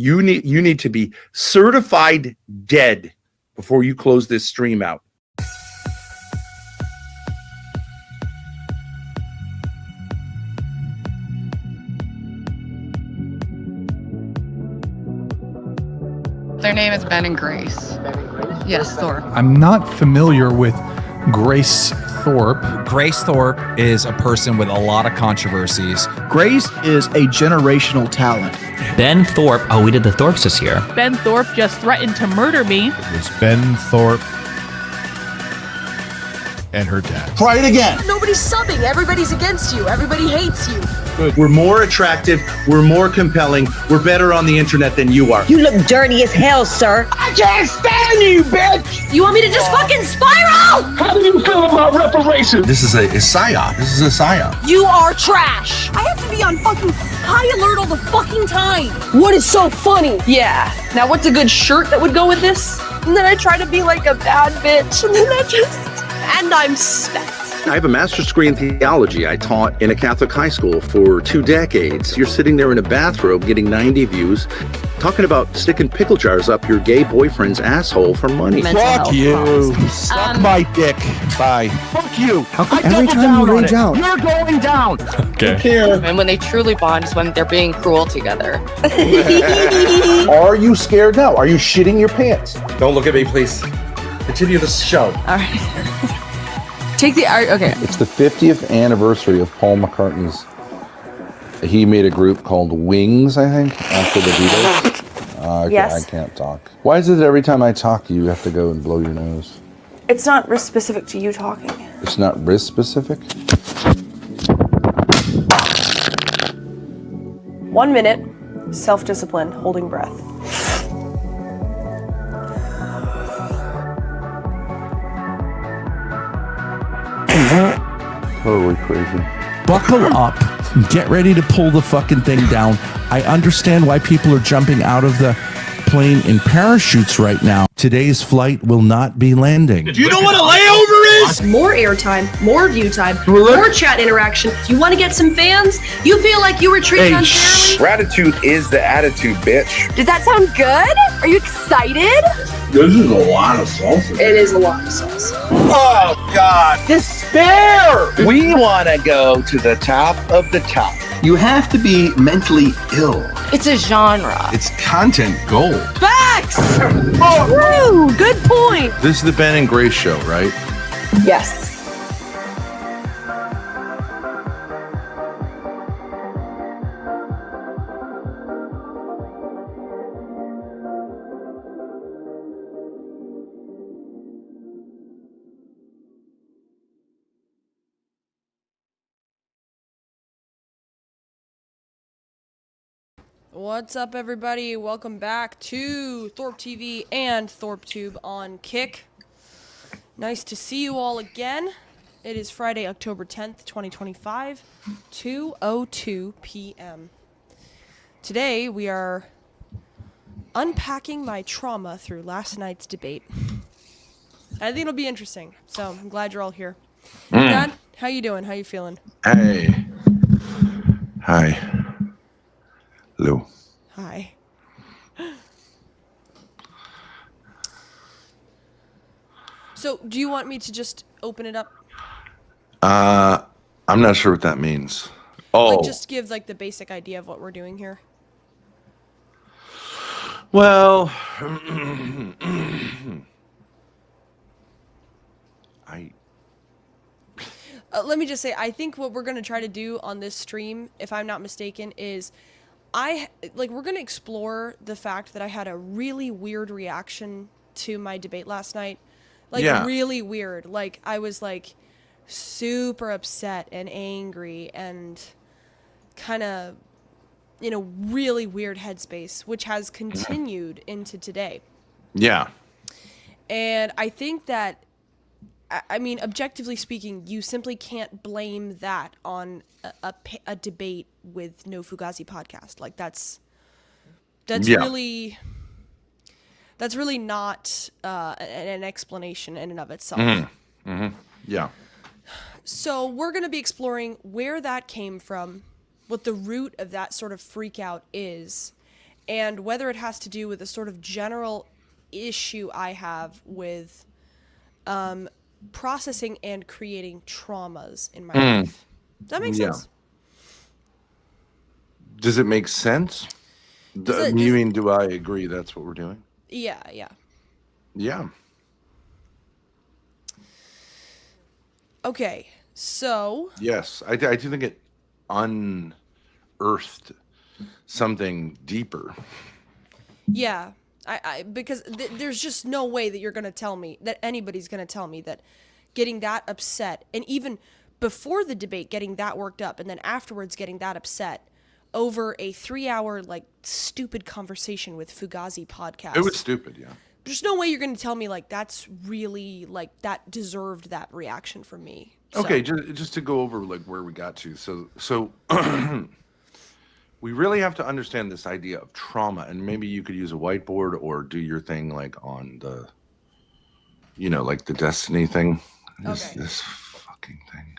You need to be certified dead before you close this stream out. Their name is Ben and Grace. Yes, Thorpe. I'm not familiar with Grace Thorpe. Grace Thorpe is a person with a lot of controversies. Grace is a generational talent. Ben Thorpe. Oh, we did the Thorpes this year. Ben Thorpe just threatened to murder me. It was Ben Thorpe and her dad. Try it again. Nobody's subbing. Everybody's against you. Everybody hates you. We're more attractive. We're more compelling. We're better on the internet than you are. You look dirty as hell, sir. I can't stand you, bitch! You want me to just fucking spiral? How do you feel about reparations? This is a psyop. This is a psyop. You are trash. I have to be on fucking high alert all the fucking time. What is so funny? Yeah. Now, what's a good shirt that would go with this? And then I try to be like a bad bitch, and then and I'm spent. I have a master's degree in theology. I taught in a Catholic high school for 2 decades. You're sitting there in a bathrobe getting 90 views, talking about sticking pickle jars up your gay boyfriend's asshole for money. Fuck you. Suck my dick. Bye. Fuck you. How come every time you rage out? You're going down. Okay. And when they truly bond is when they're being cruel together. Are you scared now? Are you shitting your pants? Don't look at me, please. Continue the show. All right. Take the art. Okay. It's the 50th anniversary of Paul McCartney's. He made a group called Wings, I think, after the Beatles. Yes. I can't talk. Why is it that every time I talk, you have to go and blow your nose? It's not risk specific to you talking. It's not risk specific? 1 minute, self-discipline, holding breath. Totally crazy. Buckle up. Get ready to pull the fucking thing down. I understand why people are jumping out of the plane in parachutes right now. Today's flight will not be landing. Do you know what a layover is? More airtime, more view time, more chat interaction. You want to get some fans? You feel like you were treated unfairly? Gratitude is the attitude, bitch. Does that sound good? Are you excited? This is a lot of salsa. It is a lot of sauce. Oh, God. Despair! We want to go to the top of the top. You have to be mentally ill. It's a genre. It's content gold. Facts! Woo! Good point. This is the Ben and Grace show, right? Yes. What's up, everybody? Welcome back to Thorpe TV and ThorpeTube on Kick. Nice to see you all again. It is Friday, October 10th, 2025, 2:02 p.m. Today, we are unpacking my trauma through last night's debate. I think it'll be interesting, so I'm glad you're all here. Dad, how you doing? How you feeling? Hey. Hi. Lou. Hi. So, do you want me to just open it up? I'm not sure what that means. Oh. Like, just give, like, the basic idea of what we're doing here. Well, let me just say, I think what we're going to try to do on this stream, if I'm not mistaken, is we're going to explore the fact that I had a really weird reaction to my debate last night. Really weird. Like, I was, like, super upset and angry and kind of, really weird headspace, which has continued into today. Yeah. And I think that, objectively speaking, you simply can't blame that on a debate with No Fugazi podcast. Like, that's really not an explanation in and of itself. Mm-hmm. Mm-hmm. Yeah. So we're going to be exploring where that came from, what the root of that sort of freak out is, and whether it has to do with a sort of general issue I have with processing and creating traumas in my life. Does that make sense? Does it make sense? You mean, do I agree that's what we're doing? Yeah. Yeah. Okay, so... Yes, I do think it unearthed something deeper. Yeah, because there's just no way that you're going to tell me, that anybody's going to tell me that getting that upset, and even before the debate getting that worked up, and then afterwards getting that upset over a 3-hour, like, stupid conversation with Fugazi podcast. It was stupid, yeah. There's no way you're going to tell me, like, that's really, like, that deserved that reaction from me. So. Okay, just to go over, like, where we got to. So we really have to understand this idea of trauma, and maybe you could use a whiteboard or do your thing, like, on the, like the Destiny thing. This fucking thing.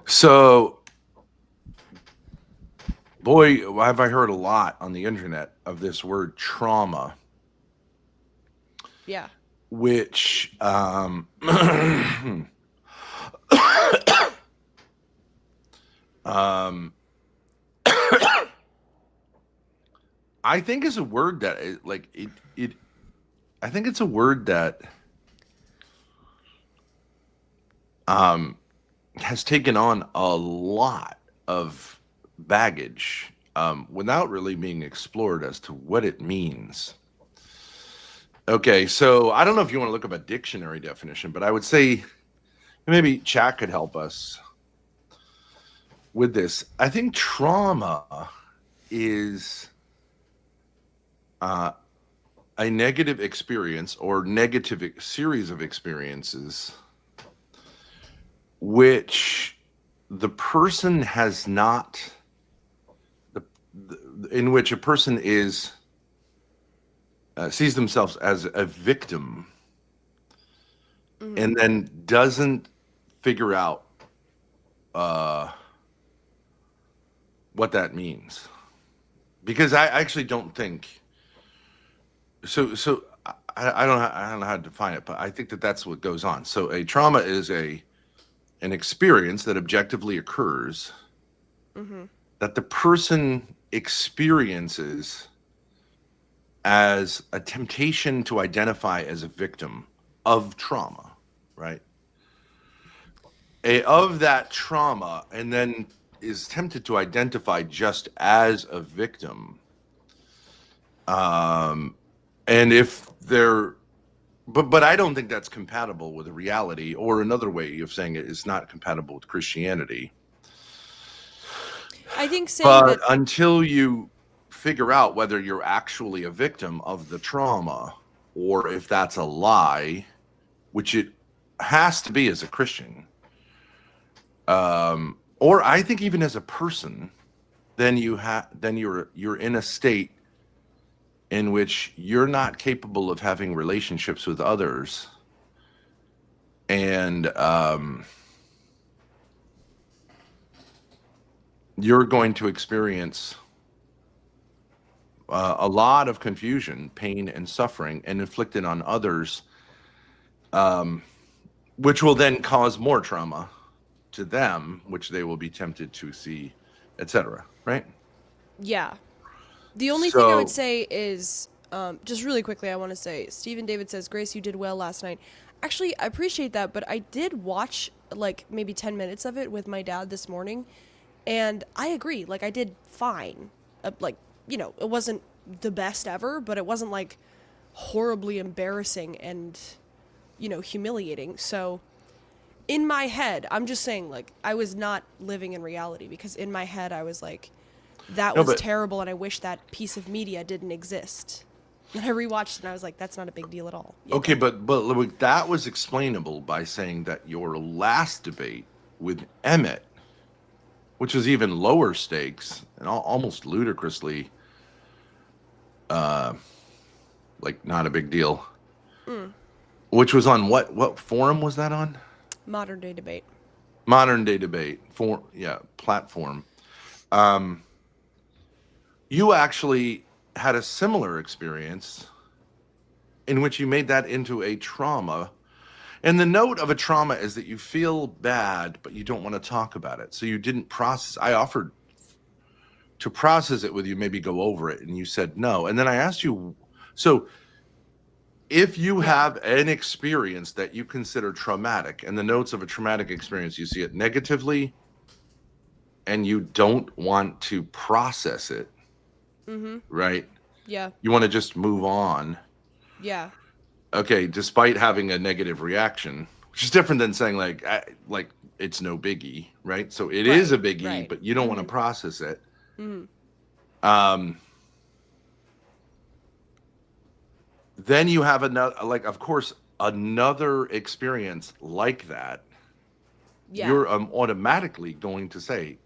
So, boy, have I heard a lot on the internet of this word trauma. Yeah. Which, I think is a word that, I think it's a word that, has taken on a lot of baggage without really being explored as to what it means. Okay, so I don't know if you want to look up a dictionary definition, but I would say maybe chat could help us with this. I think trauma is a negative experience or negative series of experiences which the person has not, in which a person is sees themselves as a victim, and then doesn't figure out what that means. Because I actually don't think so. I don't know how to define it, but I think that's what goes on. So a trauma is an experience that objectively occurs that the person experiences as a temptation to identify as a victim of trauma, right? Of that trauma, and then is tempted to identify just as a victim. And if they're, but I don't think that's compatible with a reality, or another way of saying it is not compatible with Christianity. I think saying that until you figure out whether you're actually a victim of the trauma or if that's a lie, which it has to be as a Christian, or I think even as a person, then you're in a state in which you're not capable of having relationships with others, and you're going to experience a lot of confusion, pain, and suffering, and inflicted on others, which will then cause more trauma to them, which they will be tempted to see, etc. Right? Yeah. The only thing I would say is, just really quickly, I want to say, Stephen David says, Grace, you did well last night. Actually, I appreciate that, but I did watch, like, maybe 10 minutes of it with my dad this morning, and I agree. Like, I did fine. It wasn't the best ever, but it wasn't, like, horribly embarrassing and, humiliating. So, in my head, I'm just saying, like, I was not living in reality, because in my head, I was like, that was terrible, and I wish that piece of media didn't exist. And I rewatched it, and I was like, that's not a big deal at all. Okay, but look, that was explainable by saying that your last debate with Emmett, which was even lower stakes and almost ludicrously, like, not a big deal. Which was on what forum was that on? Modern Day Debate. Modern Day Debate platform. You actually had a similar experience in which you made that into a trauma. And the note of a trauma is that you feel bad, but you don't want to talk about it. So you didn't process. I offered to process it with you, maybe go over it, and you said no. And then I asked you, so if you have an experience that you consider traumatic, and the notes of a traumatic experience, you see it negatively, and you don't want to process it, right? Yeah. You want to just move on. Yeah. Okay, despite having a negative reaction, which is different than saying like it's no biggie, right? So it is a biggie, but you don't want to process it. Then you have another, like, of course, another experience like that. Yeah. You're automatically going to say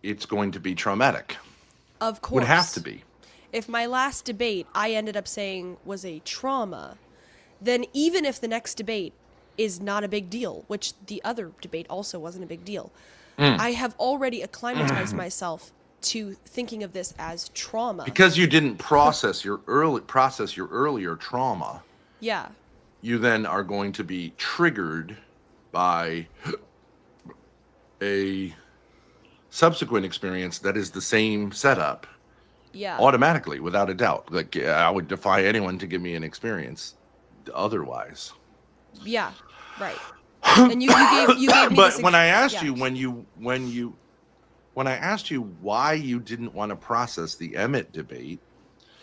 it's going to be traumatic. Of course. Would have to be. If my last debate I ended up saying was a trauma, then even if the next debate is not a big deal, which the other debate also wasn't a big deal, I have already acclimatized myself to thinking of this as trauma. Because you didn't process your earlier trauma. Yeah. You then are going to be triggered by a subsequent experience that is the same setup. Yeah. Automatically, without a doubt. Like, I would defy anyone to give me an experience otherwise. Yeah. Right. And you gave me But this when I asked you when I asked you why you didn't want to process the Emmett debate,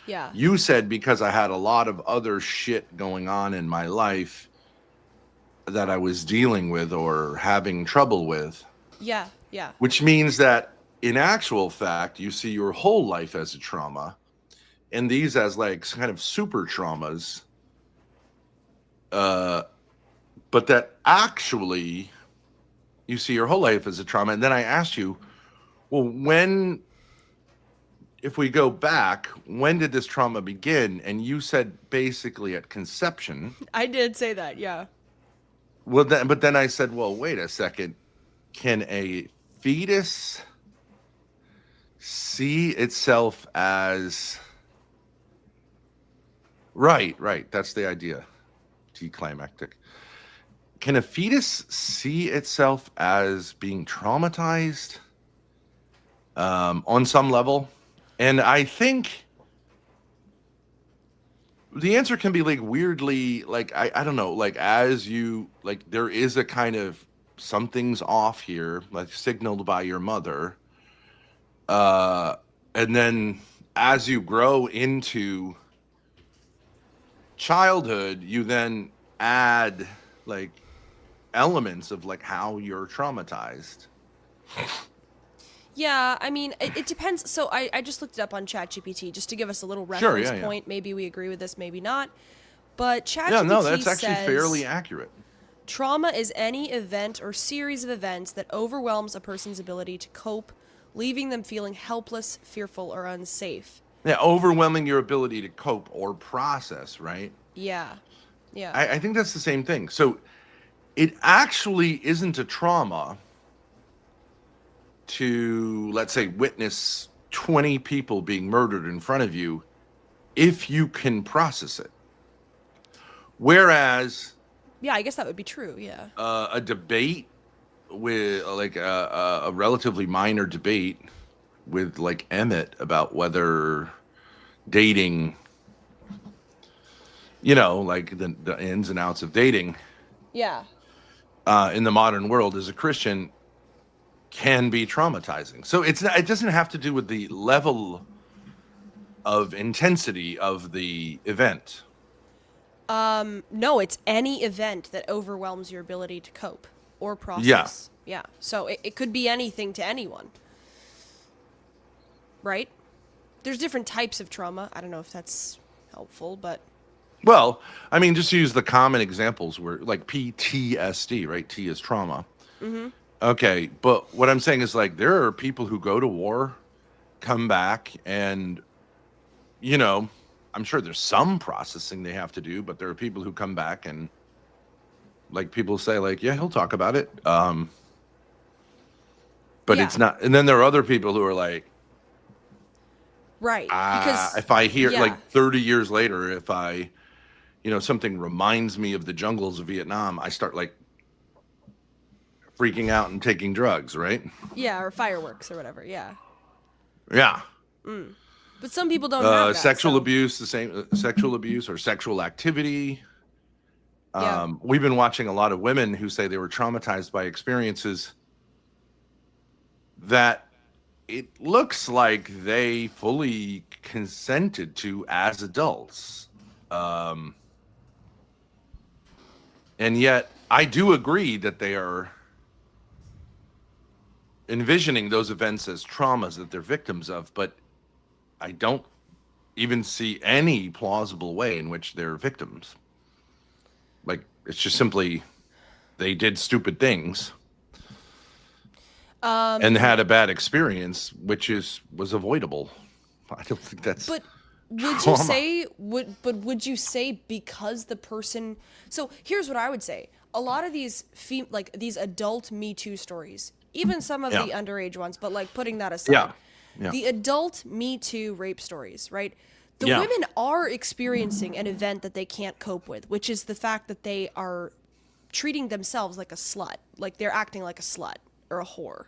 yeah. you said because I had a lot of other shit going on in my life that I was dealing with or having trouble with. Yeah. Yeah. Which means that in actual fact, you see your whole life as a trauma and these as like kind of super traumas. But that actually you see your whole life as a trauma. And then I asked you, well, if we go back, when did this trauma begin? And you said basically at conception. I did say that, yeah. Well, but then I said, well, wait a second. Can a fetus see itself as... Right. That's the idea. Declimactic. Can a fetus see itself as being traumatized on some level? And I think the answer can be like weirdly, like, I don't know, like as you, like there is a kind of something's off here, like signaled by your mother. And then as you grow into childhood, you then add like elements of like how you're traumatized. Yeah, I mean, it depends. So I just looked it up on ChatGPT just to give us a little reference point. Maybe we agree with this, maybe not. But ChatGPT that's actually says, fairly accurate. Trauma is any event or series of events that overwhelms a person's ability to cope, leaving them feeling helpless, fearful, or unsafe. Yeah, overwhelming your ability to cope or process, right? Yeah. Yeah. I think that's the same thing. So it actually isn't a trauma to, let's say, witness 20 people being murdered in front of you if you can process it. Whereas... Yeah, I guess that would be true, yeah. A debate with, like, a relatively minor debate with, like, Emmett about whether dating, you know, like the ins and outs of dating. Yeah. In the modern world as a Christian can be traumatizing. So it doesn't have to do with the level of intensity of the event. No, it's any event that overwhelms your ability to cope or process. Yeah. So it could be anything to anyone. Right? There's different types of trauma. I don't know if that's helpful, but... Well, I mean, just use the common examples where, like, PTSD, right? T is trauma. Mm-hmm. Okay, but what I'm saying is, like, there are people who go to war, come back, and, you know, I'm sure there's some processing they have to do, but there are people who come back and, like, people say, like, yeah, he'll talk about it. But it's not. And then there are other people who are like, right. Because if I hear like 30 years later, if I, something reminds me of the jungles of Vietnam, I start like freaking out and taking drugs, right? Yeah, or fireworks or whatever. Yeah. Yeah. But some people don't have that. Sexual abuse, the same sexual abuse or sexual activity. We've been watching a lot of women who say they were traumatized by experiences that it looks like they fully consented to as adults. And yet I do agree that they are envisioning those events as traumas that they're victims of, but I don't even see any plausible way in which they're victims. Like, it's just simply they did stupid things and had a bad experience, which was avoidable. I don't think that's. But would you say would you say because the person? So here's what I would say: a lot of these these adult Me Too stories, even some of the underage ones, but like putting that aside, the adult Me Too rape stories, right? The women are experiencing an event that they can't cope with, which is the fact that they are treating themselves like a slut, like they're acting like a slut or a whore.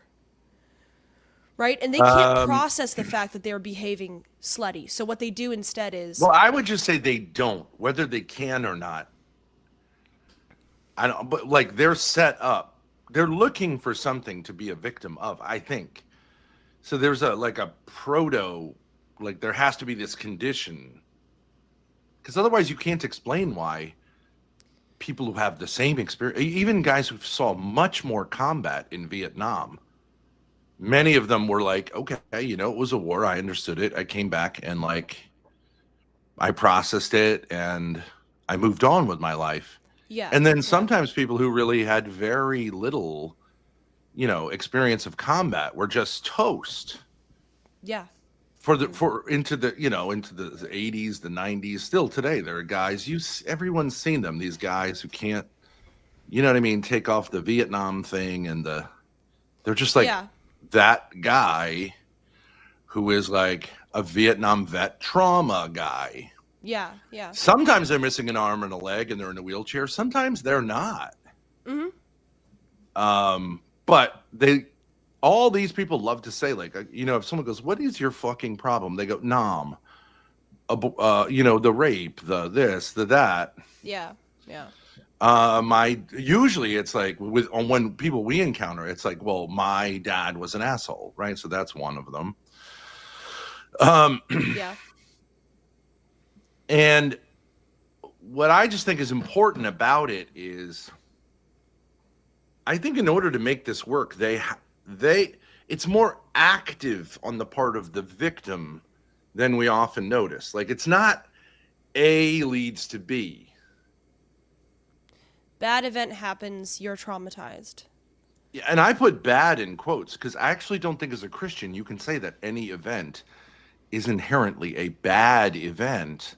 Right? And they can't process the fact that they're behaving slutty. So what they do instead is... Well, I would just say they don't, whether they can or not. I don't, but like they're set up. They're looking for something to be a victim of, I think. So there's like there has to be this condition. Because otherwise you can't explain why people who have the same experience, even guys who saw much more combat in Vietnam, many of them were like, okay, it was a war. I understood it. I came back and like, I processed it and I moved on with my life. Yeah. And then sometimes people who really had very little, experience of combat were just toast. Yeah. Into the 80s, the 90s. Still today, there are guys, everyone's seen them. These guys who can't, take off the Vietnam thing and they're just like, that guy who is like a Vietnam vet trauma guy. Yeah. Sometimes they're missing an arm and a leg and they're in a wheelchair. Sometimes they're not. But all these people love to say, like, if someone goes, what is your fucking problem? They go, nom, the rape, the this, the that. Yeah. Usually it's like when people we encounter, it's like, well, my dad was an asshole, right? So that's one of them. Yeah. And what I just think is important about it is, I think in order to make this work, it's more active on the part of the victim than we often notice. Like, it's not A leads to B. Bad event happens, you're traumatized. Yeah, and I put bad in quotes because I actually don't think as a Christian you can say that any event is inherently a bad event.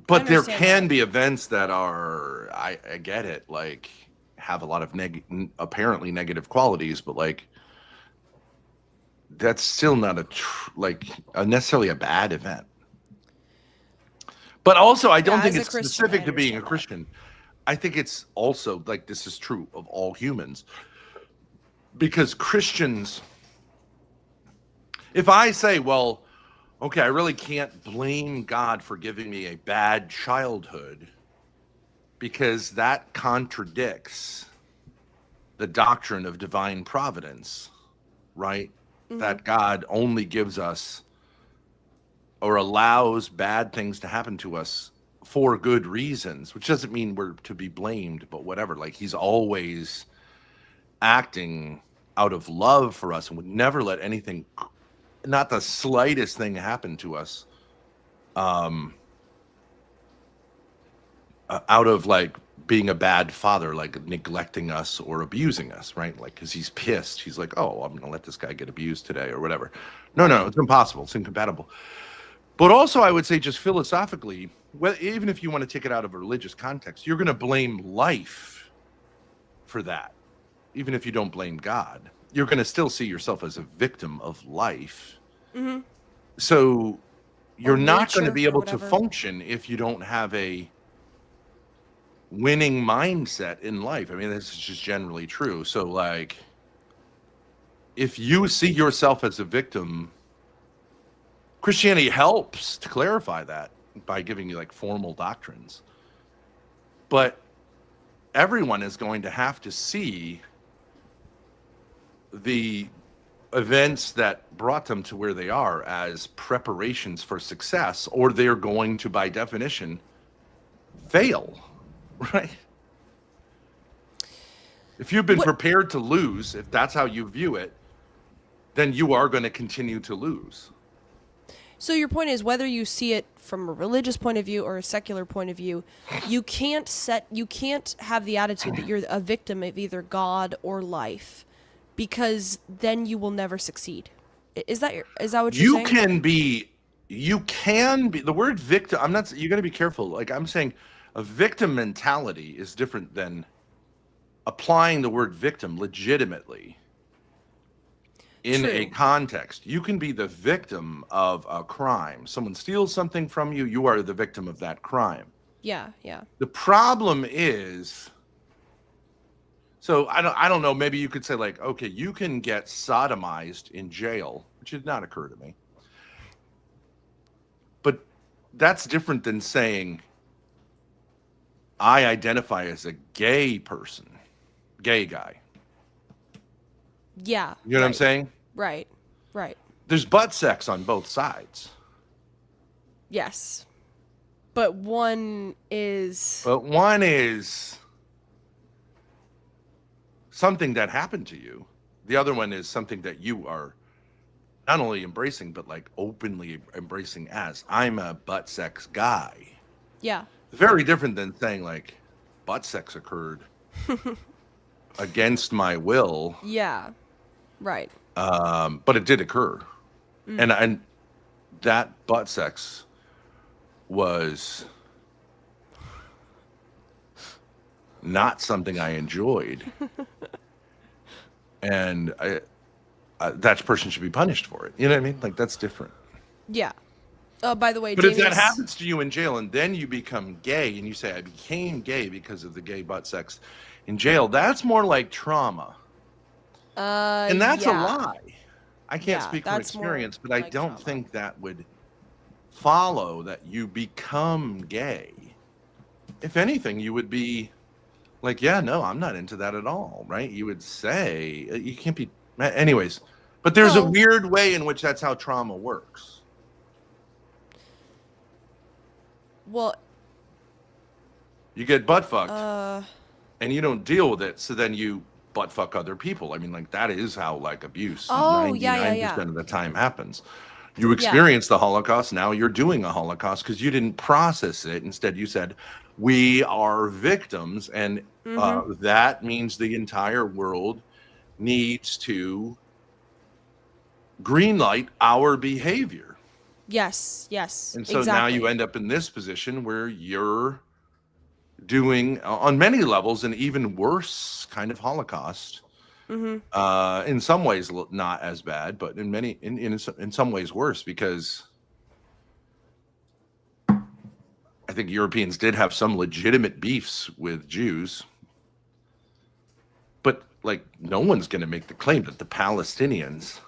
But there can be events that are, I get it, like have a lot of apparently negative qualities, but like that's still not necessarily a bad event. But also, I don't think it's specific to being a Christian. I think it's also like this is true of all humans. Because Christians, if I say, well, okay, I really can't blame God for giving me a bad childhood because that contradicts the doctrine of divine providence, right? Mm-hmm. That God only gives us or allows bad things to happen to us for good reasons, which doesn't mean we're to be blamed, but whatever. Like, he's always acting out of love for us and would never let anything, not the slightest thing, happen to us out of like being a bad father, like neglecting us or abusing us, right? Like, because he's pissed. He's like, oh, I'm going to let this guy get abused today or whatever. No, it's impossible. It's incompatible. But also, I would say just philosophically, well, even if you want to take it out of a religious context, you're going to blame life for that, even if you don't blame God. you're going to still see yourself as a victim of life. Mm-hmm. So you're not going to nature be or able to whatever. function if you don't have a winning mindset in life. I mean, this is just generally true. So, like, if you see yourself as a victim, Christianity helps to clarify that by giving you like formal doctrines. But everyone is going to have to see the events that brought them to where they are as preparations for success, or they're going to, by definition, fail, right? If you've been prepared to lose, if that's how you view it, then you are going to continue to lose. So your point is, whether you see it from a religious point of view or a secular point of view, you can't have the attitude that you're a victim of either God or life, because then you will never succeed. Is that what you're saying? You can be the word victim. You got to be careful. Like, I'm saying a victim mentality is different than applying the word victim legitimately in a context. You can be the victim of a crime. Someone steals something from you, you are the victim of that crime. Yeah. The problem is, so I don't know, maybe you could say, like, okay, you can get sodomized in jail, which did not occur to me. But that's different than saying I identify as a gay person, gay guy. Yeah. You know what I'm saying? Right. There's butt sex on both sides. Yes. But one is something that happened to you. The other one is something that you are not only embracing, but like openly embracing as, I'm a butt sex guy. Yeah. Very different than saying, like, butt sex occurred against my will. Yeah. Right. But it did occur. And that butt sex was not something I enjoyed. And that person should be punished for it. You know what I mean? Like, that's different. Yeah. By the way, But if that happens to you in jail and then you become gay and you say, I became gay because of the gay butt sex in jail, that's more like trauma. And that's a lie. I can't speak from experience, but I don't think that would follow that you become gay. If anything, you would be like, yeah, no, I'm not into that at all, right? You would say, you can't be, anyways. But there's a weird way in which that's how trauma works. Well, you get butt fucked and you don't deal with it, so then you butt fuck other people. I mean, like, that is how, like, abuse 99% of the time happens. You experience the Holocaust, now you're doing a Holocaust because you didn't process it. Instead, you said, we are victims, and that means the entire world needs to greenlight our behavior. Yes, And so now you end up in this position where you're doing, on many levels, an even worse kind of Holocaust. In some ways not as bad, but in some ways worse, because I think Europeans did have some legitimate beefs with Jews. But, like, no one's going to make the claim that the Palestinians,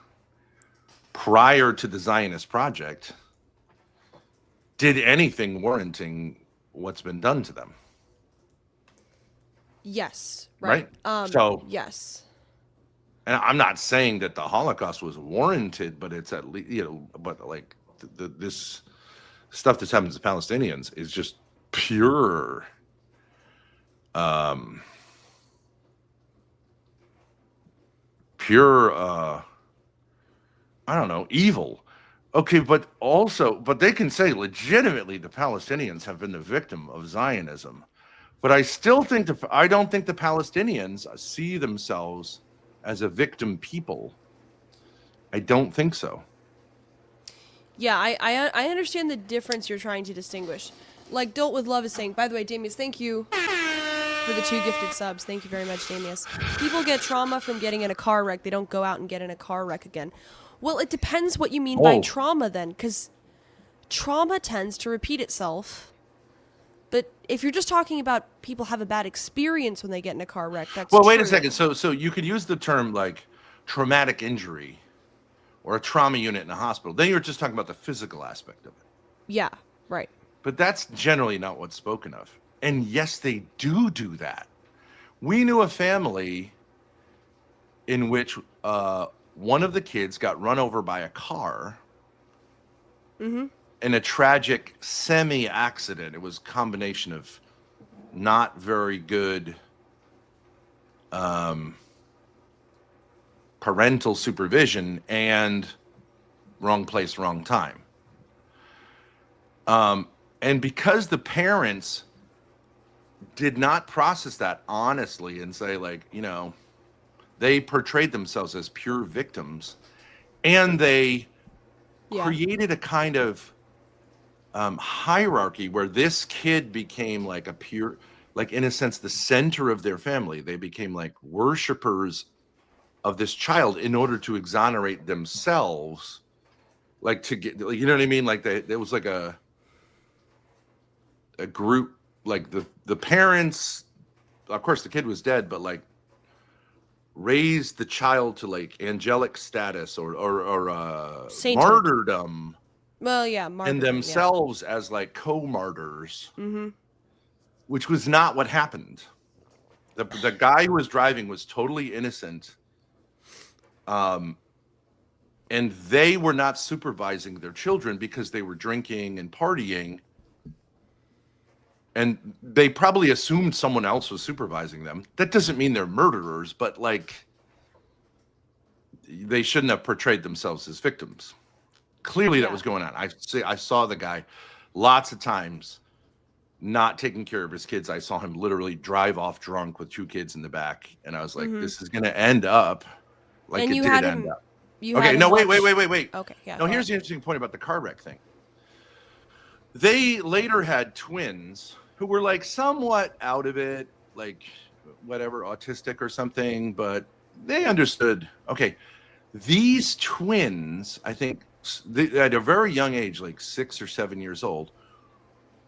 prior to the Zionist project, did anything warranting what's been done to them. Yes. Right? So yes. And I'm not saying that the Holocaust was warranted, but it's at least, but like this stuff that's happened to the Palestinians is just pure, I don't know, evil. Okay, but they can say legitimately the Palestinians have been the victim of Zionism. But I still think I don't think the Palestinians see themselves as a victim people. I don't think so. Yeah, I understand the difference you're trying to distinguish. Like Dolt with Love is saying, by the way, Damius, thank you for the 2 gifted subs. Thank you very much, Damius. People get trauma from getting in a car wreck. They don't go out and get in a car wreck again. Well, it depends what you mean by trauma then, because trauma tends to repeat itself. But if you're just talking about people have a bad experience when they get in a car wreck, that's Well, wait a true. second. So you could use the term like traumatic injury or a trauma unit in a hospital. Then you're just talking about the physical aspect of it. Yeah, right. But that's generally not what's spoken of. And yes, they do that. We knew a family in which one of the kids got run over by a car in a tragic semi-accident. It was a combination of not very good parental supervision and wrong place, wrong time. And because the parents did not process that honestly and say, like, you know, they portrayed themselves as pure victims, and they created a kind of hierarchy where this kid became like a pure, like in a sense, the center of their family. They became like worshipers of this child in order to exonerate themselves, like to get, you know what I mean? Like there was like a group, like the parents, of course the kid was dead, but like raised the child to like angelic status or martyrdom. Well, yeah, martyrdom, and themselves as like co-martyrs, Mm-hmm. which was not what happened. The guy who was driving was totally innocent. And they were not supervising their children because they were drinking and partying. And they probably assumed someone else was supervising them. That doesn't mean they're murderers, but like they shouldn't have portrayed themselves as victims. Clearly that was going on. I saw the guy lots of times not taking care of his kids. I saw him literally drive off drunk with 2 kids in the back. And I was like, this is going to end up like And it you did had end him- up. you Okay, had no, him wait. watch- Okay, yeah. No, here's the interesting point about the car wreck thing. They later had twins who were like somewhat out of it, like whatever, autistic or something, but they understood. Okay, these twins, I think at a very young age, like 6 or 7 years old,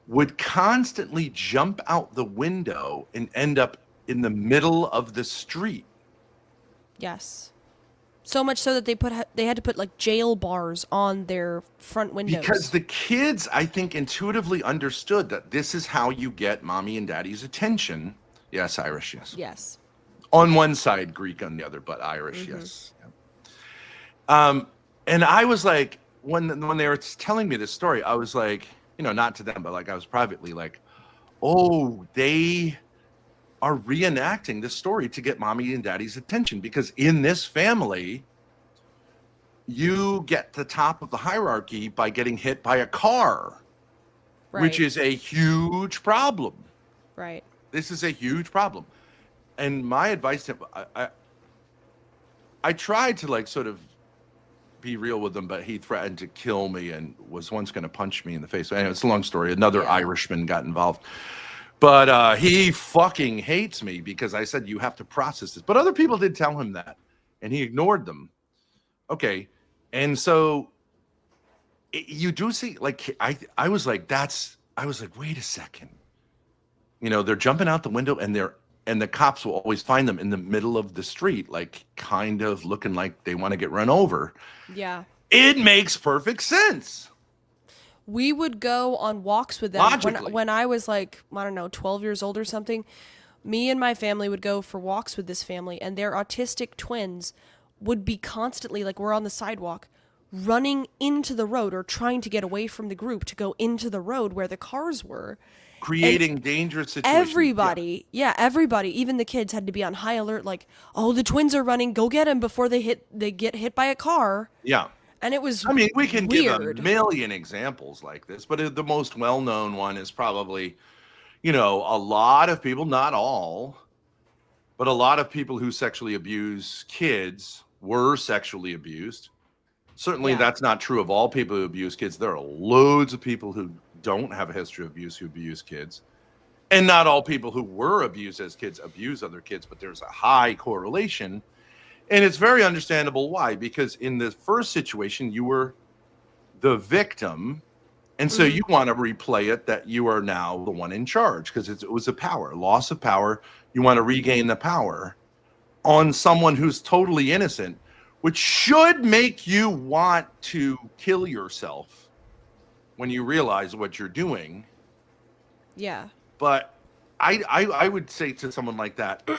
would constantly jump out the window and end up in the middle of the street. Yes. So much so that they had to put like jail bars on their front windows. Because the kids, I think, intuitively understood that this is how you get mommy and daddy's attention. Yes, Irish, yes. Yes. On one side, Greek on the other, but Irish, yes. And I was like, when they were telling me this story, I was like, you know, not to them, but like I was privately like, oh, they are reenacting this story to get mommy and daddy's attention, because in this family, you get the top of the hierarchy by getting hit by a car, which is a huge problem. Right. This is a huge problem. And my advice to I tried to like sort of be real with him, but he threatened to kill me and was once going to punch me in the face. Anyway, it's a long story. Another Irishman got involved. But he fucking hates me because I said, you have to process this. But other people did tell him that, and he ignored them. Okay. And so you do see, like, I was like, wait a second. You know, they're jumping out the window and the cops will always find them in the middle of the street, like kind of looking like they want to get run over. Yeah. It makes perfect sense. We would go on walks with them when I was like, I don't know, 12 years old or something. Me and my family would go for walks with this family, and their autistic twins would be constantly, like, we're on the sidewalk, running into the road or trying to get away from the group to go into the road where the cars were. Creating dangerous situations. Everybody, everybody, even the kids had to be on high alert, like, oh, the twins are running, go get them before they get hit by a car. Yeah. And it was I mean, we can give weird. a million examples like this, but the most well-known one is probably, you know, a lot of people, not all, but a lot of people who sexually abuse kids were sexually abused. Certainly that's not true of all people who abuse kids. There are loads of people who don't have a history of abuse who abuse kids. And not all people who were abused as kids abuse other kids, but there's a high correlation. And it's very understandable why, because in the first situation, you were the victim. And so you want to replay it that you are now the one in charge because it was a power, loss of power. You want to regain the power on someone who's totally innocent, which should make you want to kill yourself when you realize what you're doing. Yeah. But I would say to someone like that,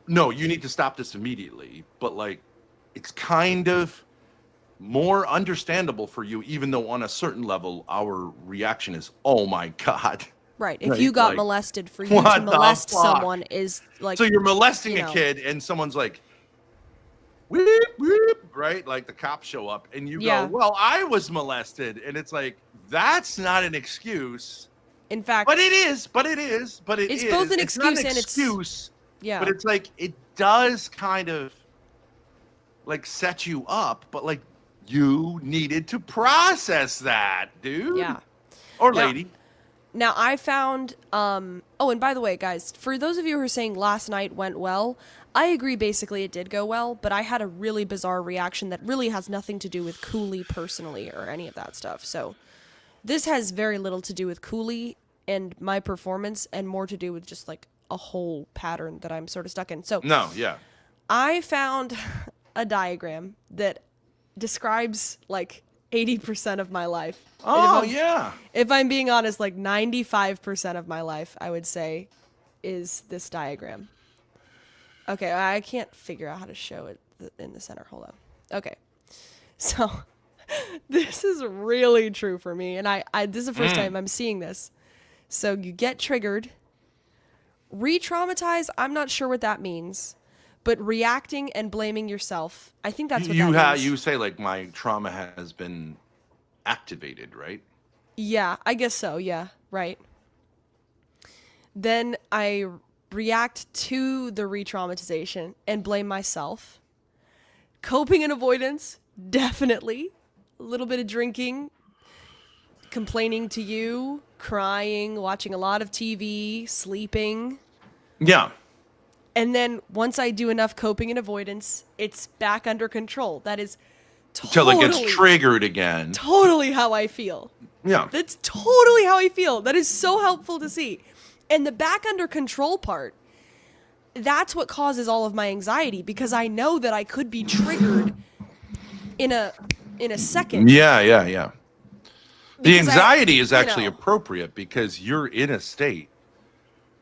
no, you need to stop this immediately. But like, it's kind of more understandable for you, even though on a certain level, our reaction is, oh my God. Right. If you got molested, for you to what the molest fuck? someone is like. So you're molesting a kid and someone's like, whoop, whoop, right? Like the cops show up and you go, well, I was molested. And it's like, that's not an excuse. In fact, but it is. It's both an it's not excuse an and excuse. Yeah. But it's like, it does kind of like set you up, but like you needed to process that, dude. Yeah. Or lady. Now I found, oh, and by the way, guys, for those of you who are saying last night went well, I agree basically it did go well, but I had a really bizarre reaction that really has nothing to do with Cooley personally or any of that stuff. So this has very little to do with Cooley and my performance and more to do with just like a whole pattern that I'm sort of stuck in. So no, yeah. I found a diagram that describes like 80% of my life. Oh, yeah. If I'm being honest, like 95% of my life, I would say, is this diagram. Okay, I can't figure out how to show it in the center. Hold on. Okay. So this is really true for me. And I this is the first time I'm seeing this. So you get triggered. Re-traumatize, I'm not sure what that means. But reacting and blaming yourself, I think that's what that means. You say like my trauma has been activated, right? Yeah, I guess so. Yeah, right. Then I react to the re-traumatization and blame myself. Coping and avoidance, definitely. A little bit of drinking, complaining to you, crying, watching a lot of TV, sleeping. Yeah. And then once I do enough coping and avoidance, it's back under control. That is totally, Until it gets triggered again. Totally how I feel. Yeah. That's totally how I feel. That is so helpful to see. And the back under control part, that's what causes all of my anxiety because I know that I could be triggered in a second. Yeah. The Because anxiety is actually appropriate because you're in a state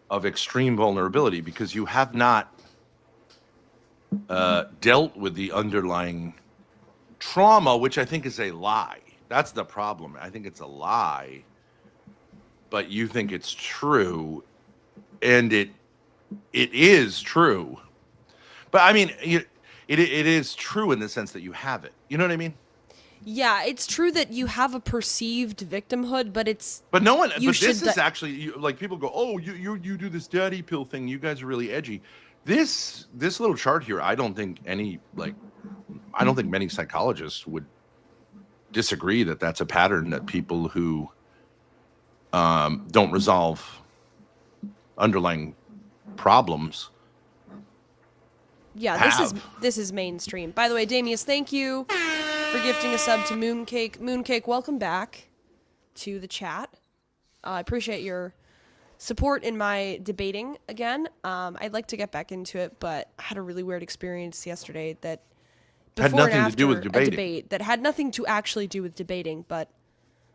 of extreme vulnerability because you have not dealt with the underlying trauma, which I think is a lie. That's the problem. I think it's a lie, but you think it's true, and it is true. But I mean, it is true in the sense that you have it. You know what I mean? Yeah, it's true that you have a perceived victimhood, but it's... But no one... But this is actually... like, people go, oh, you do this daddy pill thing. You guys are really edgy. This little chart here, I don't think many psychologists would disagree that that's a pattern that people who don't resolve underlying problems this is mainstream. By the way, Damius, thank you for gifting a sub to Mooncake. Mooncake, welcome back to the chat. I appreciate your support in my debating again. I'd like to get back into it, but I had a really weird experience yesterday that had nothing to do with debating. A debate that had nothing to actually do with debating, but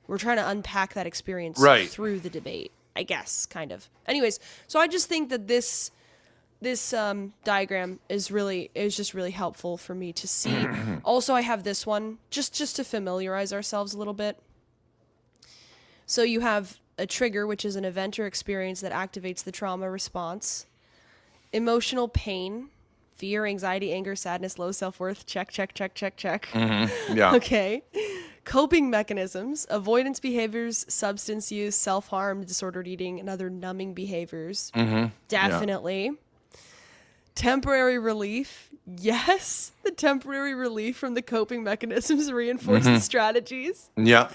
we're trying to unpack that experience through the debate, I guess, kind of. Anyways, so I just think that this diagram is just really helpful for me to see. Also, I have this one just to familiarize ourselves a little bit. So you have a trigger, which is an event or experience that activates the trauma response. Emotional pain, fear, anxiety, anger, sadness, low self-worth. Check. Mm-hmm. Yeah. Okay. Coping mechanisms, avoidance behaviors, substance use, self-harm, disordered eating, and other numbing behaviors. Mm-hmm. Definitely. Yeah. Temporary relief. Yes, the temporary relief from the coping mechanisms reinforce the strategies. Yeah.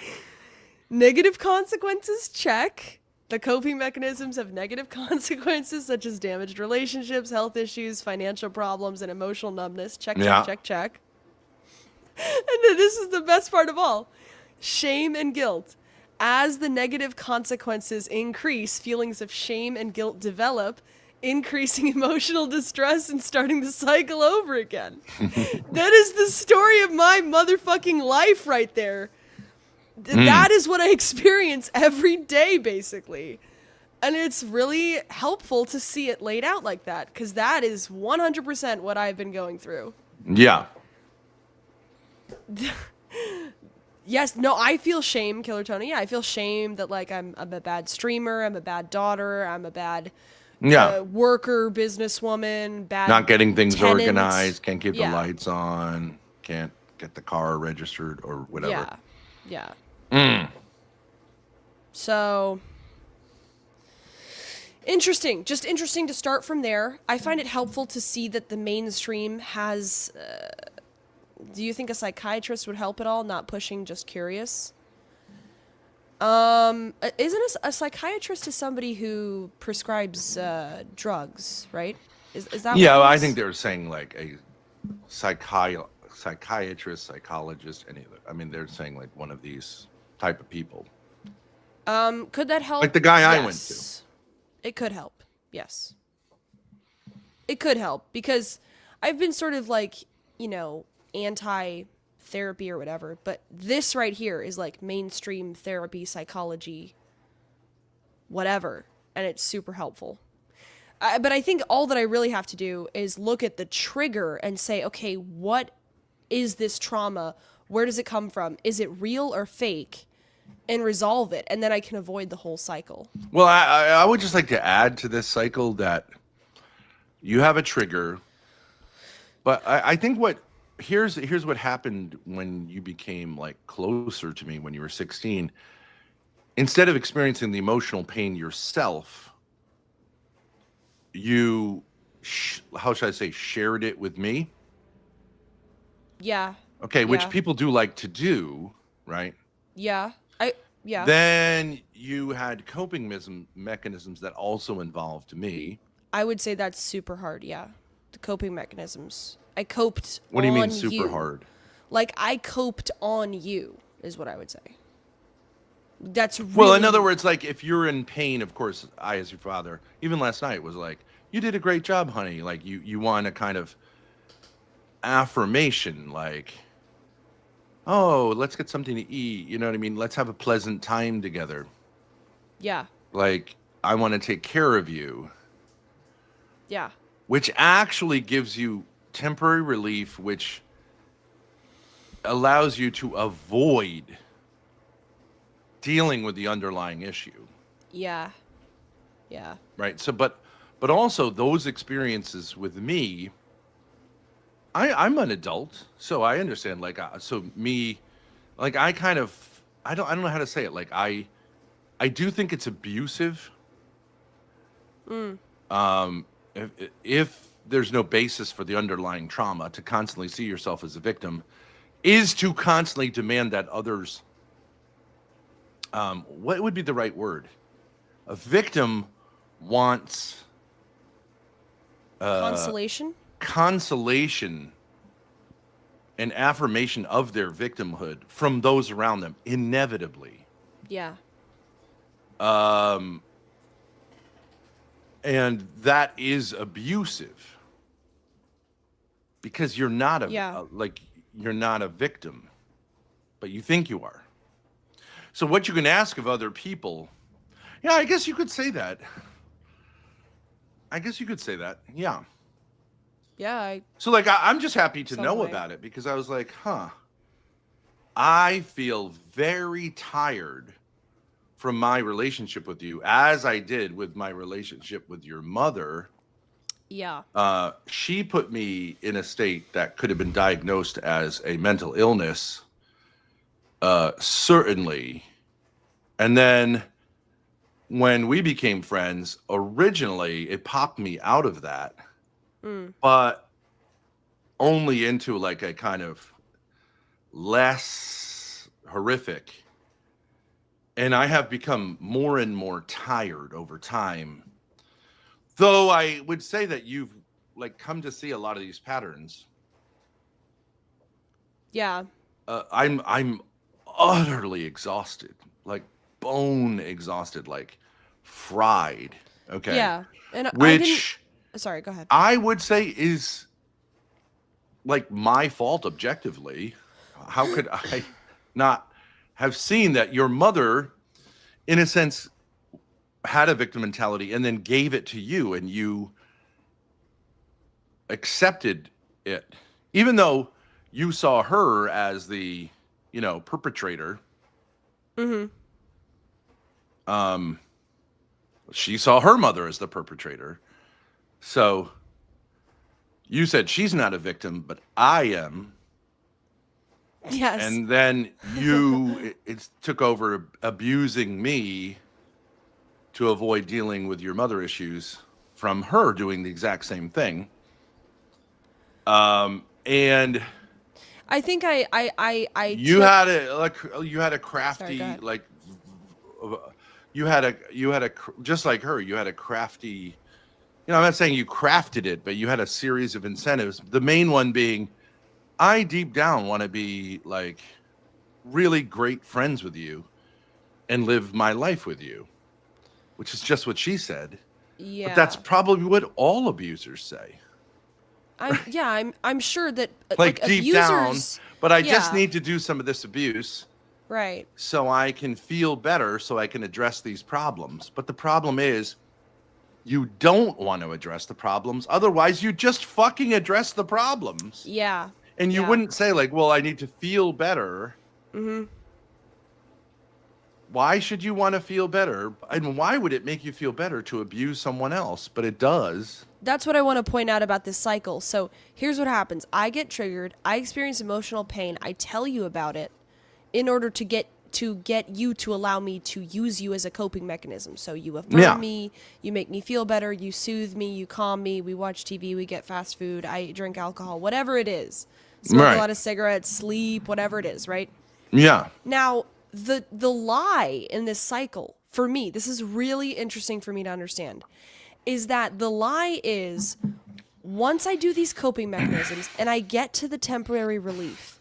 Negative consequences, check. The coping mechanisms have negative consequences such as damaged relationships, health issues, financial problems, and emotional numbness. Check. And then this is the best part of all. Shame and guilt. As the negative consequences increase, feelings of shame and guilt develop, increasing emotional distress and starting the cycle over again. That is the story of my motherfucking life right there. That is what I experience every day, basically. And it's really helpful to see it laid out like that, because that is 100% what I've been going through. Yeah. Yes, no, I feel shame, Killer Tony. Yeah, I feel shame that, like, I'm a bad streamer, I'm a bad daughter, I'm a bad worker, businesswoman, bad not getting things tenant. organized, can't keep the lights on, can't get the car registered or whatever. Yeah. Mm. So, interesting. Just interesting to start from there. I find it helpful to see that the mainstream has... do you think a psychiatrist would help at all? Not pushing, just curious. Isn't a psychiatrist is somebody who prescribes drugs, right? Is that? Yeah, what I think they're saying like a psychiatrist, psychologist, any of it. I mean, they're saying like one of these type of people. Could that help? Like the guy I went to. It could help. Yes. It could help because I've been sort of like, anti-therapy or whatever, but this right here is like mainstream therapy, psychology, whatever, and it's super helpful. But I think all that I really have to do is look at the trigger and say, okay, what is this trauma? Where does it come from? Is it real or fake? And resolve it, and then I can avoid the whole cycle. Well, I would just like to add to this cycle that you have a trigger, but I think here's what happened when you became like closer to me when you were 16. Instead of experiencing the emotional pain yourself, you how should I say, shared it with me. Yeah. Okay, which people do like to do, right? Yeah. Then you had coping mechanisms that also involved me. I would say that's super hard, yeah. The coping mechanisms. I coped on you. What do you mean super hard? Like, I coped on you, is what I would say. That's really... Well, in other words, like, if you're in pain, of course, I, as your father, even last night, was like, you did a great job, honey. Like, you want a kind of affirmation, like... Oh, let's get something to eat. You know what I mean? Let's have a pleasant time together. Yeah. Like, I want to take care of you. Yeah. Which actually gives you temporary relief, which allows you to avoid dealing with the underlying issue. Yeah. Yeah. Right. So, but also those experiences with me, I'm an adult, so I understand. Like, so me, like, I kind of, I don't know how to say it. Like, I do think it's abusive. If there's no basis for the underlying trauma, to constantly see yourself as a victim is to constantly demand that others, what would be the right word? A victim wants consolation and affirmation of their victimhood from those around them, inevitably. Yeah. And that is abusive because you're not you're not a victim, but you think you are. So what you can ask of other people, yeah, I guess you could say that. Yeah. Yeah. So like, I'm just happy to know about it because I was like, I feel very tired from my relationship with you, as I did with my relationship with your mother. Yeah. She put me in a state that could have been diagnosed as a mental illness, certainly. And then when we became friends, originally it popped me out of that, but only into like a kind of less horrific And I have become more and more tired over time. Though I would say that you've like come to see a lot of these patterns. Yeah. I'm utterly exhausted, like bone exhausted, like fried. Okay. Yeah. And Which sorry, go ahead. I would say is like my fault objectively. How could I not have seen that your mother, in a sense, had a victim mentality and then gave it to you and you accepted it, even though you saw her as the, perpetrator. Mm-hmm. She saw her mother as the perpetrator. So you said she's not a victim, but I am. Yes. And then you it took over abusing me to avoid dealing with your mother issues from her doing the exact same thing. And I think you had a crafty, Sorry, like you had a just like her, you had a crafty, I'm not saying you crafted it, but you had a series of incentives. The main one being, I deep down want to be like really great friends with you and live my life with you, which is just what she said. Yeah. But that's probably what all abusers say. I'm sure that like deep abusers, down, but I just need to do some of this abuse. Right. So I can feel better, so I can address these problems. But the problem is, you don't want to address the problems. Otherwise, you just fucking address the problems. Yeah. And you wouldn't say like, well, I need to feel better. Mm-hmm. Why should you want to feel better? And why would it make you feel better to abuse someone else? But it does. That's what I want to point out about this cycle. So here's what happens. I get triggered. I experience emotional pain. I tell you about it in order to get you to allow me to use you as a coping mechanism. So you affirm me, you make me feel better, you soothe me, you calm me, we watch TV, we get fast food, I drink alcohol, whatever it is. Smoke a lot of cigarettes, sleep, whatever it is, right? Yeah. Now, the lie in this cycle, for me, this is really interesting for me to understand, is that the lie is once I do these coping mechanisms and I get to the temporary relief,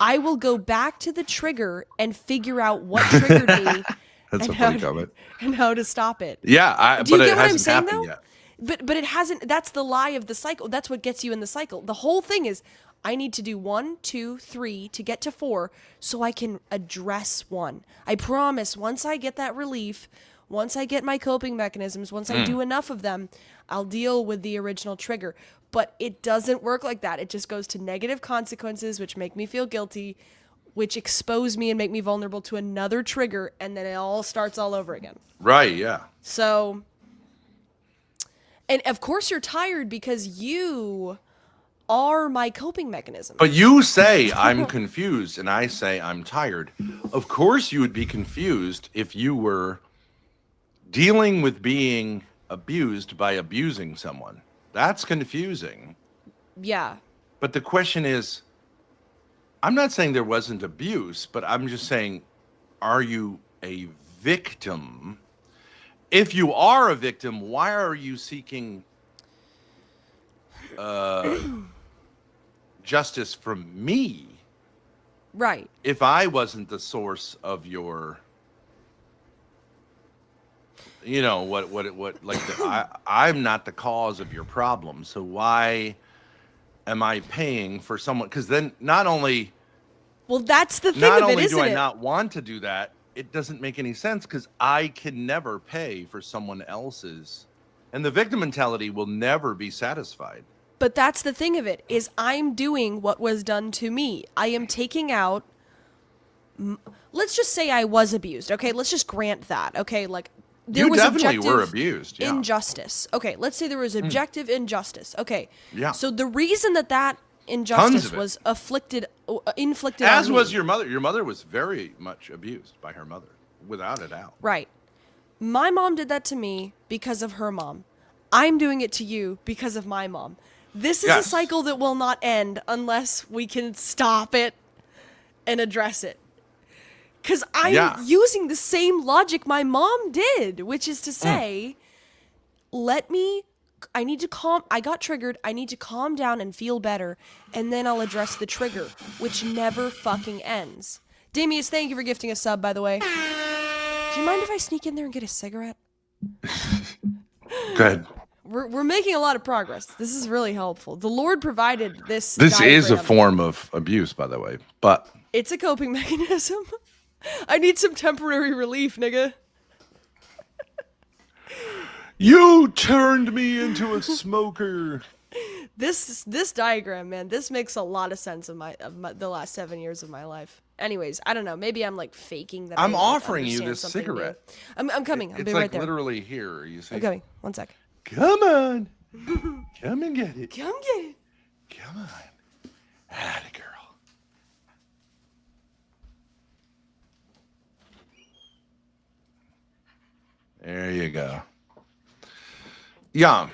I will go back to the trigger and figure out what triggered me That's a funny comment. and how to stop it. Yeah, Do you but get it what I'm hasn't saying, happened though? yet. But it hasn't. That's the lie of the cycle. That's what gets you in the cycle. The whole thing is I need to do 1, 2, 3 to get to 4 so I can address 1. I promise once I get that relief, once I get my coping mechanisms, once I do enough of them, I'll deal with the original trigger. But it doesn't work like that. It just goes to negative consequences, which make me feel guilty, which expose me and make me vulnerable to another trigger, and then it all starts all over again. Right, yeah. So, and of course you're tired because you are my coping mechanism. But you say I'm confused and I say I'm tired. Of course you would be confused if you were dealing with being abused by abusing someone. That's confusing. Yeah. But the question is, I'm not saying there wasn't abuse, but I'm just saying, are you a victim? If you are a victim, why are you seeking justice from me? Right. If I wasn't the source of your, I'm not the cause of your problem. So why am I paying for someone? Because then not only, well, that's the thing not of it, only isn't do I it? not want to do that, it doesn't make any sense because I can never pay for someone else's, and the victim mentality will never be satisfied. But that's the thing of it, is I'm doing what was done to me. I am taking out, let's just say I was abused, okay? Let's just grant that, okay? Like, there was definitely objective were abused, yeah. injustice. Okay, let's say there was objective injustice. Okay. Yeah. So the reason that injustice was inflicted As on was me, your mother. Your mother was very much abused by her mother, without a doubt. right. My mom did that to me because of her mom. I'm doing it to you because of my mom. This is a cycle that will not end unless we can stop it and address it. Because I'm using the same logic my mom did, which is to say, I got triggered, I need to calm down and feel better, and then I'll address the trigger, which never fucking ends. Damius, thank you for gifting a sub, by the way. Do you mind if I sneak in there and get a cigarette? Go ahead. We're making a lot of progress. This is really helpful. The Lord provided this. This is a form of abuse, by the way, but it's a coping mechanism. I need some temporary relief, nigga. You turned me into a smoker. This diagram, man, this makes a lot of sense of the last 7 years of my life. Anyways, I don't know. Maybe I'm like faking that. I'm offering you this cigarette. I'm coming. I'll it's be like right there. Literally here. You see? I'm coming. 1 sec. Come on. Come and get it. Come get it. Come on. Atta girl. There you go. Yeah.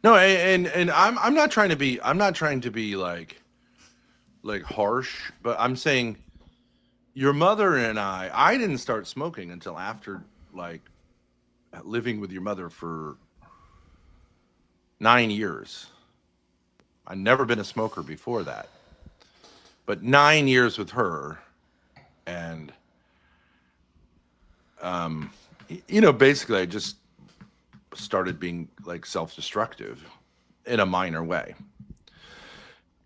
No, and I'm not trying to be like harsh, but I'm saying your mother and I didn't start smoking until after like living with your mother for 9 years. I'd never been a smoker before that. But 9 years with her, and basically I just started being like self-destructive in a minor way.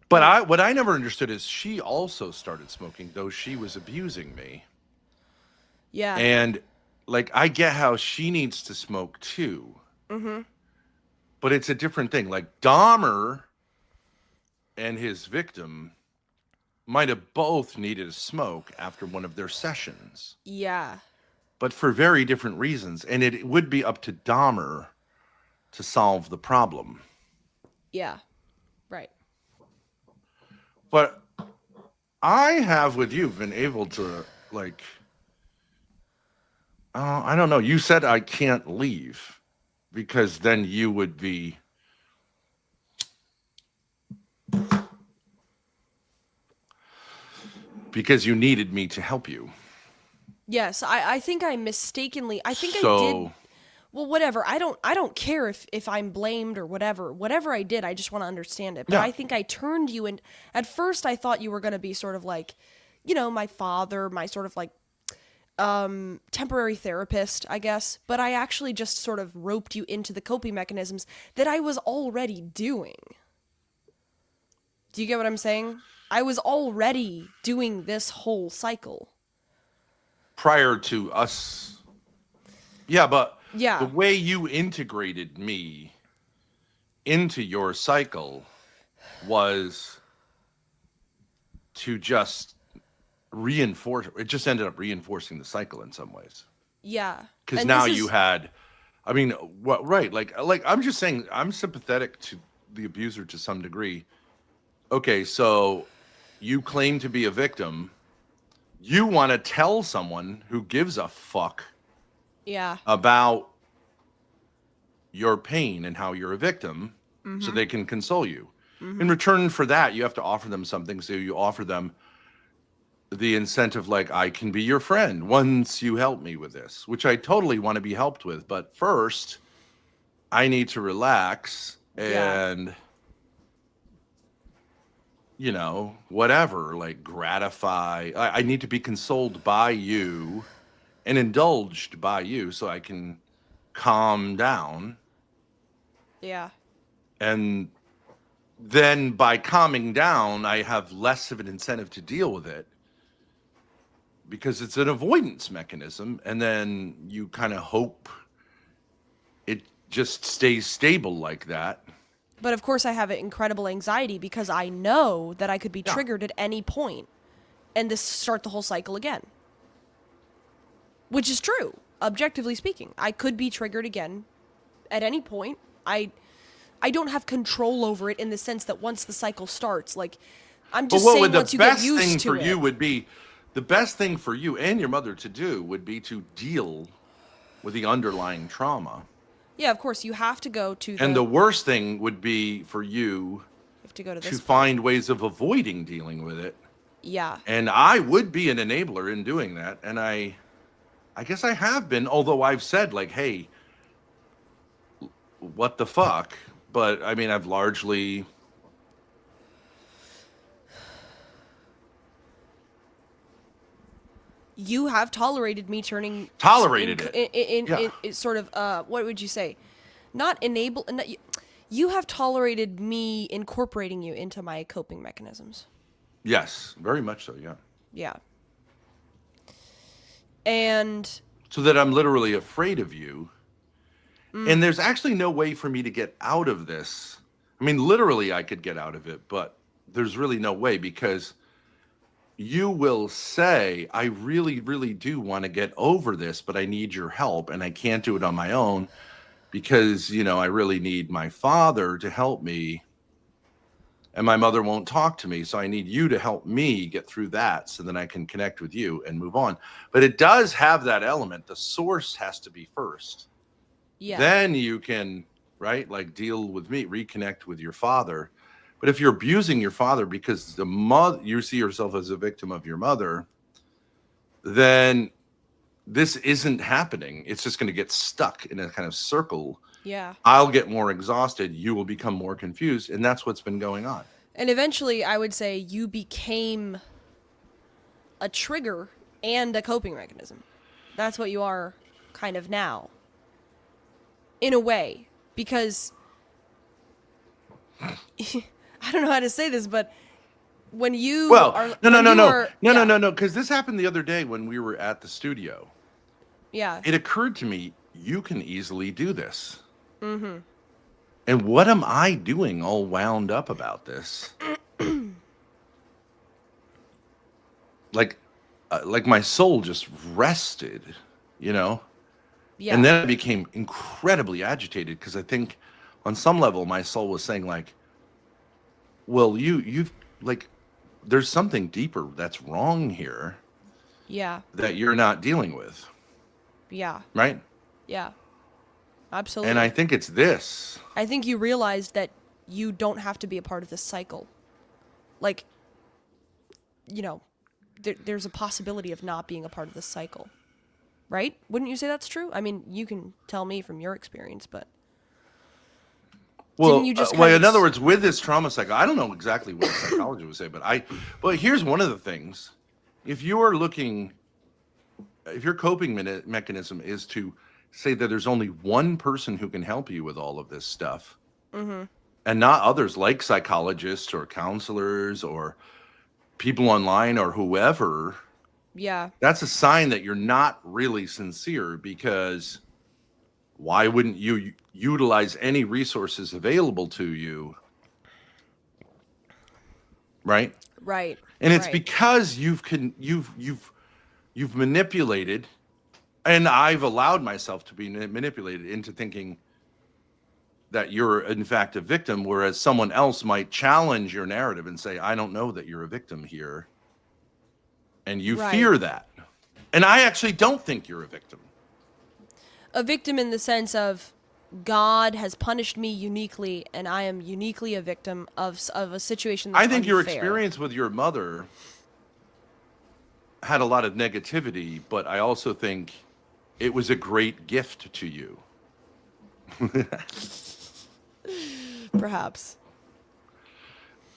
But what I never understood is she also started smoking, though she was abusing me. Yeah. And like I get how she needs to smoke too. Mm-hmm. But it's a different thing. Like Dahmer and his victim might have both needed a smoke after one of their sessions. Yeah. But for very different reasons. And it would be up to Dahmer to solve the problem. Yeah. Right. But I have with you been able to like, I don't know. You said I can't leave because then you would be because you needed me to help you. Yes, I think I mistakenly. I think I did. Well, whatever. I don't care if I'm blamed or whatever. Whatever I did, I just want to understand it. But Yeah. I think I turned you in. At first, I thought you were going to be sort of like, my father, my sort of like temporary therapist, I guess. But I actually just sort of roped you into the coping mechanisms that I was already doing. Do you get what I'm saying? I was already doing this whole cycle. Prior to us. Yeah, but yeah, the way you integrated me into your cycle was to just reinforce. It just ended up reinforcing the cycle in some ways. Yeah. Because now you had, I mean, what? Right. Like I'm just saying, I'm sympathetic to the abuser to some degree. Okay, so you claim to be a victim. You want to tell someone who gives a fuck about your pain and how you're a victim so they can console you. In return for that, you have to offer them something. So you offer them the incentive, like, I can be your friend once you help me with this, which I totally want to be helped with. But first, I need to relax and... whatever, like gratify. I need to be consoled by you and indulged by you so I can calm down. Yeah. And then by calming down, I have less of an incentive to deal with it because it's an avoidance mechanism. And then you kind of hope it just stays stable like that. But of course I have incredible anxiety because I know that I could be triggered at any point and this start the whole cycle again. Which is true, objectively speaking. I could be triggered again at any point. I don't have control over it in the sense that once the cycle starts, like, I'm just saying once you get used to it. The best thing for you and your mother to do would be to deal with the underlying trauma. Yeah, of course, you have to go to And the worst thing would be for you have to go to to this. find ways of avoiding dealing with it. Yeah. And I would be an enabler in doing that. And I guess I have been, although I've said like, hey, what the fuck? But I mean, I've largely You have tolerated me turning in sort of what would you say? Not enable. You have tolerated me incorporating you into my coping mechanisms. yes, very much so, yeah. Yeah. And So that I'm literally afraid of you. And there's actually no way for me to get out of this. I mean, literally I could get out of it, but there's really no way because you will say, I really, really do want to get over this, but I need your help and I can't do it on my own because, you know, I really need my father to help me and my mother won't talk to me. So I need you to help me get through that so then I can connect with you and move on. But it does have that element. The source has to be first. yeah. Then you can, right, like deal with me, reconnect with your father. But if you're abusing your father because you see yourself as a victim of your mother, then this isn't happening. It's just going to get stuck in a kind of circle. Yeah. I'll get more exhausted. You will become more confused. And that's what's been going on. And eventually, I would say you became a trigger and a coping mechanism. That's what you are kind of now. In a way. Because I don't know how to say this, but when you no, because this happened the other day when we were at the studio. Yeah. It occurred to me, you can easily do this. Mm-hmm. And what am I doing all wound up about this? like my soul just rested, you know? Yeah. And then I became incredibly agitated because I think on some level my soul was saying like, well, you've like, there's something deeper that's wrong here. Yeah. That you're not dealing with. Yeah. Right? Yeah. Absolutely. And I think it's this. I think you realized that you don't have to be a part of this cycle. Like, you know, there's a possibility of not being a part of this cycle. Right? Wouldn't you say that's true? I mean, you can tell me from your experience, but well, didn't you just in other words, with this trauma cycle, I don't know exactly what psychology would say, but here's one of the things. If your coping mechanism is to say that there's only one person who can help you with all of this stuff, mm-hmm. and not others like psychologists or counselors or people online or whoever, yeah, that's a sign that you're not really sincere, because why wouldn't you utilize any resources available to you? Right? Right. And it's right. because you've manipulated, and I've allowed myself to be manipulated into thinking that you're in fact a victim, whereas someone else might challenge your narrative and say, I don't know that you're a victim here. And you fear that. And I actually don't think you're a victim. A victim in the sense of God has punished me uniquely, and I am uniquely a victim of a situation that's I think unfair. your experience with your mother had a lot of negativity, but I also think it was a great gift to you. Perhaps.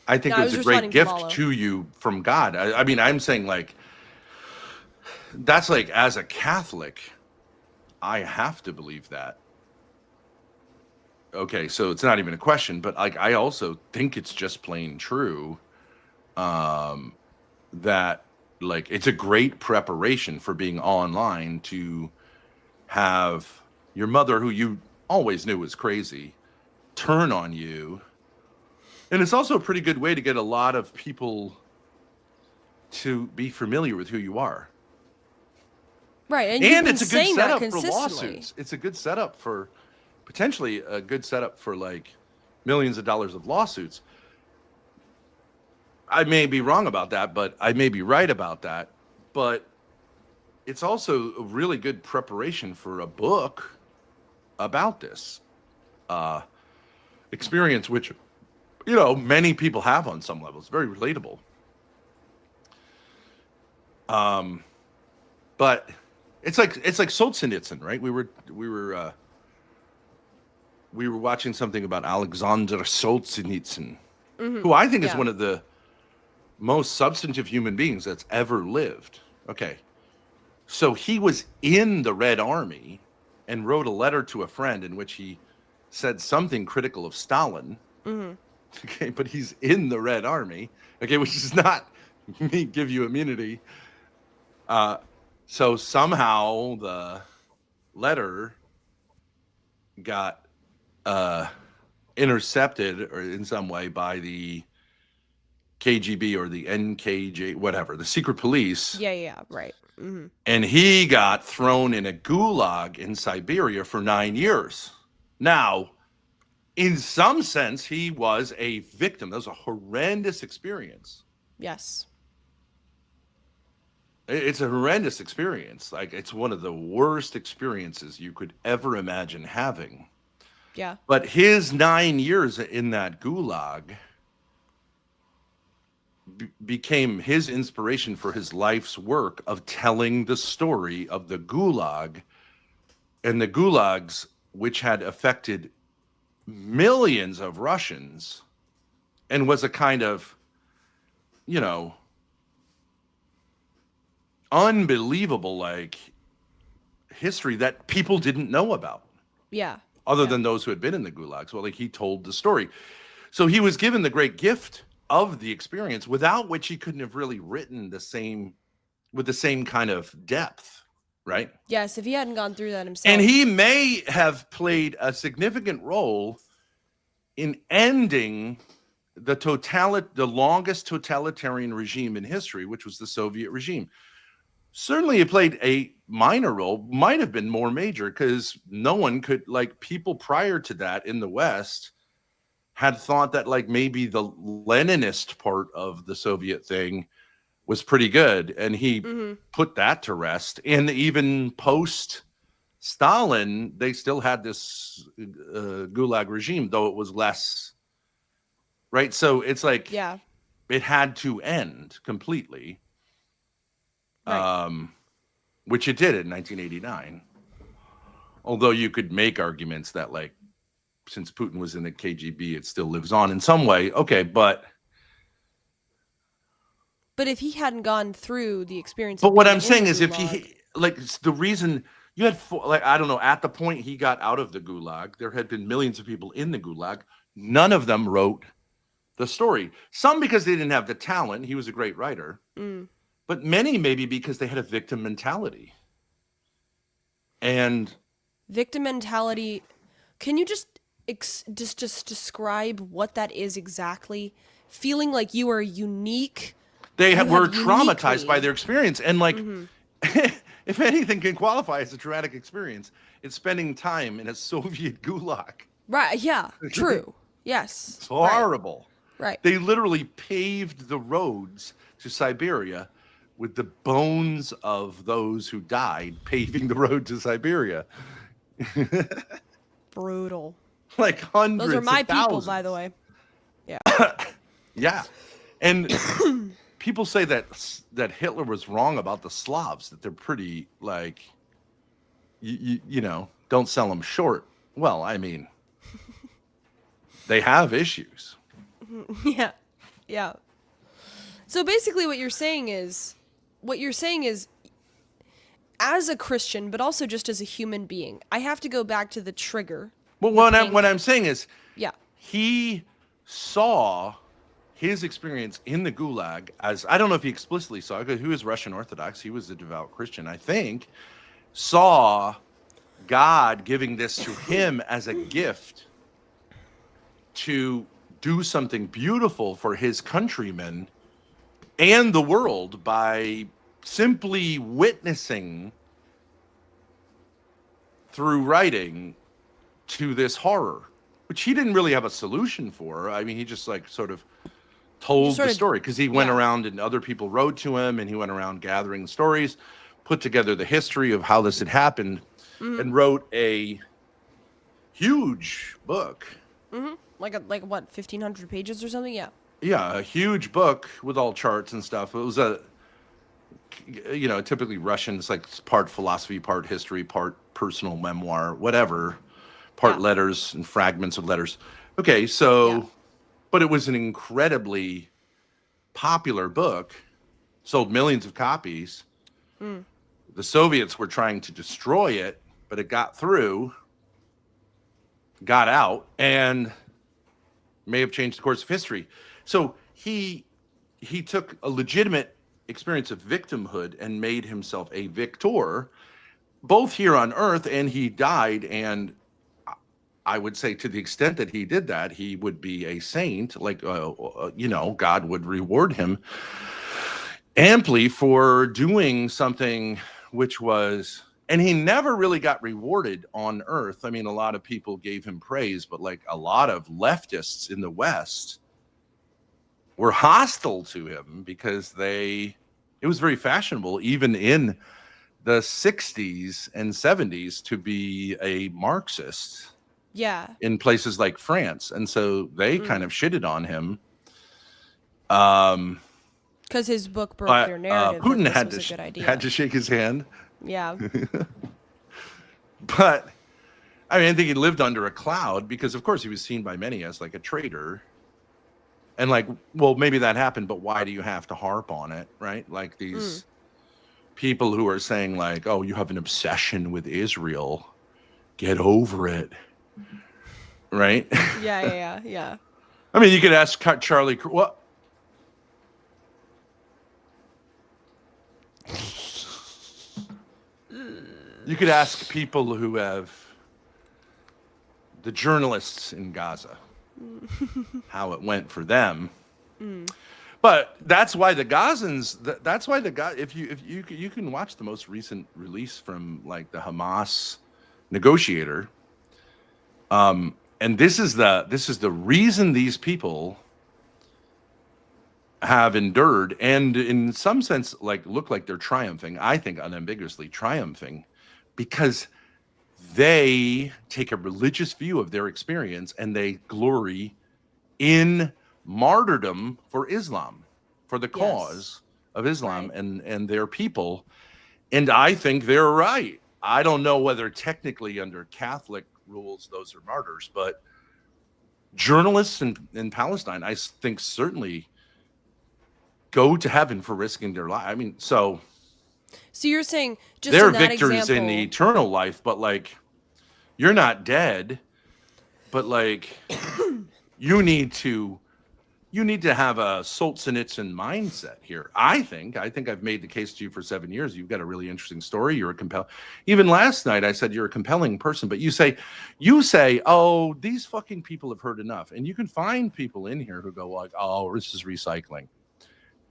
I think it was a great gift to you from God. I mean, I'm saying like, that's like, as a Catholic, I have to believe that. Okay, so it's not even a question, but like, I also think it's just plain true that like, it's a great preparation for being online to have your mother, who you always knew was crazy, turn on you. And it's also a pretty good way to get a lot of people to be familiar with who you are. Right, and it's a good setup for lawsuits. It's a good setup for, potentially a good setup for like millions of dollars of lawsuits. I may be wrong about that, but I may be right about that. But it's also a really good preparation for a book. about this experience, which, many people have on some levels. Very relatable. But it's like Solzhenitsyn, right? We were watching something about Alexander Solzhenitsyn, who I think is one of the most substantive human beings that's ever lived. Okay. So he was in the Red Army and wrote a letter to a friend in which he said something critical of Stalin. Okay, but he's in the Red Army, okay, which does not give you immunity. So somehow the letter got intercepted or in some way by the KGB or the NKJ, whatever, the secret police. Yeah, right. And he got thrown in a gulag in Siberia for 9 years. Now, in some sense, he was a victim. That was a horrendous experience. Yes. It's a horrendous experience. Like, it's one of the worst experiences you could ever imagine having. Yeah. But his 9 years in that gulag became his inspiration for his life's work of telling the story of the gulag and the gulags, which had affected millions of Russians and was a kind of, unbelievable, like, history that people didn't know about. Yeah. Other than those who had been in the gulags. Well, like, he told the story. So he was given the great gift of the experience, without which he couldn't have really written with the same kind of depth, right? Yes, if he hadn't gone through that himself. And he may have played a significant role in ending the longest totalitarian regime in history, which was the Soviet regime. Certainly it played a minor role, might have been more major, because no one could, like, people prior to that in the West had thought that, like, maybe the Leninist part of the Soviet thing was pretty good, and he put that to rest. And even post Stalin, they still had this gulag regime, though it was less, right? So it's like, it had to end completely, right. Which it did in 1989. Although you could make arguments that, like, since Putin was in the KGB, it still lives on in some way. Okay, but if he hadn't gone through the experience. But what I'm saying is, if he, like, the reason you had, like, I don't know, at the point he got out of the gulag, there had been millions of people in the gulag. None of them wrote the story. Some because they didn't have the talent. He was a great writer. But many maybe because they had a victim mentality. And victim mentality, can you just describe what that is exactly? Feeling like you are unique. They were traumatized by their experience. And, like, if anything can qualify as a traumatic experience, it's spending time in a Soviet gulag. Right, yeah, true. Yes. It's horrible. Right. They literally paved the roads to Siberia with the bones of those who died paving the road to Siberia. Brutal. Like hundreds. Those are my of people, thousands. by the way. Yeah. Yeah. And people say that Hitler was wrong about the Slavs, that they're pretty, like, you know, don't sell them short. Well, I mean, they have issues. Yeah. So basically what you're saying is, as a Christian, but also just as a human being, I have to go back to the trigger. Well, what I'm saying is, he saw his experience in the Gulag as, I don't know if he explicitly saw it, because he was Russian Orthodox, he was a devout Christian, I think, saw God giving this to him as a gift to do something beautiful for his countrymen and the world by simply witnessing through writing to this horror, which he didn't really have a solution for. I mean, he just, like, sort of told the story, because he went around and other people wrote to him, and he went around gathering stories, put together the history of how this had happened, and wrote a huge book. Mm-hmm. Like what, 1,500 pages or something? Yeah. Yeah, a huge book with all charts and stuff. It was typically Russian. It's like part philosophy, part history, part personal memoir, whatever, part letters and fragments of letters. Okay, so, but it was an incredibly popular book, sold millions of copies. The Soviets were trying to destroy it, but it got through, got out, and may have changed the course of history. So he took a legitimate experience of victimhood and made himself a victor, both here on Earth, and he died. And I would say, to the extent that he did that, he would be a saint. Like, God would reward him amply for doing something which was, and he never really got rewarded on Earth. I mean, a lot of people gave him praise, but like a lot of leftists in the West were hostile to him because it was very fashionable, even in the 60s and 70s, to be a Marxist. Yeah. In places like France. And so they kind of shitted on him. Because his book broke their narrative. Putin that had this was a good idea. had to shake his hand. Yeah. But I mean, I think he lived under a cloud because, of course, he was seen by many as like a traitor. And like, well, maybe that happened, but why do you have to harp on it, right? Like these people who are saying like, oh, you have an obsession with Israel. Get over it. Right? Yeah. I mean, you could ask Charlie, what? You could ask people who have the journalists in Gaza how it went for them. But that's why the Gazans. If you can watch the most recent release from like the Hamas negotiator, and this is the reason these people have endured, and in some sense, like look like they're triumphing. I think unambiguously triumphing, because they take a religious view of their experience and they glory in martyrdom for Islam, for the cause of Islam and their people. And I think they're right. I don't know whether technically under Catholic rules those are martyrs, but journalists in Palestine, I think, certainly go to heaven for risking their life. I mean, so you're saying just they're in that victors example, in the eternal life, but like you're not dead, but like you need to have a Solzhenitsyn mindset here. I think I've made the case to you for 7 years. You've got a really interesting story. You're a compelling. Even last night I said you're a compelling person, but you say, oh, these fucking people have heard enough. And you can find people in here who go like, oh, this is recycling.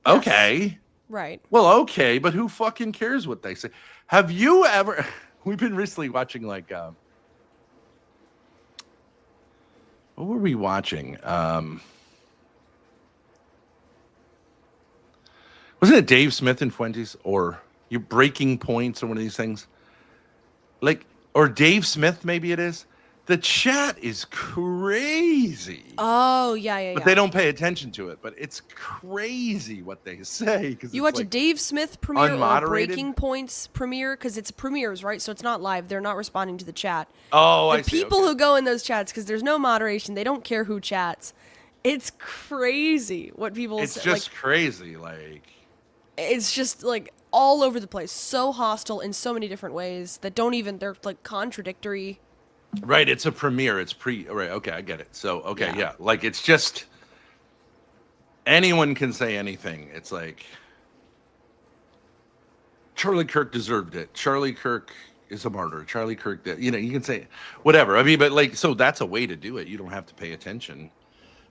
Yes. Okay. Right. Well, okay, but who fucking cares what they say? Have you ever? We've been recently watching like, what were we watching? Wasn't it Dave Smith and Fuentes, or you Breaking Points, or one of these things? Like, or Dave Smith, maybe it is. The chat is crazy. Oh, yeah. But they don't pay attention to it. But it's crazy what they say. You watch like a Dave Smith premiere or unmoderated? Breaking Points premiere, because it's premieres, right? So it's not live. They're not responding to the chat. Oh, the I see. people who go in those chats, because there's no moderation, they don't care who chats. It's crazy what people say. It's just crazy. Like, it's just like all over the place. So hostile in so many different ways that they're like contradictory. Right, it's a premiere. It's right, okay, I get it. So, okay, yeah. Like, it's just anyone can say anything. It's like Charlie Kirk deserved it. Charlie Kirk is a martyr. Charlie Kirk, you can say whatever. I mean, but like, so that's a way to do it. You don't have to pay attention.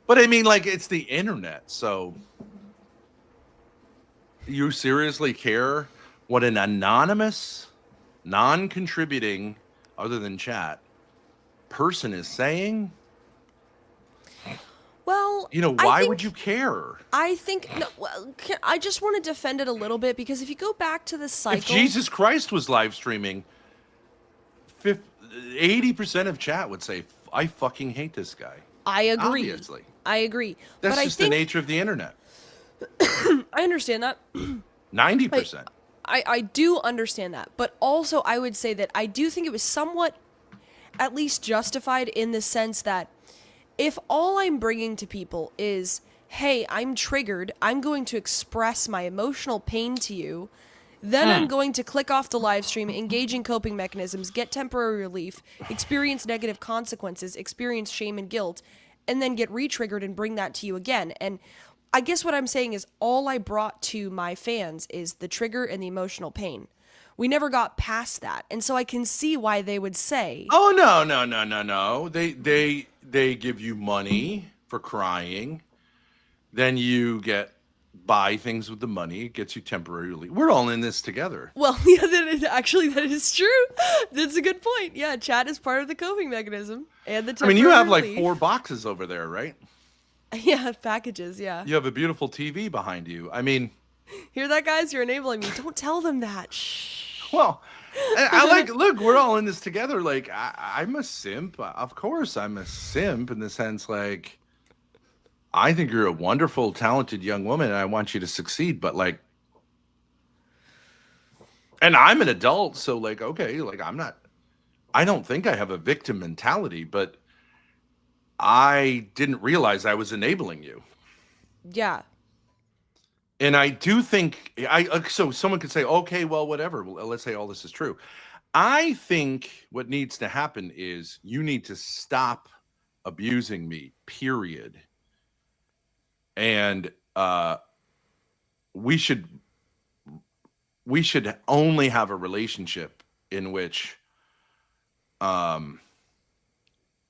But I mean, like, it's the internet. So you seriously care what an anonymous, non-contributing, other than chat, person is saying? Well, why would you care? I think I just want to defend it a little bit, because if you go back to the cycle, if Jesus Christ was live streaming 80% of chat would say, I fucking hate this guy. I agree. Obviously. I agree. That's but just I think, the nature of the internet. I understand that. 90%. I do understand that. But also, I would say that I do think it was somewhat at least justified in the sense that if all I'm bringing to people is, hey, I'm triggered, I'm going to express my emotional pain to you, then I'm going to click off the live stream, engage in coping mechanisms, get temporary relief, experience negative consequences, experience shame and guilt, and then get re-triggered and bring that to you again. And I guess what I'm saying is all I brought to my fans is the trigger and the emotional pain. We never got past that. And so I can see why they would say, Oh, no. They give you money for crying. Then you buy things with the money. It gets you temporary relief. We're all in this together. well, yeah, that is true. That's a good point. Yeah, chat is part of the coping mechanism and the I temporary mean, you have like relief. 4 boxes over there, right? Yeah, packages, yeah. You have a beautiful TV behind you. I mean, Hear that, guys? You're enabling me. Don't tell them that. Shh. well, look, we're all in this together. Like, I'm a simp. Of course, I'm a simp in the sense, like, I think you're a wonderful, talented young woman, and I want you to succeed. But, like, and I'm an adult, so, like, okay, like, I don't think I have a victim mentality, but I didn't realize I was enabling you. Yeah. And I do think so someone could say, okay, well, whatever. Well, let's say all this is true. I think what needs to happen is you need to stop abusing me, period. And we should only have a relationship in which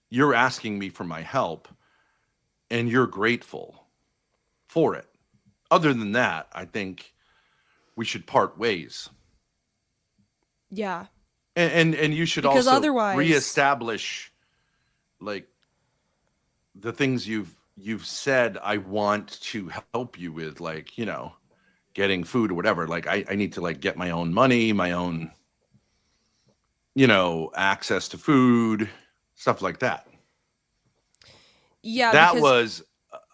you're asking me for my help and you're grateful for it. Other than that, I think we should part ways. Yeah. And you should Because also otherwise reestablish like the things you've said I want to help you with, like, you know, getting food or whatever. Like I need to like get my own money, my own, you know, access to food, stuff like that. Yeah, that because was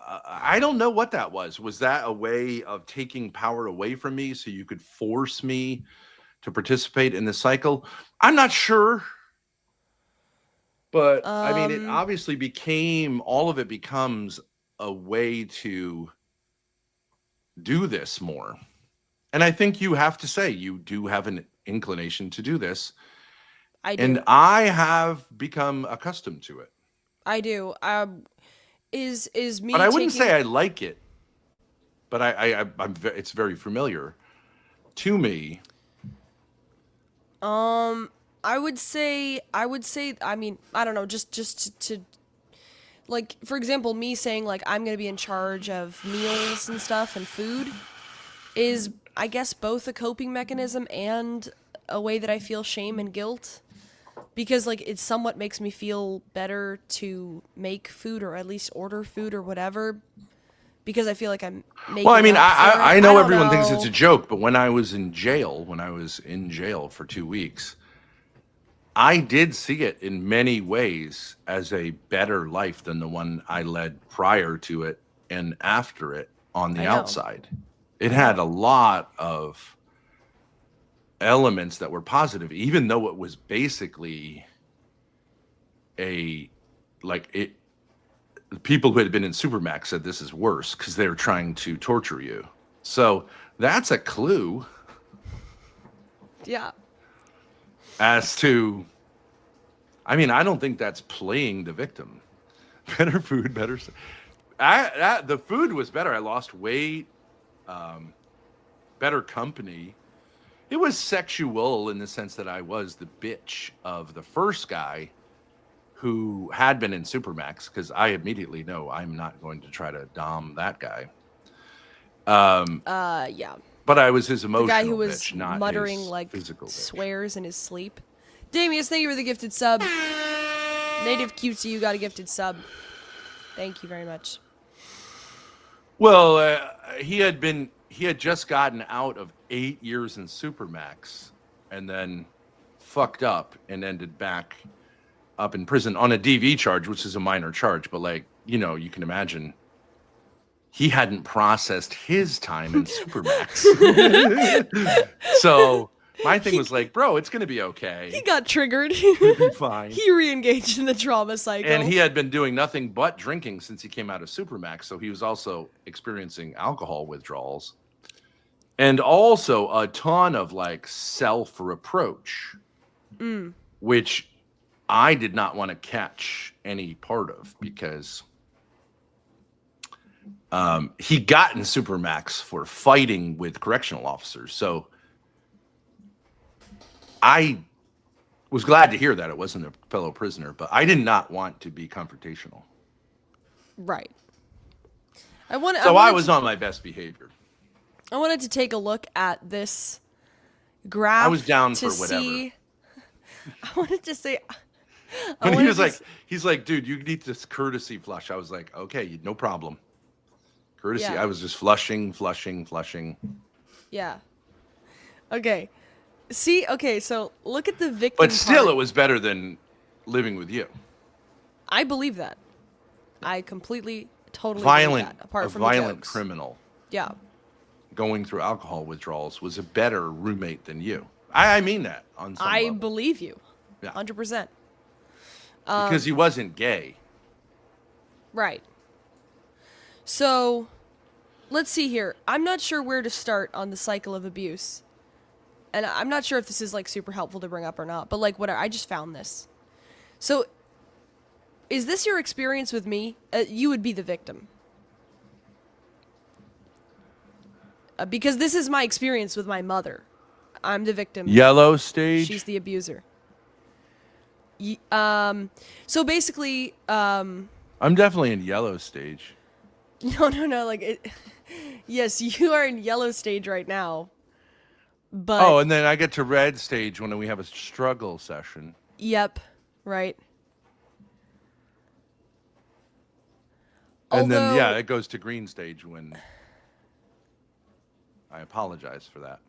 I don't know what that was. Was that a way of taking power away from me so you could force me to participate in the cycle? I'm not sure. But I mean, it obviously all of it becomes a way to do this more. And I think you have to say you do have an inclination to do this. I do. And I have become accustomed to it. I do. Is me But I wouldn't say I like it. But it's very familiar to me. I would say, I mean, I don't know, just to like, for example, me saying, like, I'm going to be in charge of meals and stuff and food is, I guess, both a coping mechanism and a way that I feel shame and guilt. Because, like, it somewhat makes me feel better to make food or at least order food or whatever. Because I feel like I'm making Well, I mean, I know everyone thinks know. it's a joke, but when I was in jail for 2 weeks, I did see it in many ways as a better life than the one I led prior to it and after it on the outside. It had a lot of elements that were positive, even though it was basically people who had been in Supermax said this is worse because they were trying to torture you. So that's a clue. Yeah. As to, I mean, I don't think that's playing the victim. Better food, better. The food was better. I lost weight, better company. It was sexual in the sense that I was the bitch of the first guy who had been in Supermax, because I immediately know I'm not going to try to dom that guy. Yeah. But I was his emotional the guy who was bitch, not muttering his like physical bitch. swears in his sleep. Damius, thank you for the gifted sub. Native Cutesy, you got a gifted sub. Thank you very much. Well, he had just gotten out of 8 years in Supermax, and then fucked up and ended back up in prison on a DV charge, which is a minor charge. But like, you know, you can imagine he hadn't processed his time in Supermax. So my thing was like, bro, it's going to be okay. He got triggered. He'll be fine. He re-engaged in the trauma cycle. And he had been doing nothing but drinking since he came out of Supermax. So he was also experiencing alcohol withdrawals. And also a ton of like self-reproach, which I did not want to catch any part of because he got in Supermax for fighting with correctional officers. So I was glad to hear that it wasn't a fellow prisoner, but I did not want to be confrontational. Right. I was on my best behavior. I wanted to take a look at this graph. I was down to for whatever. See, I wanted to say. When he was like, he's like, dude, you need this courtesy flush. I was like, okay, no problem. Courtesy. Yeah. I was just flushing. Yeah. Okay. See, okay, so look at the victim. But still, part. it was better than living with you. I believe that. I completely, totally Violent, believe that. Apart a from violent the jokes. criminal. Yeah. Going through alcohol withdrawals was a better roommate than you. I mean that on some I level. believe you. Yeah. 100%. Because he wasn't gay. Right. So, let's see here. I'm not sure where to start on the cycle of abuse. And I'm not sure if this is like super helpful to bring up or not, but like whatever, I just found this. So, is this your experience with me? You would be the victim. Because this is my experience with my mother. I'm the victim. Yellow stage? She's the abuser. So basically, I'm definitely in yellow stage. No, like, yes, you are in yellow stage right now. But oh, and then I get to red stage when we have a struggle session. Yep, right. And then, yeah, it goes to green stage when I apologize for that.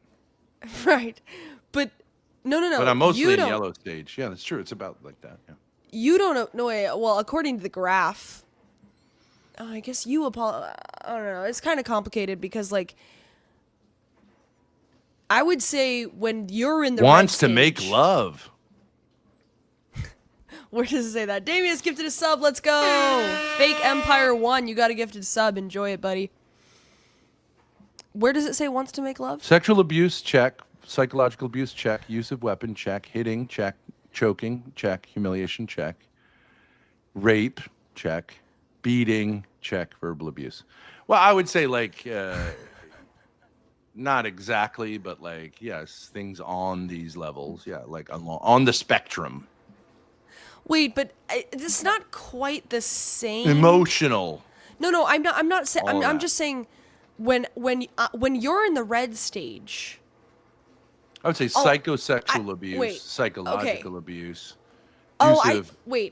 Right. But, no. But I'm mostly in yellow stage. Yeah, that's true. It's about like that, yeah. You don't know, no way, well, according to the graph, I guess you I don't know, it's kind of complicated because, like, I would say when you're in the wants red to make stage, love. Where does it say that? Damien's gifted a sub. Let's go. Fake Empire 1. You got a gifted sub. Enjoy it, buddy. Where does it say wants to make love? Sexual abuse, check. Psychological abuse, check. Use of weapon, check. Hitting, check. Choking, check. Humiliation, check. Rape, check. Beating, check. Verbal abuse. Well, I would say like... not exactly, but like, yes, things on these levels. Yeah, like on the spectrum. Wait, but it's not quite the same. Emotional. No, I'm not saying. I'm that. just saying, when you're in the red stage. I would say psychosexual abuse, psychological abuse.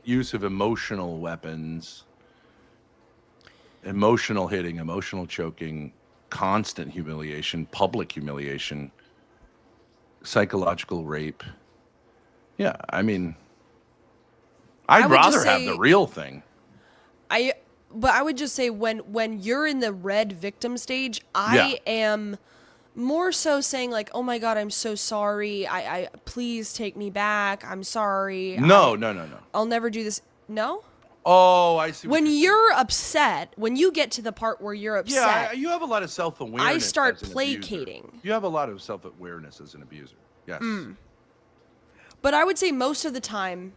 Use of emotional weapons. Emotional hitting, emotional choking. Constant humiliation, public humiliation, psychological rape. Yeah, I mean, I'd rather have the real thing. But I would just say when you're in the red victim stage, I am more so saying like, oh my God, I'm so sorry. I please take me back. I'm sorry. No. I'll never do this. No? Oh, I see. When you're upset, when you get to the part where you're upset, yeah, you have a lot of self-awareness. I start as an placating. abuser. You have a lot of self-awareness as an abuser. Yes. But I would say most of the time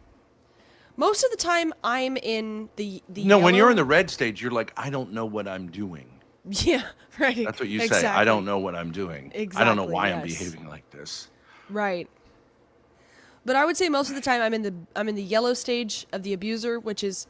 I'm in the No, when yellow. you're in the red stage, you're like, I don't know what I'm doing. Yeah, right. That's what you exactly. say. I don't know what I'm doing. Exactly, I don't know why I'm yes. behaving like this. Right. But I would say most of the time I'm in the yellow stage of the abuser, which is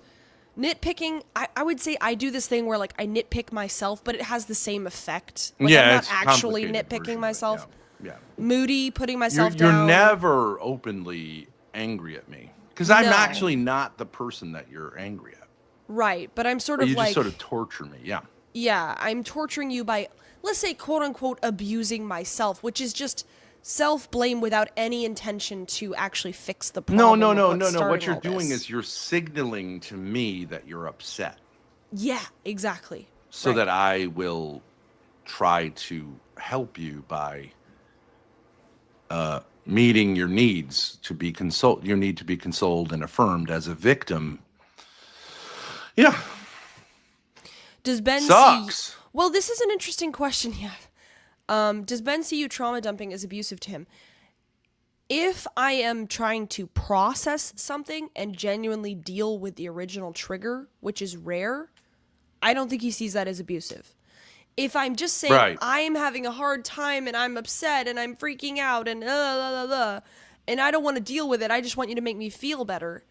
nitpicking. I would say I do this thing where like I nitpick myself, but it has the same effect. Like, yeah, I'm not it's actually complicated nitpicking myself. Yeah. Moody, putting myself You're down. never openly angry at me because I'm actually not the person that you're angry at. Right, but I'm sort But of you like just sort of torture me. Yeah. Yeah, I'm torturing you by, let's say, quote unquote, abusing myself, which is just self-blame without any intention to actually fix the No, problem. no. What you're doing is you're signaling to me that you're upset. Yeah, exactly. So that I will try to help you by meeting your needs to be you need to be consoled and affirmed as a victim. Yeah. Does Ben Sucks. Well, this is an interesting question here. Does Ben see you trauma dumping as abusive to him? If I am trying to process something and genuinely deal with the original trigger, which is rare, I don't think he sees that as abusive. If I'm just saying I'm having a hard time and I'm upset and I'm freaking out and and I don't want to deal with it, I just want you to make me feel better.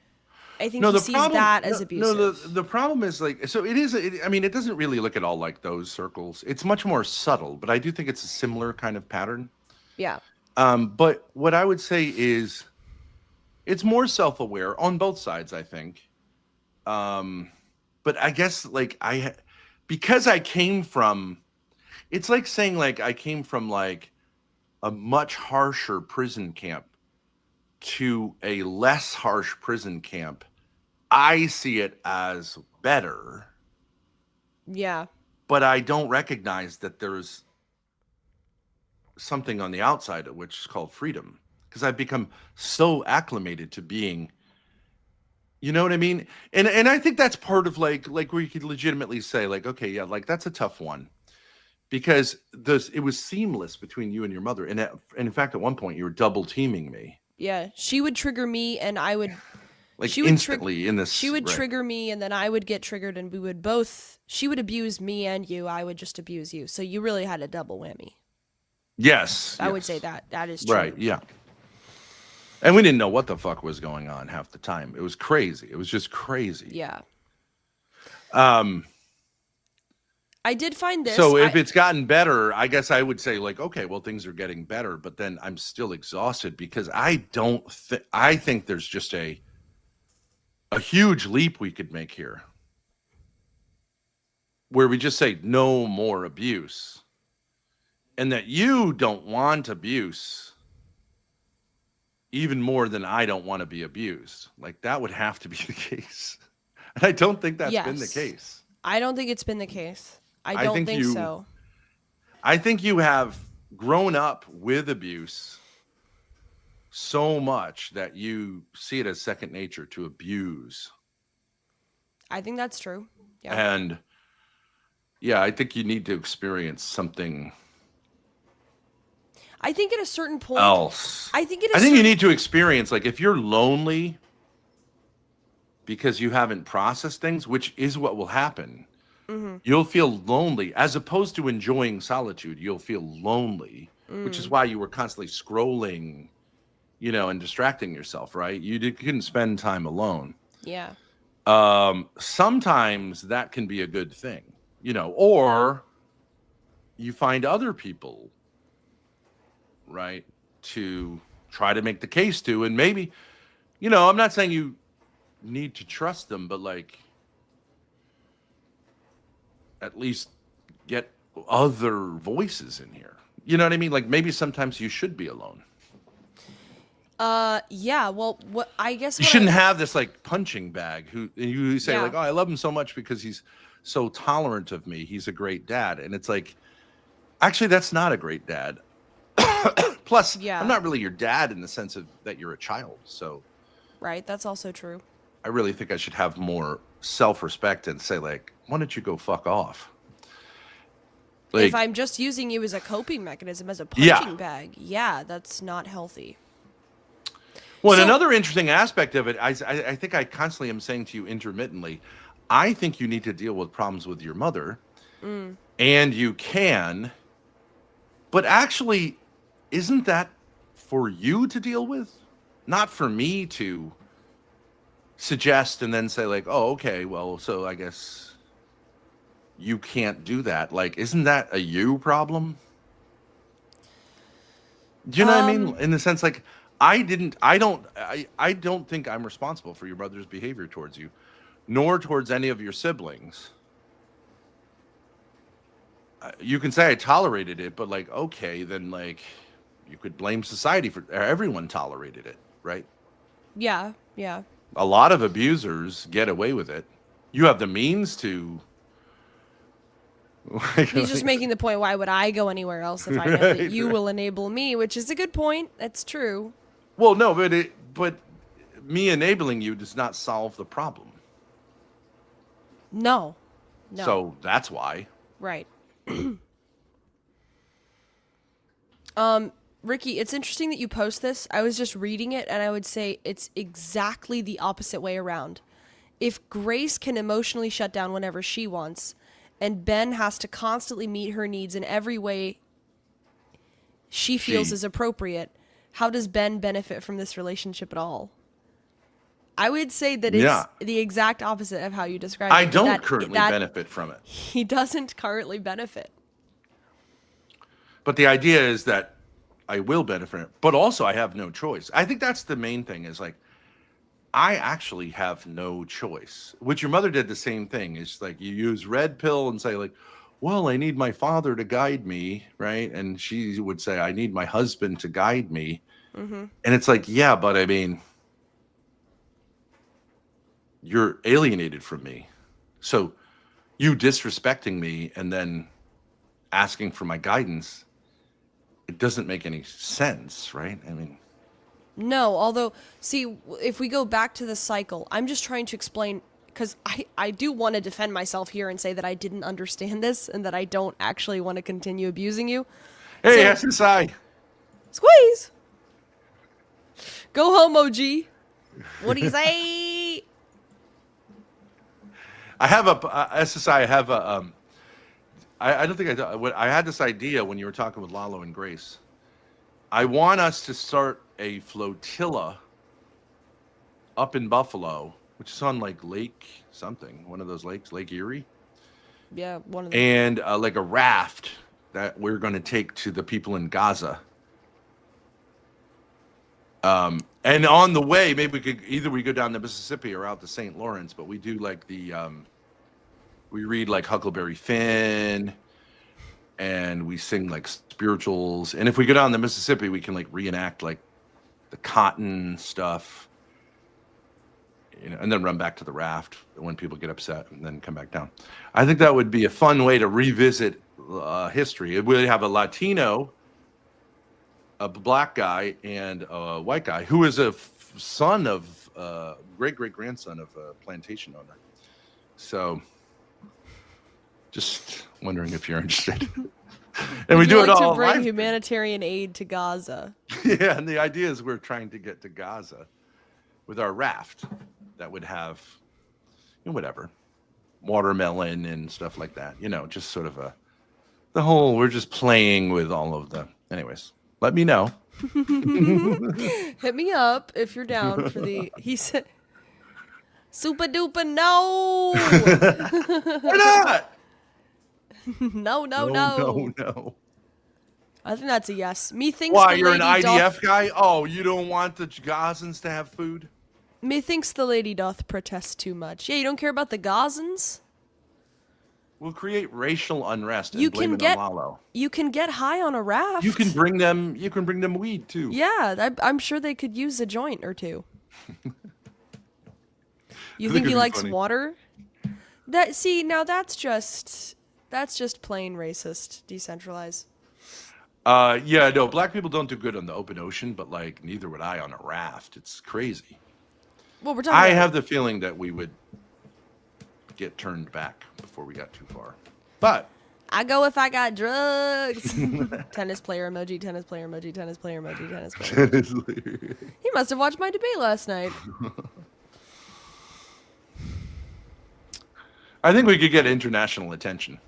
I think he sees that as abusive. No, the problem is so it is. It doesn't really look at all like those circles. It's much more subtle, but I do think it's a similar kind of pattern. Yeah. But what I would say is, it's more self-aware on both sides, I think. But I guess because I came from, it's like saying I came from a much harsher prison camp to a less harsh prison camp. I see it as better. Yeah. But I don't recognize that there's something on the outside of which is called freedom, because I've become so acclimated to being, you know what I mean? And I think that's part of where you could legitimately say okay, yeah, that's a tough one, because it was seamless between you and your mother. And in fact, at one point you were double teaming me. Yeah. She would trigger me and I would instantly in this. She would trigger me and then I would get triggered and we would she would abuse me and you. I would just abuse you. So you really had a double whammy. Yes. I would say that is true. Right. Yeah. And we didn't know what the fuck was going on half the time. It was crazy. It was just crazy. Yeah. I did find this. So if it's gotten better, I guess I would say okay, well, things are getting better, but then I'm still exhausted because I think there's just a huge leap we could make here where we just say no more abuse, and that you don't want abuse even more than I don't want to be abused. That would have to be the case. And I don't think that's been the case. I don't think it's been the case. I don't think so. I think you have grown up with abuse so much that you see it as second nature to abuse. I think that's true. Yeah. And yeah, I think you need to experience something I think at a certain point else. I think you need to experience if you're lonely because you haven't processed things, which is what will happen. Mm-hmm. You'll feel lonely as opposed to enjoying solitude. You'll feel lonely, which is why you were constantly scrolling, and distracting yourself, right? You couldn't spend time alone. Yeah. Sometimes that can be a good thing, or you find other people, right, to try to make the case to, and maybe, I'm not saying you need to trust them, but at least get other voices in here. You know what I mean? Maybe sometimes you should be alone. Yeah. Well, I guess you shouldn't have this punching bag who you say oh, I love him so much because he's so tolerant of me. He's a great dad. And it's actually, that's not a great dad. Plus, I'm not really your dad in the sense of that you're a child. So, right. That's also true. I really think I should have more self-respect and say why don't you go fuck off? If I'm just using you as a coping mechanism, as a punching bag, that's not healthy. Well, and another interesting aspect of it, I think I constantly am saying to you intermittently, I think you need to deal with problems with your mother, and you can, but actually, isn't that for you to deal with? Not for me to suggest and then say oh, okay, well, so I guess you can't do that. Isn't that a you problem? Do you know what I mean? In the sense I don't think I'm responsible for your brother's behavior towards you, nor towards any of your siblings. You can say I tolerated it, but okay, then you could blame society for everyone tolerated it, right? Yeah, yeah. A lot of abusers get away with it. You have the means to. He's just making the point, why would I go anywhere else if I know that you will enable me, which is a good point. That's true. Well, no, but me enabling you does not solve the problem. No. So that's why. Right. Ricky, it's interesting that you post this. I was just reading it, and I would say it's exactly the opposite way around. If Grace can emotionally shut down whenever she wants, and Ben has to constantly meet her needs in every way she feels is appropriate, how does Ben benefit from this relationship at all? I would say that it's the exact opposite of how you described it. I don't currently benefit from it. He doesn't currently benefit. But the idea is that I will benefit, but also I have no choice. I think that's the main thing is like, I actually have no choice. Which your mother did the same thing. It's like you use red pill and say like, well, I need my father to guide me, right? And she would say, I need my husband to guide me. Mm-hmm. And it's like, yeah, but I mean, you're alienated from me. So you disrespecting me and then asking for my guidance, it doesn't make any sense, right? I mean, no, although, see, if we go back to the cycle, I'm just trying to explain, because I do want to defend myself here and say that I didn't understand this and that I don't actually want to continue abusing you. Hey, so, SSI. Squeeze! Go home, OG. What do you say? I have a SSI. I have a. I don't think I had this idea when you were talking with Lalo and Grace. I want us to start a flotilla up in Buffalo, which is on like Lake something, one of those lakes, Lake Erie. Yeah, one of them. And like a raft that we're going to take to the people in Gaza. And on the way, maybe we go down the Mississippi or out to St. Lawrence, but we do like we read like Huckleberry Finn and we sing like spirituals. And if we go down the Mississippi, we can like reenact like the cotton stuff, you know, and then run back to the raft when people get upset and then come back down. I think that would be a fun way to revisit history. It would have a Latino, a black guy, and a white guy who is a son of great-great-grandson of a plantation owner. So just wondering if you're interested. And we do it all to bring humanitarian aid to Gaza. Yeah, and the idea is we're trying to get to Gaza with our raft that would have, you know, whatever, watermelon and stuff like that. You know, just sort of we're just playing with all of the. Anyways, let me know. Hit me up if you're down for the. He said, "Super duper no." Why not? No. I think that's a yes. Methinks Why, the you're an lady IDF guy? Oh, you don't want the Gazans to have food? Methinks the lady doth protest too much. Yeah, you don't care about the Gazans? We'll create racial unrest and blame it on Lalo. You can get high on a raft. You can bring them weed too. Yeah, I'm sure they could use a joint or two. You think he likes water? Now that's just plain racist. Decentralize. Yeah, no, black people don't do good on the open ocean, but like neither would I on a raft. It's crazy. Well, we're talking I have the feeling that we would get turned back before we got too far. But I go if I got drugs. Tennis player emoji, tennis player emoji, tennis player emoji, tennis player. He must have watched my debate last night. I think we could get international attention.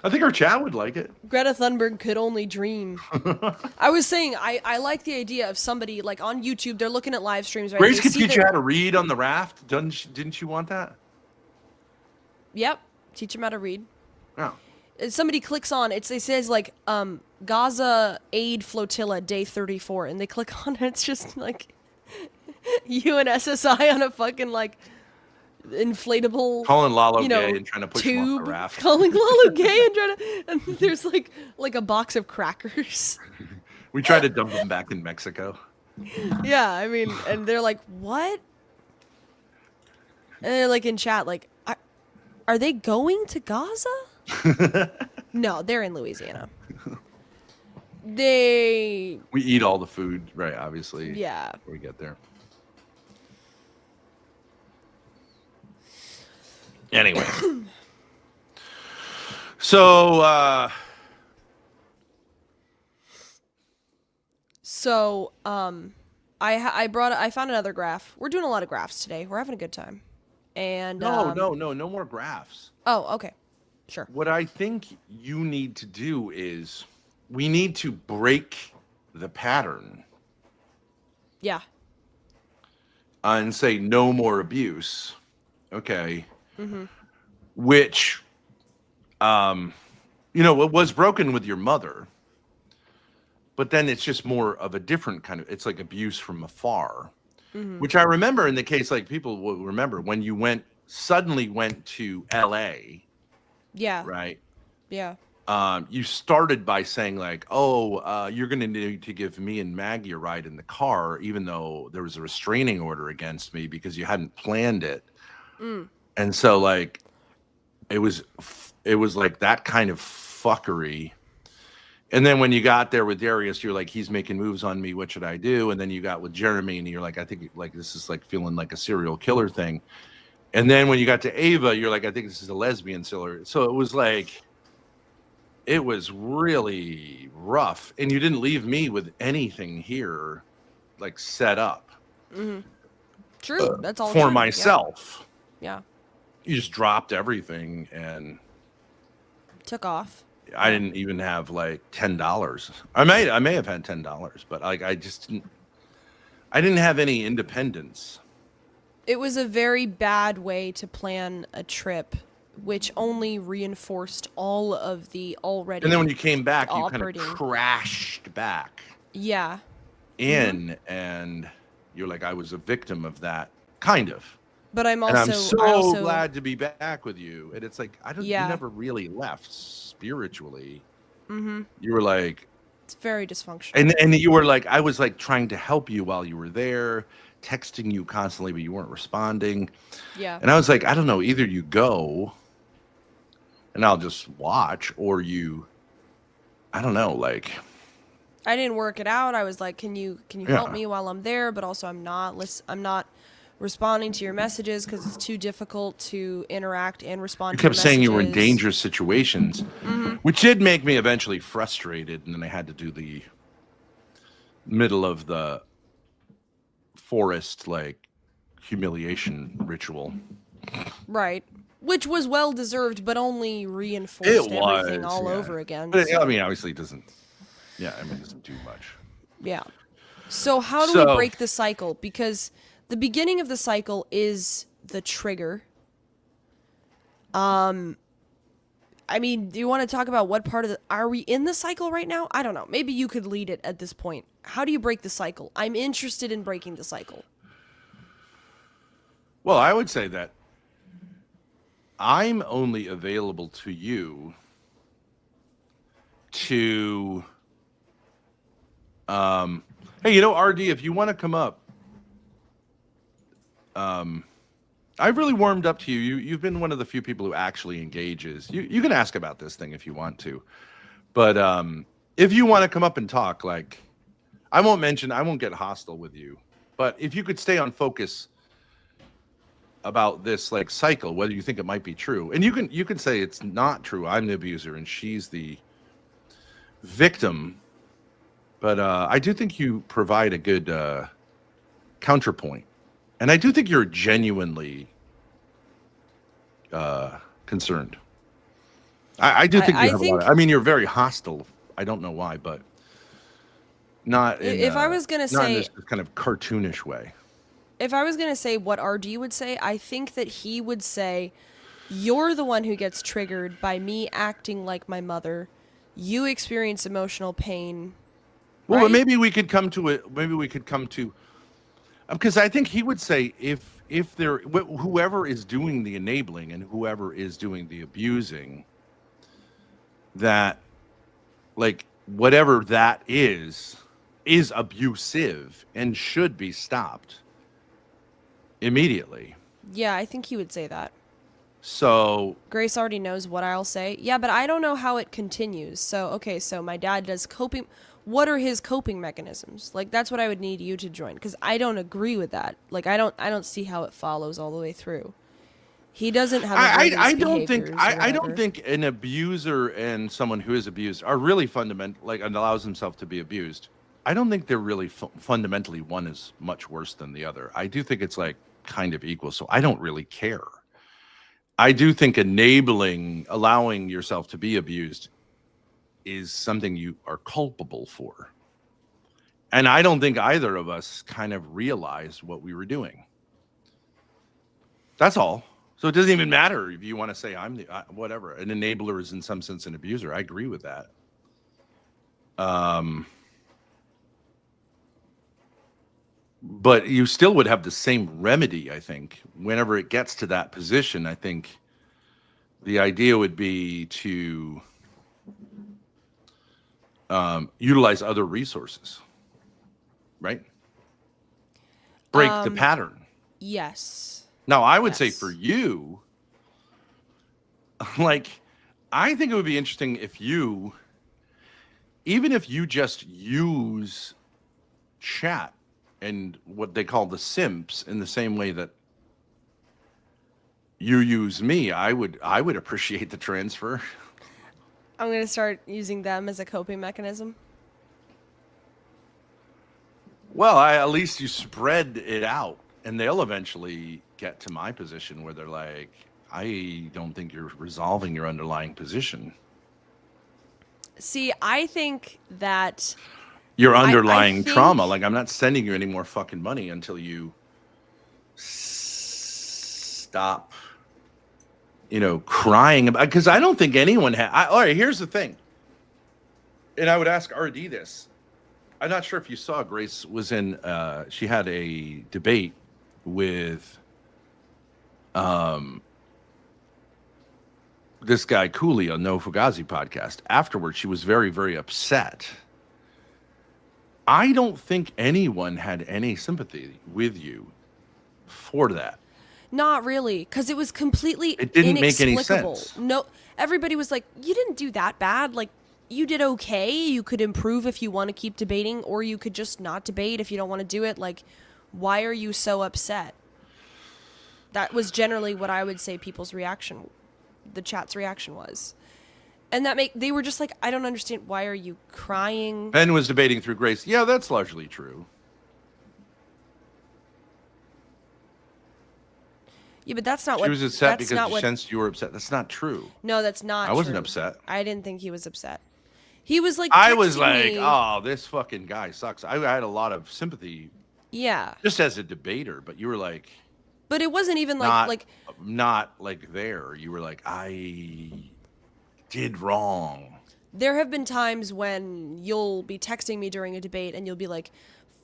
I think our chat would like it. Greta Thunberg could only dream. I was saying, I like the idea of somebody, like on YouTube, they're looking at live streams, right? Grace could teach you how to read on the raft. Didn't you want that? Yep. Teach them how to read. Oh. Somebody clicks on, it says like, Gaza Aid Flotilla, day 34, and they click on it, it's just like, you and SSI on a fucking like, inflatable, Calling Lalo you know, gay and trying to push him off tube. the raft. Calling Lalo gay and trying to, and there's like a box of crackers. We tried to dump him back in Mexico. Yeah, I mean, and they're like, what? And they're like in chat, like, are they going to Gaza? No, they're in Louisiana. We eat all the food, right? Obviously. Yeah. Before we get there. Anyway. So I found another graph. We're doing a lot of graphs today. We're having a good time. And no more graphs. Oh, okay. Sure. What I think you need to do is we need to break the pattern. Yeah. And say no more abuse. Okay. Mm-hmm. Which it was broken with your mother. But then it's just more of a different kind of, it's like abuse from afar. Mm-hmm. Which I remember in the case, like people will remember when you suddenly went to LA. Yeah. Right. Yeah. You started by saying like, you're going to need to give me and Maggie a ride in the car, even though there was a restraining order against me because you hadn't planned it. Mm. And so like, it was like that kind of fuckery. And then when you got there with Darius, you're like, he's making moves on me. What should I do? And then you got with Jeremy and you're like, I think like this is like feeling like a serial killer thing. And then when you got to Ava, you're like, I think this is a lesbian killer. So it was like, it was really rough. And you didn't leave me with anything here, like set up. Mm-hmm. True. That's all for true. myself. Yeah. You just dropped everything and took off. I didn't even have like $10. I may have had $10, but like I didn't have any independence. It was a very bad way to plan a trip, which only reinforced all of the already. And then when you came back, you kind of crashed back. Yeah. And you're like, I was a victim of that, kind of. But I'm so glad to be back with you. And it's like, you never really left spiritually. Mm-hmm. You were like, it's very dysfunctional. And you were like, I was like trying to help you while you were there, texting you constantly, but you weren't responding. Yeah. And I was like, I don't know, either you go and I'll just watch, or I don't know, like. I didn't work it out. I was like, can you help me while I'm there? But also I'm not responding to your messages because it's too difficult to interact and respond to your messages. You kept saying you were in dangerous situations, which did make me eventually frustrated. And then I had to do the middle of the forest, like, humiliation ritual. Right. Which was well-deserved, but only reinforced everything all over again. But I mean, obviously it doesn't, it doesn't do much. Yeah. So how do we break the cycle? Because the beginning of the cycle is the trigger. I mean, do you want to talk about what part of are we in the cycle right now? I don't know. Maybe you could lead it at this point. How do you break the cycle? I'm interested in breaking the cycle. Well, I would say that I'm only available to you to, hey, RD, if you want to come up, I've really warmed up to you. You've been one of the few people who actually engages. You can ask about this thing if you want to, but if you want to come up and talk, like, I won't get hostile with you, but if you could stay on focus about this like cycle, whether you think it might be true, and you can say it's not true. I'm the abuser and she's the victim, but I do think you provide a good counterpoint. And I do think you're genuinely concerned. I do think you have a lot. I mean, you're very hostile. I don't know why, but not in, if I was gonna say, not in this kind of cartoonish way. If I was gonna say what RD would say, I think that he would say, "You're the one who gets triggered by me acting like my mother. You experience emotional pain." Well, right? but maybe we could come to it. Maybe we could come to Because I think he would say if there whoever is doing the enabling and whoever is doing the abusing, that like whatever that is abusive and should be stopped immediately. Yeah, I think he would say that. So Grace already knows what I'll say. Yeah, but I don't know how it continues. So, okay, so my dad does coping. What are his coping mechanisms? Like, that's what I would need you to join, because I don't agree with that. Like, I don't see how it follows all the way through. He doesn't have. I don't think an abuser and someone who is abused are really fundamental, like, and allows himself to be abused. I don't think they're really fundamentally one is much worse than the other. I do think it's like kind of equal. So I don't really care. I do think allowing yourself to be abused is something you are culpable for. And I don't think either of us kind of realized what we were doing. That's all. So it doesn't even matter if you want to say I'm the whatever. An enabler is in some sense an abuser. I agree with that. But you still would have the same remedy, I think. Whenever it gets to that position, I think the idea would be to utilize other resources, right? Break the pattern. Yes. Now, I would say for you, like, I think it would be interesting if you, even if you just use chat and what they call the simps in the same way that you use me, I would appreciate the transfer. I'm going to start using them as a coping mechanism. Well, at least you spread it out, and they'll eventually get to my position where they're like, I don't think you're resolving your underlying position. See, I think that your underlying trauma, like, I'm not sending you any more fucking money until you stop, crying about, because I don't think anyone all right, here's the thing. And I would ask RD this. I'm not sure if you saw, Grace was in, she had a debate with this guy Cooley on No Fugazi podcast. Afterwards, she was very, very upset. I don't think anyone had any sympathy with you for that. Not really, because it was completely It didn't make any inexplicable. sense. No, everybody was like, you didn't do that bad. Like, you did okay. You could improve if you want to keep debating, or you could just not debate if you don't want to do it. Like, why are you so upset? That was generally what I would say people's reaction, the chat's reaction was. And they were just like, I don't understand. Why are you crying? Ben was debating through Grace. Yeah, that's largely true. Yeah, but that's not what... She was upset because she sensed you were upset. That's not true. No, that's not I wasn't true. upset. I didn't think he was upset. He was like, I was texting like, me. oh, this fucking guy sucks. I had a lot of sympathy. Yeah. Just as a debater, but you were like... But it wasn't even like... Not like there. You were like, I did wrong. There have been times when you'll be texting me during a debate and you'll be like,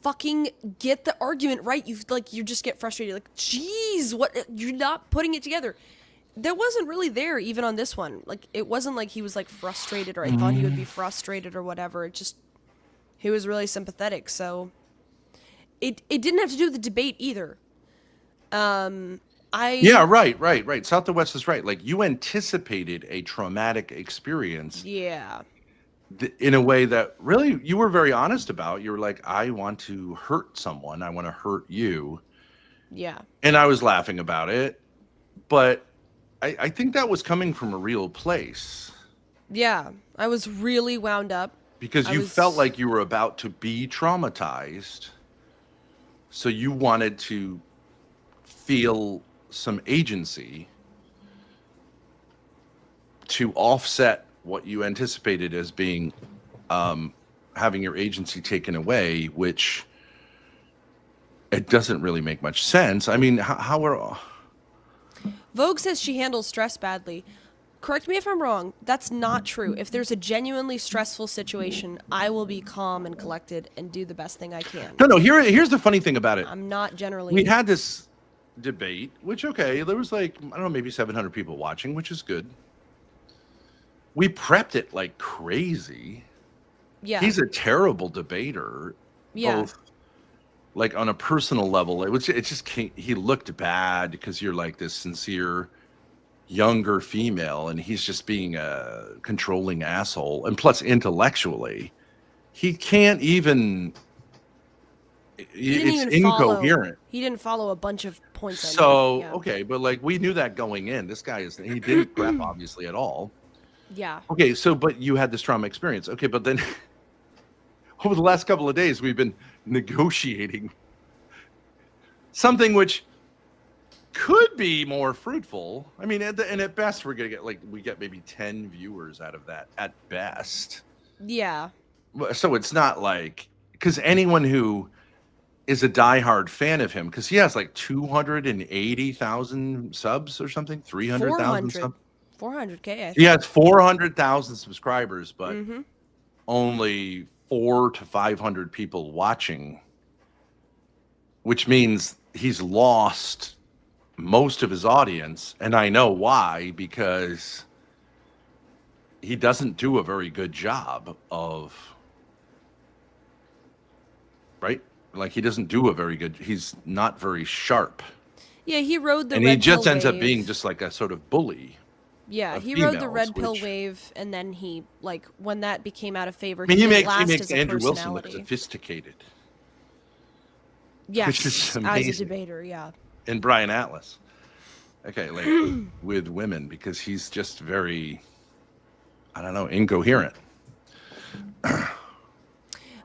fucking get the argument right. You just get frustrated. Like, geez, what? You're not putting it together. That wasn't really there even on this one. Like, it wasn't like he was like frustrated or I thought he would be frustrated or whatever. It just, he was really sympathetic. So it didn't have to do with the debate either. Yeah, right. South to West is right. Like, you anticipated a traumatic experience. Yeah. In a way that really you were very honest about. You were like, I want to hurt someone. I want to hurt you. Yeah. And I was laughing about it. But I think that was coming from a real place. Yeah. I was really wound up. Because you felt like you were about to be traumatized. So you wanted to feel some agency to offset what you anticipated as being having your agency taken away, which it doesn't really make much sense. I mean, how are... Vogue says she handles stress badly. correct me if I'm wrong, that's not true. If there's a genuinely stressful situation, I will be calm and collected and do the best thing I can. No. Here's the funny thing about it. I'm not generally. We had this debate, which, okay, there was like, I don't know, maybe 700 people watching, which is good. We prepped it like crazy. Yeah. He's a terrible debater. Yeah. Both, like, on a personal level, he looked bad because you're like this sincere younger female and he's just being a controlling asshole. And plus, intellectually, he can't even. It's incoherent. He didn't follow a bunch of points. So, yeah. okay, but like we knew that going in. This guy he didn't prep obviously at all. Yeah. Okay, so but you had this trauma experience. Okay, but then over the last couple of days, we've been negotiating something which could be more fruitful. I mean, and at best, we get maybe 10 viewers out of that at best. Yeah. So it's not like, because anyone who is a diehard fan of him, because he has like 280,000 subs or something, 300,000 subs. 400K. I think. He has 400,000 subscribers, but only 400 to 500 people watching, which means he's lost most of his audience. And I know why, because he doesn't do a very good job of, right? Like he doesn't do a very good, he's not very sharp. Yeah, he rode the and red he just pill ends wave. up being just like a sort of bully. Yeah, he rode the red pill wave, and then he, like, when that became out of favor, I mean, he makes as a Andrew Wilson look personality. sophisticated. Yes, which is amazing. as a debater, yeah. And Brian Atlas. Okay, like with women, because he's just very, I don't know, incoherent.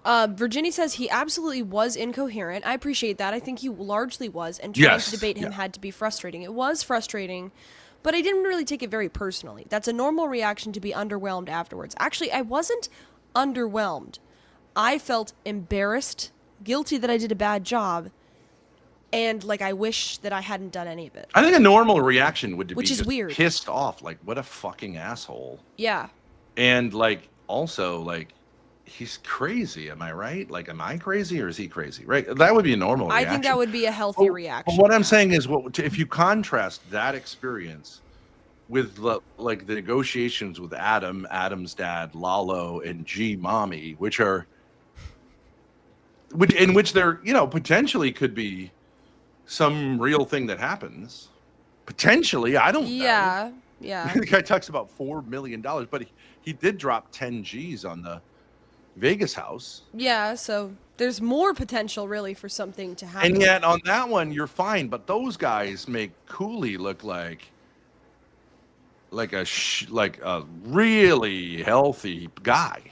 Virginia says he absolutely was incoherent. I appreciate that. I think he largely was, and trying to debate him had to be frustrating. It was frustrating, but I didn't really take it very personally. That's a normal reaction to be underwhelmed afterwards. Actually, I wasn't underwhelmed. I felt embarrassed, guilty that I did a bad job, and like I wish that I hadn't done any of it. I think a normal reaction would be just weird. Pissed off, like what a fucking asshole. Yeah. And like also like he's crazy, am I right? Like, am I crazy or is he crazy? Right? That would be a normal reaction. I think that would be a healthy reaction. What I'm saying is, if you contrast that experience with like the negotiations with Adam's dad, Lalo, and G Mommy, in which there, potentially could be some real thing that happens. Potentially, I don't know. Yeah. The guy talks about $4 million, but he did drop 10 G's on the Vegas house. Yeah, so there's more potential really for something to happen. And yet on that one, you're fine. But those guys make Cooley look like a really healthy guy.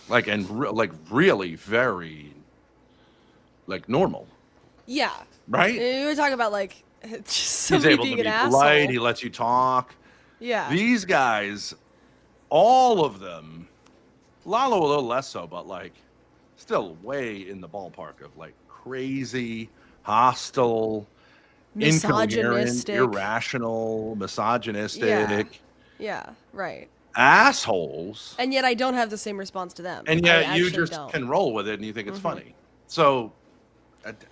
Really very normal. Yeah. Right? You were talking about just He's somebody able being to be an asshole. polite. He lets you talk. Yeah. These guys, all of them, Lalo a little less so, but still way in the ballpark of crazy, hostile, incoherent, irrational, misogynistic. Yeah, right. Assholes. And yet I don't have the same response to them. And yet you just can roll with it and you think it's funny. So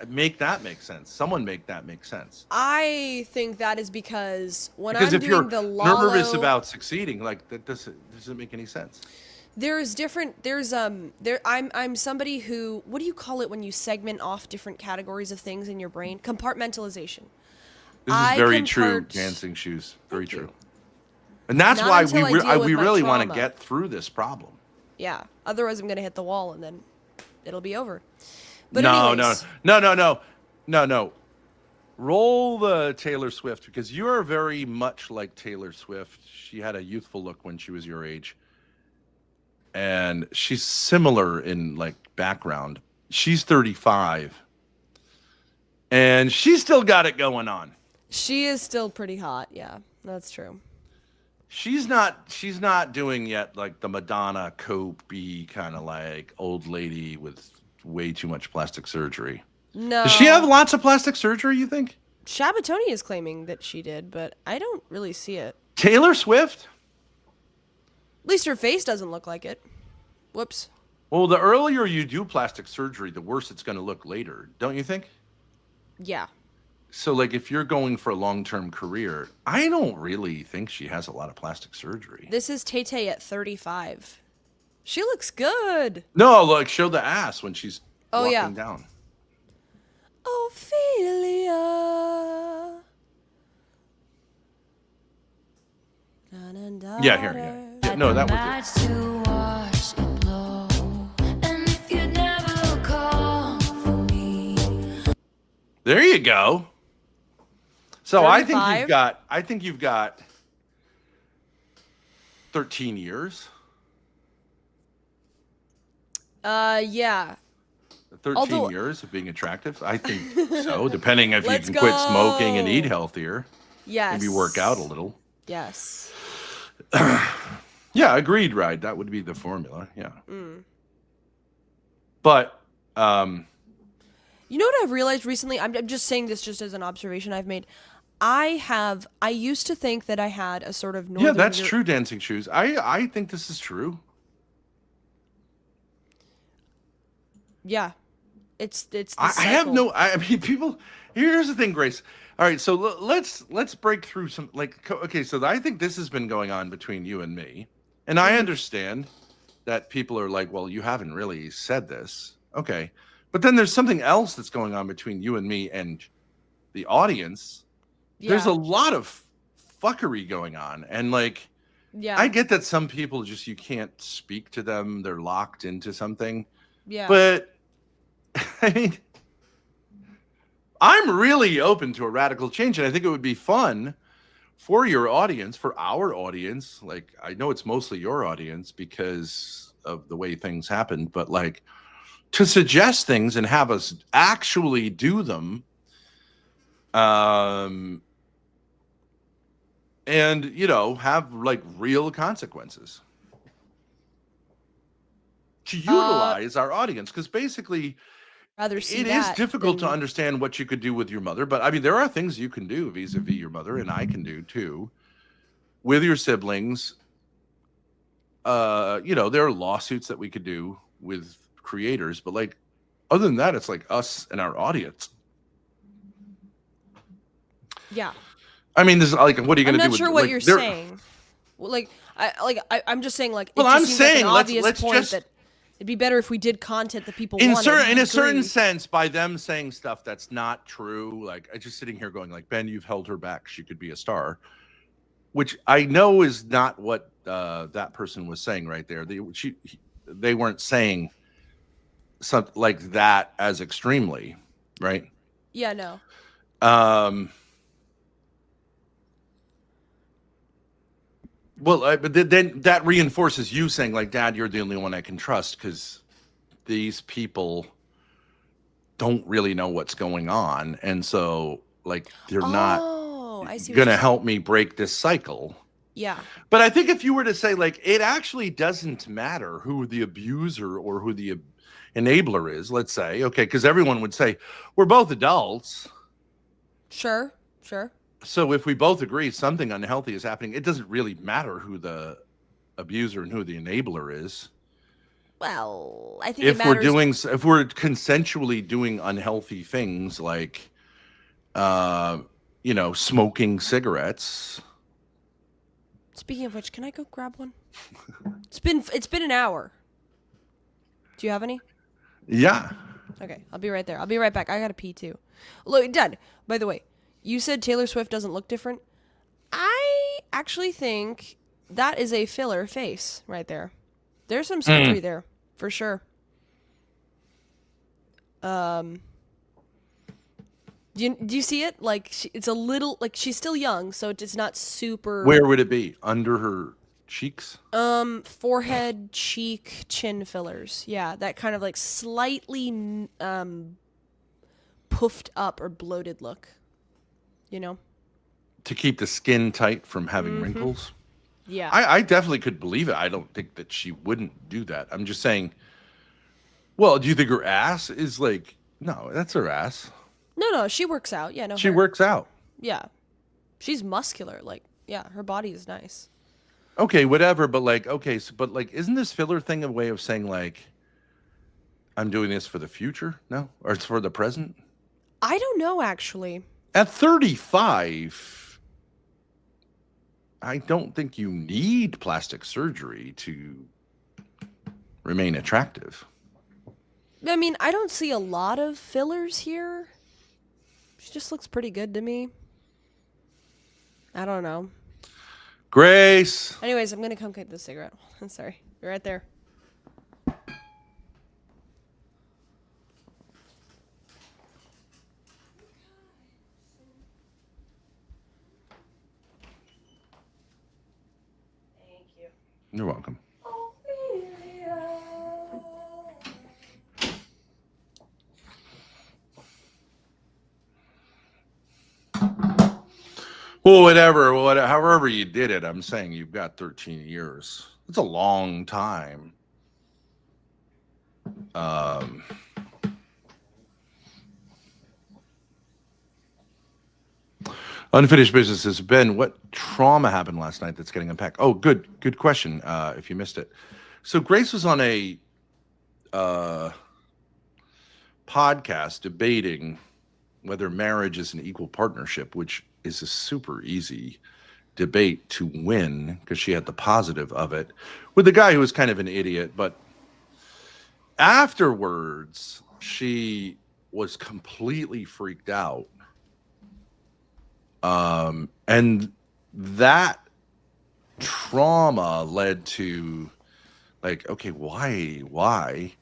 make that make sense. Someone make that make sense. I think that is because I'm doing the Lalo... Because if you're nervous about succeeding, that doesn't make any sense. I'm somebody who, what do you call it when you segment off different categories of things in your brain? Compartmentalization. This is very true, Dancing Shoes. Very true. And that's why we really want to get through this problem. Yeah. Otherwise I'm going to hit the wall and then it'll be over. But No. Roll the Taylor Swift, because you are very much like Taylor Swift. She had a youthful look when she was your age. And she's similar in background. She's 35. And she's still got it going on. She is still pretty hot. Yeah, that's true. She's not doing yet the Madonna Cope-y kind of old lady with way too much plastic surgery. No. Does she have lots of plastic surgery, you think? Shabatoni is claiming that she did, but I don't really see it. Taylor Swift? At least her face doesn't look like it. Whoops. Well, the earlier you do plastic surgery, the worse it's going to look later, don't you think? Yeah. So, like, if you're going for a long-term career, I don't really think she has a lot of plastic surgery. This is Tay-Tay at 35. She looks good. No, like, show the ass when she's walking yeah. down. Ophelia. Yeah, here. Yeah, no, that was it. There you go. So 35? I think you've got 13 years. Yeah. 13 years of being attractive? I think so, depending if you can quit smoking and eat healthier. Yes. Maybe work out a little. Yes. Yeah, agreed, right? That would be the formula. Yeah. But you know what I've realized recently? I'm just saying this just as an observation I've made. I used to think that I had a sort of northern. yeah, that's true. Dancing shoes. I think this is true. Yeah, it's. I have no. I mean, people. Here's the thing, Grace. All right, so let's break through some okay. So I think this has been going on between you and me, and I understand that people are like, well, you haven't really said this, okay, but then there's something else that's going on between you and me and the audience. Yeah. There's a lot of fuckery going on, and like, yeah, I get that some people just you can't speak to them; they're locked into something. Yeah, but I mean. I'm really open to a radical change, and I think it would be fun for your audience, for our audience. Like, I know it's mostly your audience because of the way things happened, but like to suggest things and have us actually do them. And, you know, have like real consequences to utilize our audience. Because basically, it is difficult to understand what you could do with your mother, but I mean, there are things you can do vis-a-vis your mother, and I can do too, with your siblings. You know, there are lawsuits that we could do with creators, but like, other than that, it's like us and our audience. Yeah. I mean, this is like, what are you going to do? I'm not sure what like, you're saying. Well, I'm just saying, like, well, I'm saying, like let's just. That it'd be better if we did content that people in wanted. a certain sense, by them saying stuff that's not true. Like, I just sitting here going, like, Ben, you've held her back. She could be a star, which I know is not what that person was saying right there. They weren't saying something like that as extremely, right? Yeah, no. Well, but then that reinforces you saying, like, Dad, you're the only one I can trust because these people don't really know what's going on. And so, like, they're not going to help me break this cycle. Yeah. But I think if you were to say, like, it actually doesn't matter who the abuser or who the enabler is, let's say, okay, because everyone would say, we're both adults. Sure. So if we both agree something unhealthy is happening, it doesn't really matter who the abuser and who the enabler is. Well, I think if we're consensually doing unhealthy things like, you know, smoking cigarettes. Speaking of which, can I go grab one? It's been an hour. Do you have any? Yeah. Okay, I'll be right there. I'll be right back. I gotta pee too. Look, Dad. By the way. You said Taylor Swift doesn't look different. I actually think that is a filler face right there. There's some surgery there, for sure. Do you see it? Like, it's a little, like, she's still young, so it's not super... Where would it be? Under her cheeks? Forehead, cheek, chin fillers. Yeah, that kind of, like, slightly puffed up or bloated look. You know, to keep the skin tight from having wrinkles. Yeah, I definitely could believe it. I don't think that she wouldn't do that. I'm just saying. Well, do you think her ass is like? No, that's her ass. No, she works out. Yeah, no, she works out. Yeah, she's muscular. Like, yeah, her body is nice. Okay, whatever, but like, okay, so, but like, isn't this filler thing a way of saying like, I'm doing this for the future? No, or it's for the present? I don't know, actually. At 35, I don't think you need plastic surgery to remain attractive. I mean, I don't see a lot of fillers here. She just looks pretty good to me. I don't know. Grace. Anyways, I'm gonna come get this cigarette. I'm sorry. You're right there. Thank you. You're welcome. Well, whatever, however you did it, I'm saying you've got 13 years. It's a long time. Unfinished business has been what trauma happened last night that's getting unpacked. Oh, good question. If you missed it, so Grace was on a podcast debating whether marriage is an equal partnership, which is a super easy debate to win because she had the positive of it with the guy who was kind of an idiot. But afterwards, she was completely freaked out. And that trauma led to like, okay, why?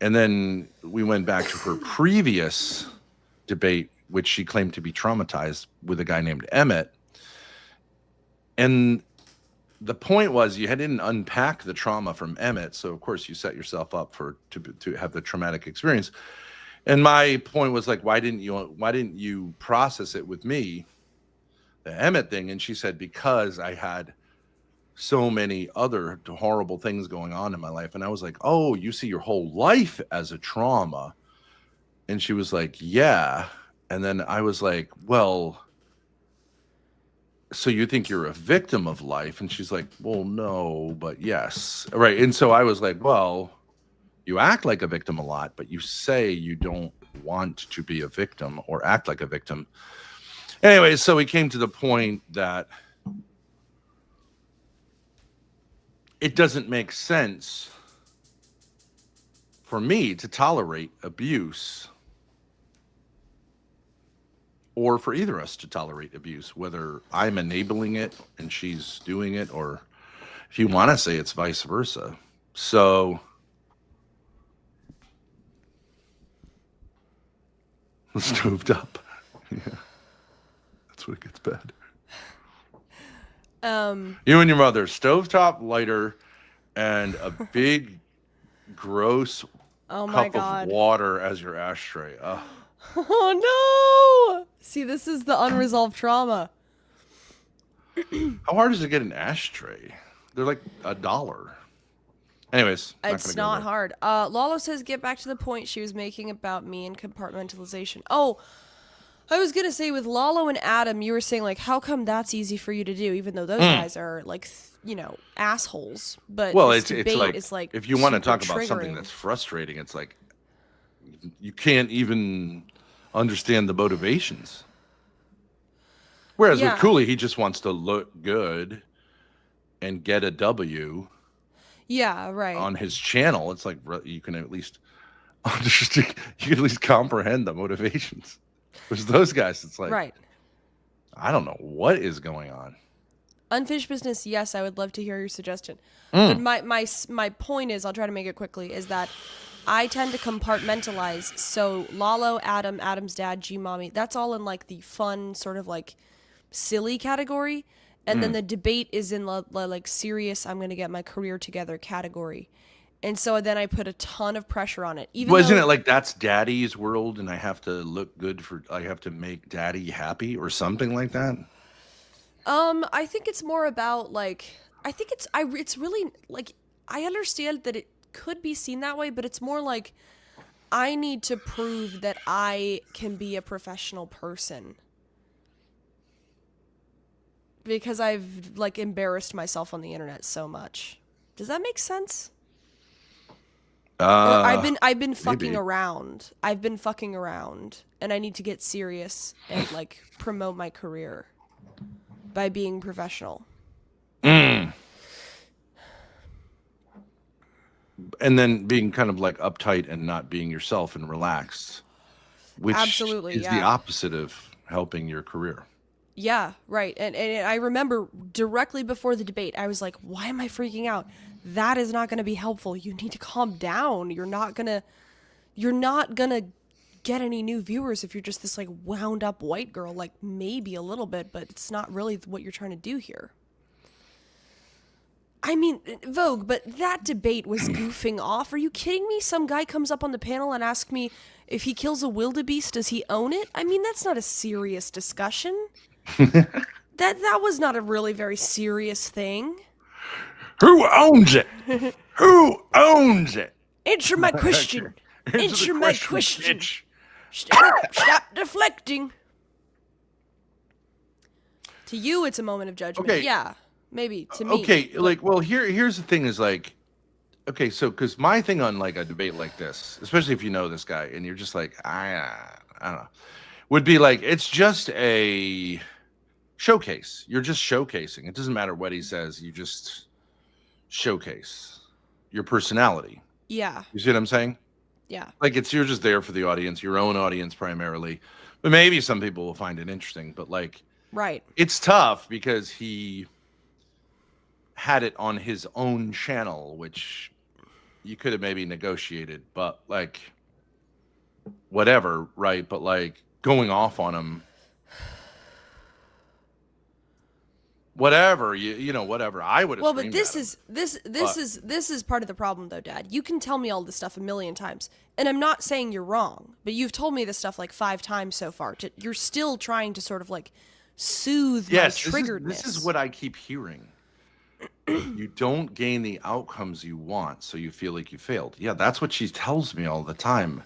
And then we went back to her previous debate, which she claimed to be traumatized with a guy named Emmett. And the point was you didn't unpack the trauma from Emmett. So of course you set yourself up to have the traumatic experience. And my point was like, why didn't you process it with me, the Emmett thing? And she said, because I had so many other horrible things going on in my life. And I was like, oh, you see your whole life as a trauma. And she was like, yeah. And then I was like, well, so you think you're a victim of life? And she's like, well, no, but yes. Right. And so I was like, well, you act like a victim a lot, but you say you don't want to be a victim or act like a victim. Anyway, so we came to the point that it doesn't make sense for me to tolerate abuse, or for either of us to tolerate abuse, whether I'm enabling it and she's doing it, or if you want to say it's vice versa. So stoved up. Yeah. That's when it gets bad. You and your mother, stovetop lighter, and a big, gross cup of water as your ashtray. Oh no! See, this is the unresolved trauma. How hard is it to get an ashtray? They're like $1. Anyways, it's not hard. Lalo says, get back to the point she was making about me and compartmentalization. Oh, I was gonna say with Lalo and Adam, you were saying like, how come that's easy for you to do, even though those guys are like, assholes. But well, it's like if you want to talk about something that's frustrating, it's like you can't even understand the motivations. Whereas with Cooley, he just wants to look good and get a W. Yeah, right. On his channel, it's like you can at least understand, you can at least comprehend the motivations. Whereas those guys, it's like, right. I don't know what is going on. Unfinished business, yes, I would love to hear your suggestion. But my point is, I'll try to make it quickly, is that I tend to compartmentalize. So Lalo, Adam's dad, G-Mommy, that's all in like the fun sort of like silly category. And then the debate is in like serious, I'm going to get my career together category. And so then I put a ton of pressure on it. Isn't it like that's daddy's world and I have to look good I have to make daddy happy or something like that? I think it's more about like, it's really like, I understand that it could be seen that way, but it's more like I need to prove that I can be a professional person. because I've like embarrassed myself on the internet so much. Does that make sense? I've been fucking maybe. around. I've been fucking around, and I need to get serious and like promote my career by being professional. And then being kind of like uptight and not being yourself and relaxed, which Absolutely, is the opposite of helping your career. Yeah, right. And I remember directly before the debate, I was like, why am I freaking out? That is not going to be helpful. You need to calm down. You're not going to get any new viewers if you're just this like wound up white girl, like maybe a little bit, but it's not really what you're trying to do here. I mean, Vogue, but that debate was goofing off. Are you kidding me? Some guy comes up on the panel and asks me if he kills a wildebeest, does he own it? I mean, that's not a serious discussion. That was not a really very serious thing. Who owns it? Who owns it? Answer my question. Answer my question. Bitch. Stop deflecting. To you, it's a moment of judgment. Okay. Yeah, maybe to me. Okay, like, well, here's the thing is like, okay, so because my thing on like a debate like this, especially if you know this guy and you're just like, I don't know, would be like, it's just a showcase. You're just showcasing. It doesn't matter what he says. You just showcase your personality. Yeah. You see what I'm saying? Yeah. Like you're just there for the audience, your own audience primarily. But maybe some people will find it interesting. But like, right. It's tough because he had it on his own channel, which you could have maybe negotiated, but like whatever, right? But like going off on him, whatever, you know, whatever. I would have. Well, but this is part of the problem, though, Dad. You can tell me all this stuff a million times, and I'm not saying you're wrong, but you've told me this stuff like 5 times so far. You're still trying to sort of like soothe my triggeredness. This is what I keep hearing. You don't gain the outcomes you want, so you feel like you failed. Yeah, that's what she tells me all the time.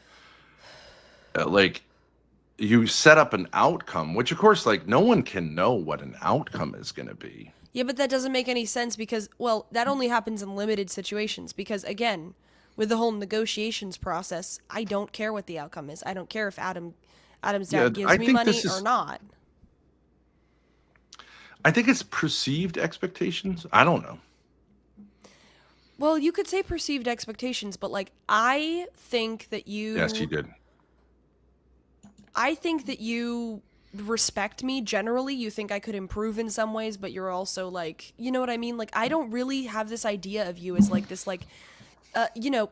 Like, you set up an outcome, which of course, like, no one can know what an outcome is going to be. Yeah, but that doesn't make any sense because, well, that only happens in limited situations because, again, with the whole negotiations process, I don't care what the outcome is. I don't care if Adam's dad gives me money or not. I think it's perceived expectations. I don't know. Well, you could say perceived expectations, but like I think that you Yes, you did. I think that you respect me generally. You think I could improve in some ways, but you're also like, you know what I mean? Like I don't really have this idea of you as like this like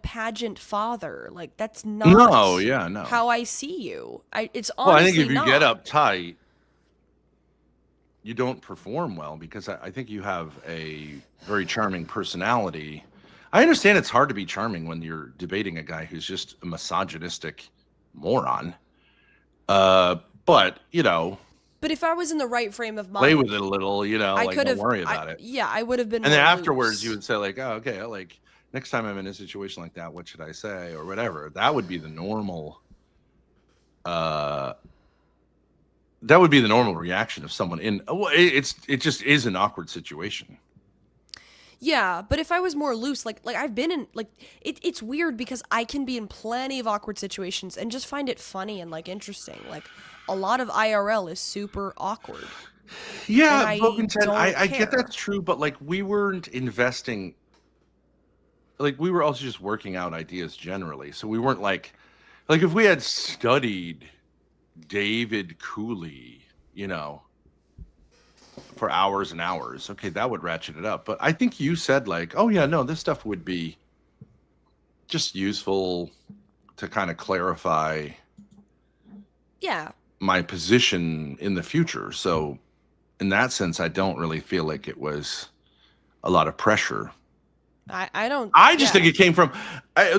pageant father. Like that's not no. how I see you. It's honestly well, I think if you not. get uptight, you don't perform well because I think you have a very charming personality. I understand it's hard to be charming when you're debating a guy who's just a misogynistic moron. But, you know. But if I was in the right frame of mind. Play with it a little, you know, like don't worry about it. Yeah, I would have been And then more afterwards loose. you would say like, oh, okay, like next time I'm in a situation like that, what should I say? Or whatever. That would be the normal reaction of someone in. It just is an awkward situation. Yeah, but if I was more loose, like I've been in, like it's weird because I can be in plenty of awkward situations and just find it funny and like interesting. Like a lot of IRL is super awkward. Yeah, I get that's true, but like we weren't investing. Like we were also just working out ideas generally, so we weren't like if we had studied David Cooley, you know, for hours and hours, okay, that would ratchet it up. But I think you said like, oh yeah, no, this stuff would be just useful to kind of clarify my position in the future. So in that sense, I don't really feel like it was a lot of pressure. I just think it came from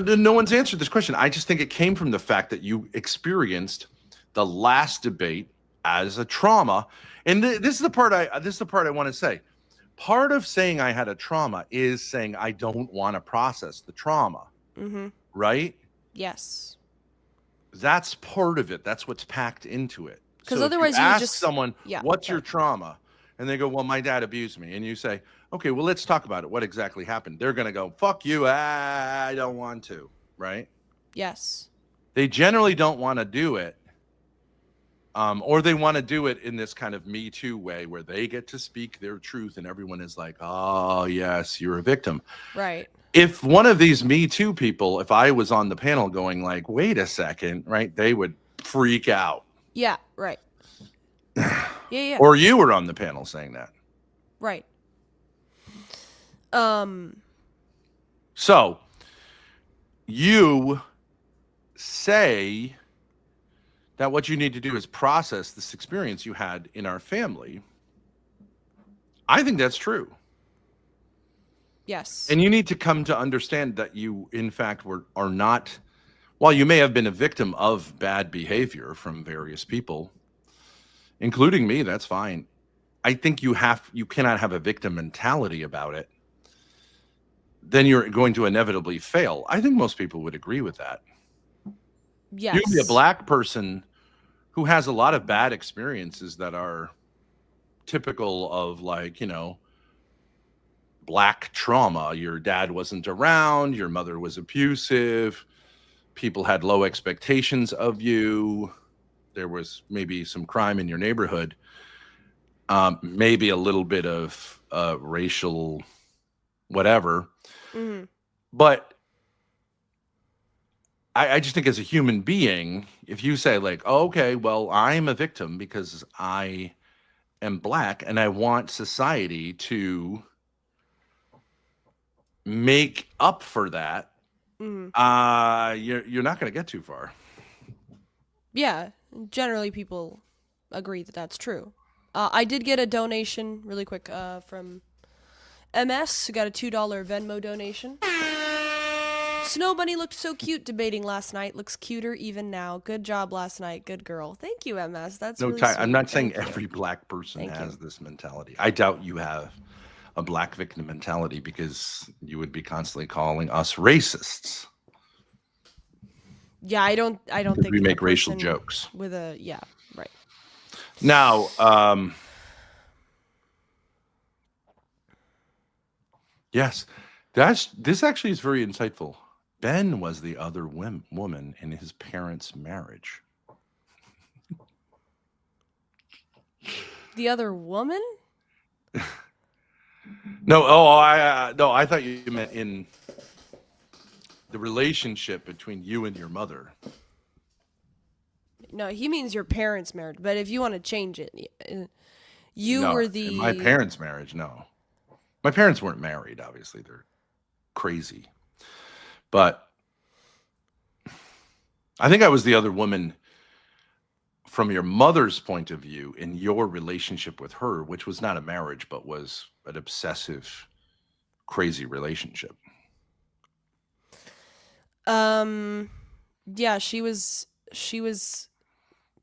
no one's answered this question. I just think it came from the fact that you experienced the last debate as a trauma. And this is the part I want to say. Part of saying I had a trauma is saying I don't want to process the trauma. Mm-hmm. Right? Yes. That's part of it. That's what's packed into it. Because so otherwise if you ask just someone, what's your trauma? and they go, well, my dad abused me. And you say, okay, well, let's talk about it. What exactly happened? They're going to go, fuck you. I don't want to. Right? Yes. They generally don't want to do it. Or they want to do it in this kind of Me Too way where they get to speak their truth and everyone is like, oh, yes, you're a victim. Right. If one of these Me Too people, if I was on the panel going like, wait a second, right, they would freak out. Yeah, right. Yeah. Or you were on the panel saying that. Right. So you say that what you need to do is process this experience you had in our family. I think that's true. Yes. And you need to come to understand that you, in fact, are not, while you may have been a victim of bad behavior from various people, including me, that's fine. I think you cannot have a victim mentality about it. Then you're going to inevitably fail. I think most people would agree with that. Yes. You'd be a black person who has a lot of bad experiences that are typical of, like, black trauma. Your dad wasn't around, your mother was abusive, people had low expectations of you, there was maybe some crime in your neighborhood, maybe a little bit of racial whatever. Mm-hmm. But I just think as a human being, if you say like, oh, okay, well, I'm a victim because I am black and I want society to make up for that, you're not going to get too far. Yeah, generally people agree that that's true. I did get a donation really quick from MS, who got a $2 Venmo donation. Snow Bunny looked so cute debating last night. Looks cuter even now. Good job last night. Good girl. Thank you, MS. That's really sweet. I'm not saying Thank you. every black person has this mentality. I doubt you have a black victim mentality because you would be constantly calling us racists. Yeah, I don't think we a make racial person jokes. with a right. Now, yes, this actually is very insightful. Ben was the other woman in his parents' marriage. The other woman? No, I thought you meant in the relationship between you and your mother. No, he means your parents' marriage. But if you want to change it, you No, were the in my parents' marriage. No, my parents weren't married. Obviously, they're crazy. But I think I was the other woman from your mother's point of view in your relationship with her, which was not a marriage, but was an obsessive, crazy relationship. Yeah, she was.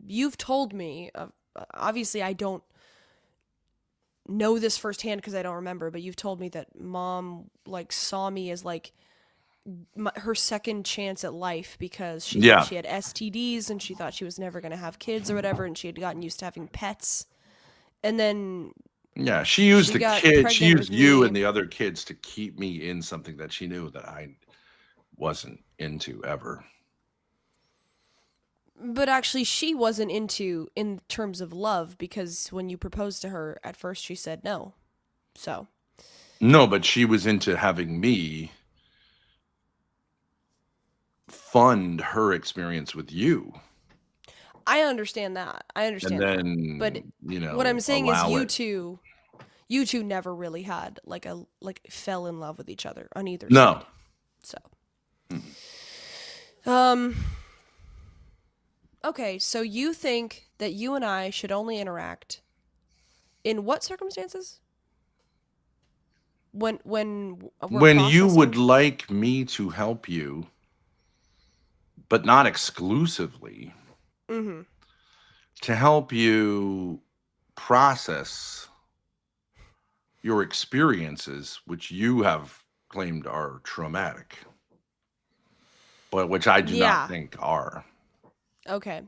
You've told me. Obviously, I don't know this firsthand because I don't remember. But you've told me that mom saw me as her second chance at life because she thought she had STDs and she thought she was never going to have kids or whatever, and she had gotten used to having pets. And then she used the kids. She used you me. And the other kids to keep me in something that she knew that I wasn't into ever. But actually, she wasn't into in terms of love because when you proposed to her at first, she said no. So. No, but she was into having me fund her experience with you. I understand that. And then, that. But what I'm saying is you two never really had fell in love with each other on either side. So. Okay, so you think that you and I should only interact in what circumstances? When you would like me to help you, but not exclusively, to help you process your experiences, which you have claimed are traumatic, but which I do not think are. Okay.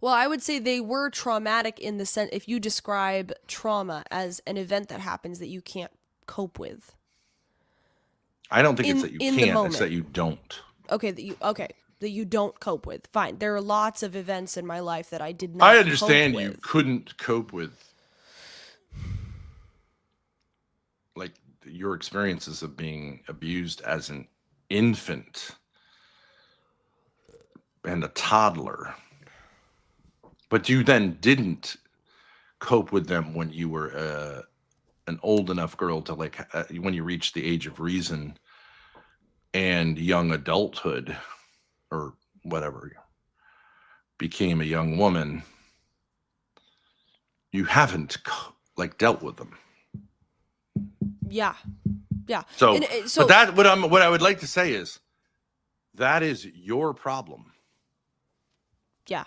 Well, I would say they were traumatic in the sense, if you describe trauma as an event that happens that you can't cope with. I don't think it's that you in the can't, it's moment. that you don't. Okay, that you don't cope with. Fine. There are lots of events in my life that I did not I understand cope you with. couldn't cope with, like, your experiences of being abused as an infant and a toddler. But you then didn't cope with them when you were an old enough girl to, like, when you reached the age of reason and young adulthood or whatever, became a young woman. You haven't like dealt with them. Yeah. So, So but that what I would like to say is that is your problem. Yeah.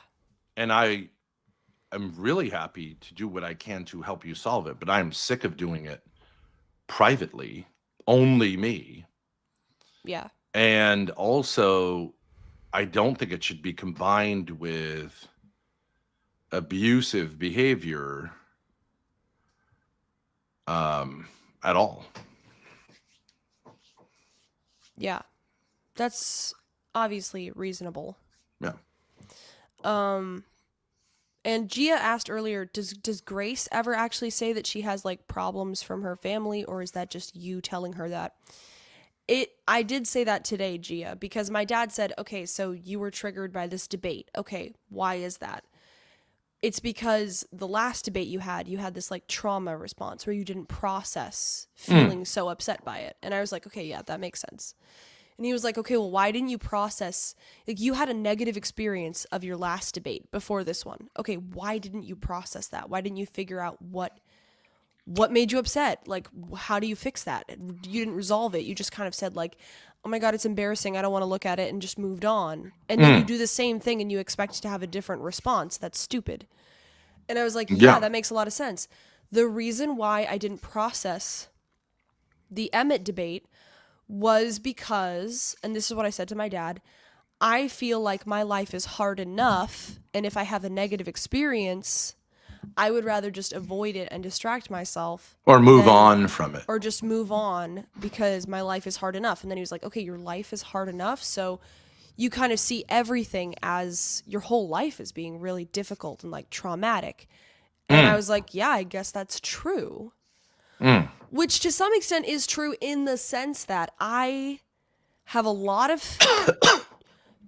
And I am really happy to do what I can to help you solve it, but I am sick of doing it privately, only me. Yeah. And also, I don't think it should be combined with abusive behavior at all. Yeah. That's obviously reasonable. Yeah. And Gia asked earlier, does Grace ever actually say that she has like problems from her family, or is that just you telling her that? I did say that today, Gia, because my dad said, okay, so you were triggered by this debate. Okay, why is that? It's because the last debate you had this like trauma response where you didn't process feeling so upset by it. And I was like, okay, yeah, that makes sense. And he was like, okay, well, why didn't you process, like, you had a negative experience of your last debate before this one. Okay, why didn't you process that? Why didn't you figure out what made you upset? Like, how do you fix that? You didn't resolve it. You just kind of said like, oh my God, it's embarrassing. I don't want to look at it, and just moved on. And then you do the same thing and you expect to have a different response. That's stupid. And I was like, yeah, that makes a lot of sense. The reason why I didn't process the Emmett debate was because, and this is what I said to my dad, I feel like my life is hard enough, and if I have a negative experience, I would rather just avoid it and distract myself. Or move on from it. Or just move on because my life is hard enough. And then he was like, okay, your life is hard enough, so you kind of see everything as your whole life as being really difficult and like traumatic. And I was like, yeah, I guess that's true. Which to some extent is true in the sense that I have a lot of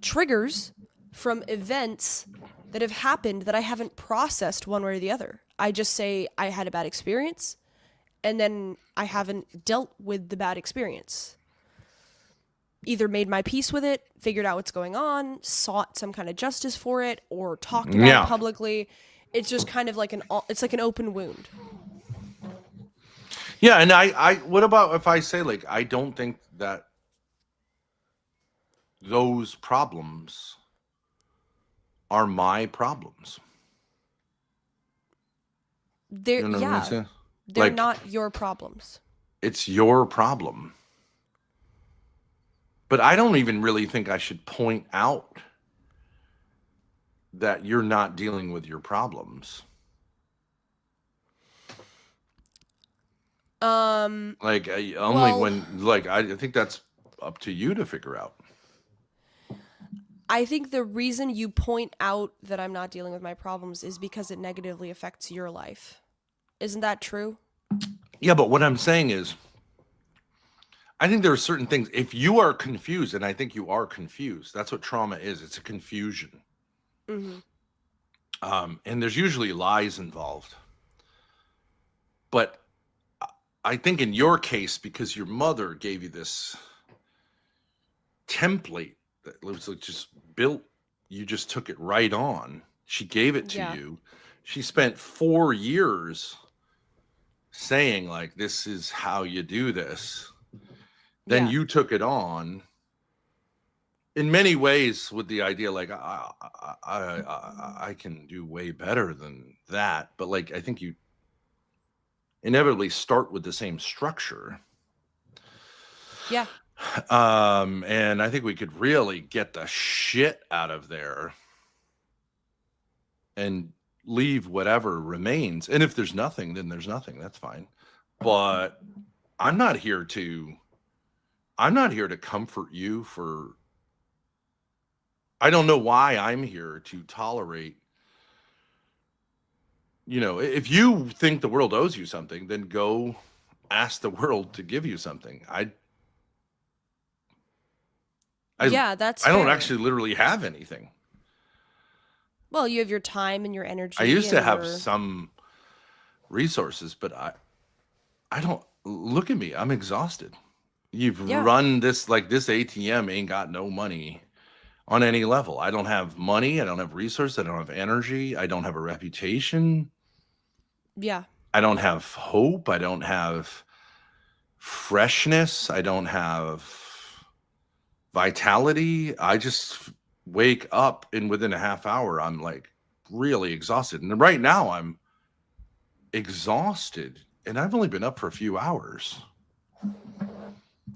triggers from events that have happened that I haven't processed one way or the other. I just say I had a bad experience, and then I haven't dealt with the bad experience. Either made my peace with it, figured out what's going on, sought some kind of justice for it, or talked about it publicly. It's just kind of like an open wound. Yeah, and I what about if I say, like, I don't think that those problems are my problems. They're, you know what I'm saying? They're Like, not your problems. It's your problem. But I don't even really think I should point out that you're not dealing with your problems. Like, I think that's up to you to figure out. I think the reason you point out that I'm not dealing with my problems is because it negatively affects your life. Isn't that true? Yeah, but what I'm saying is, I think there are certain things, if you are confused, and I think you are confused, that's what trauma is. It's a confusion. And there's usually lies involved. But I think in your case, because your mother gave you this template that was like just built, you just took it right on. She gave it to you. She spent 4 years saying, like, this is how you do this. Then you took it on in many ways with the idea, like, I can do way better than that. But, like, I think you inevitably start with the same structure. Yeah. And I think we could really get the shit out of there and leave whatever remains. And if there's nothing, then there's nothing. That's fine. But I'm not here to comfort you for. I don't know why I'm here to tolerate. If you think the world owes you something, then go ask the world to give you something. Yeah, that's I don't fair. actually literally have anything. Well, you have your time and your energy. I used to and have your- some resources, but I don't. Look at me. I'm exhausted. You've run this this ATM ain't got no money on any level. I don't have money. I don't have resources. I don't have energy. I don't have a reputation. Yeah. I don't have hope. I don't have freshness. I don't have vitality. I just wake up and within a half hour, I'm like really exhausted. And right now I'm exhausted and I've only been up for a few hours.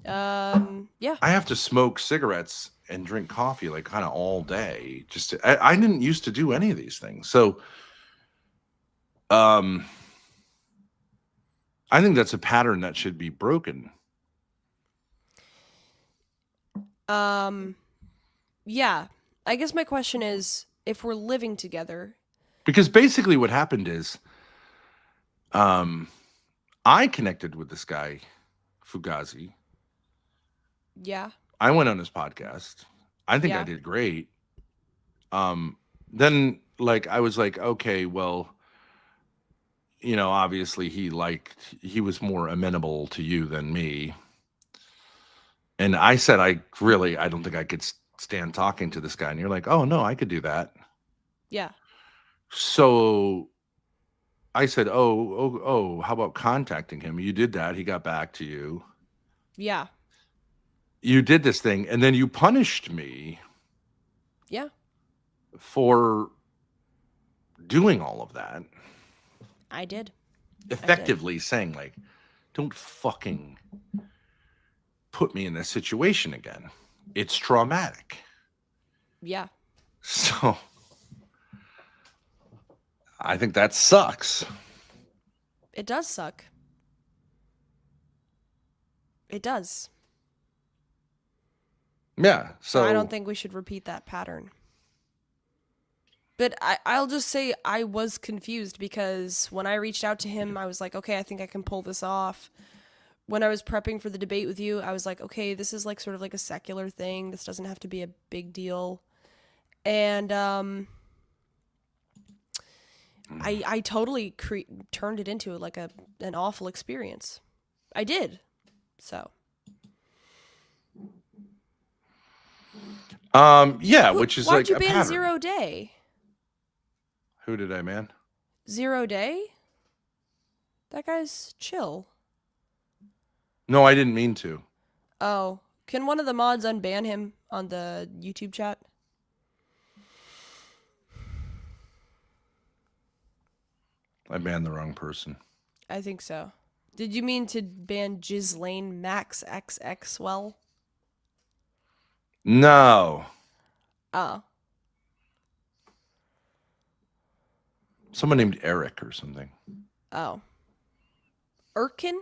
Yeah. I have to smoke cigarettes and drink coffee like kind of all day. I didn't used to do any of these things. So, I think that's a pattern that should be broken. Yeah. I guess my question is, if we're living together. Because basically what happened is, I connected with this guy, Fugazi. Yeah. I went on his podcast. I think I did great. Then I was like, okay, well, obviously he was more amenable to you than me. And I said, I don't think I could stand talking to this guy. And you're like, oh no, I could do that. Yeah. So I said, how about contacting him? You did that. He got back to you. Yeah. You did this thing, and then you punished me. Yeah. For doing all of that. I did. Effectively saying, don't fucking put me in this situation again. It's traumatic. Yeah. So I think that sucks. It does suck. It does. Yeah. So I don't think we should repeat that pattern. But I'll just say I was confused because when I reached out to him, I was like, okay, I think I can pull this off. When I was prepping for the debate with you, I was like, okay, this is sort of a secular thing. This doesn't have to be a big deal. And I totally turned it into an awful experience. I did. So. Yeah, which is why'd you a ban pattern. 0 Day? Who did I ban? 0 Day? That guy's chill. No, I didn't mean to. Oh, can one of the mods unban him on the YouTube chat? I banned the wrong person. I think so. Did you mean to ban Ghislaine Max XX well? No. Oh. Someone named Eric or something. Oh. Erkin?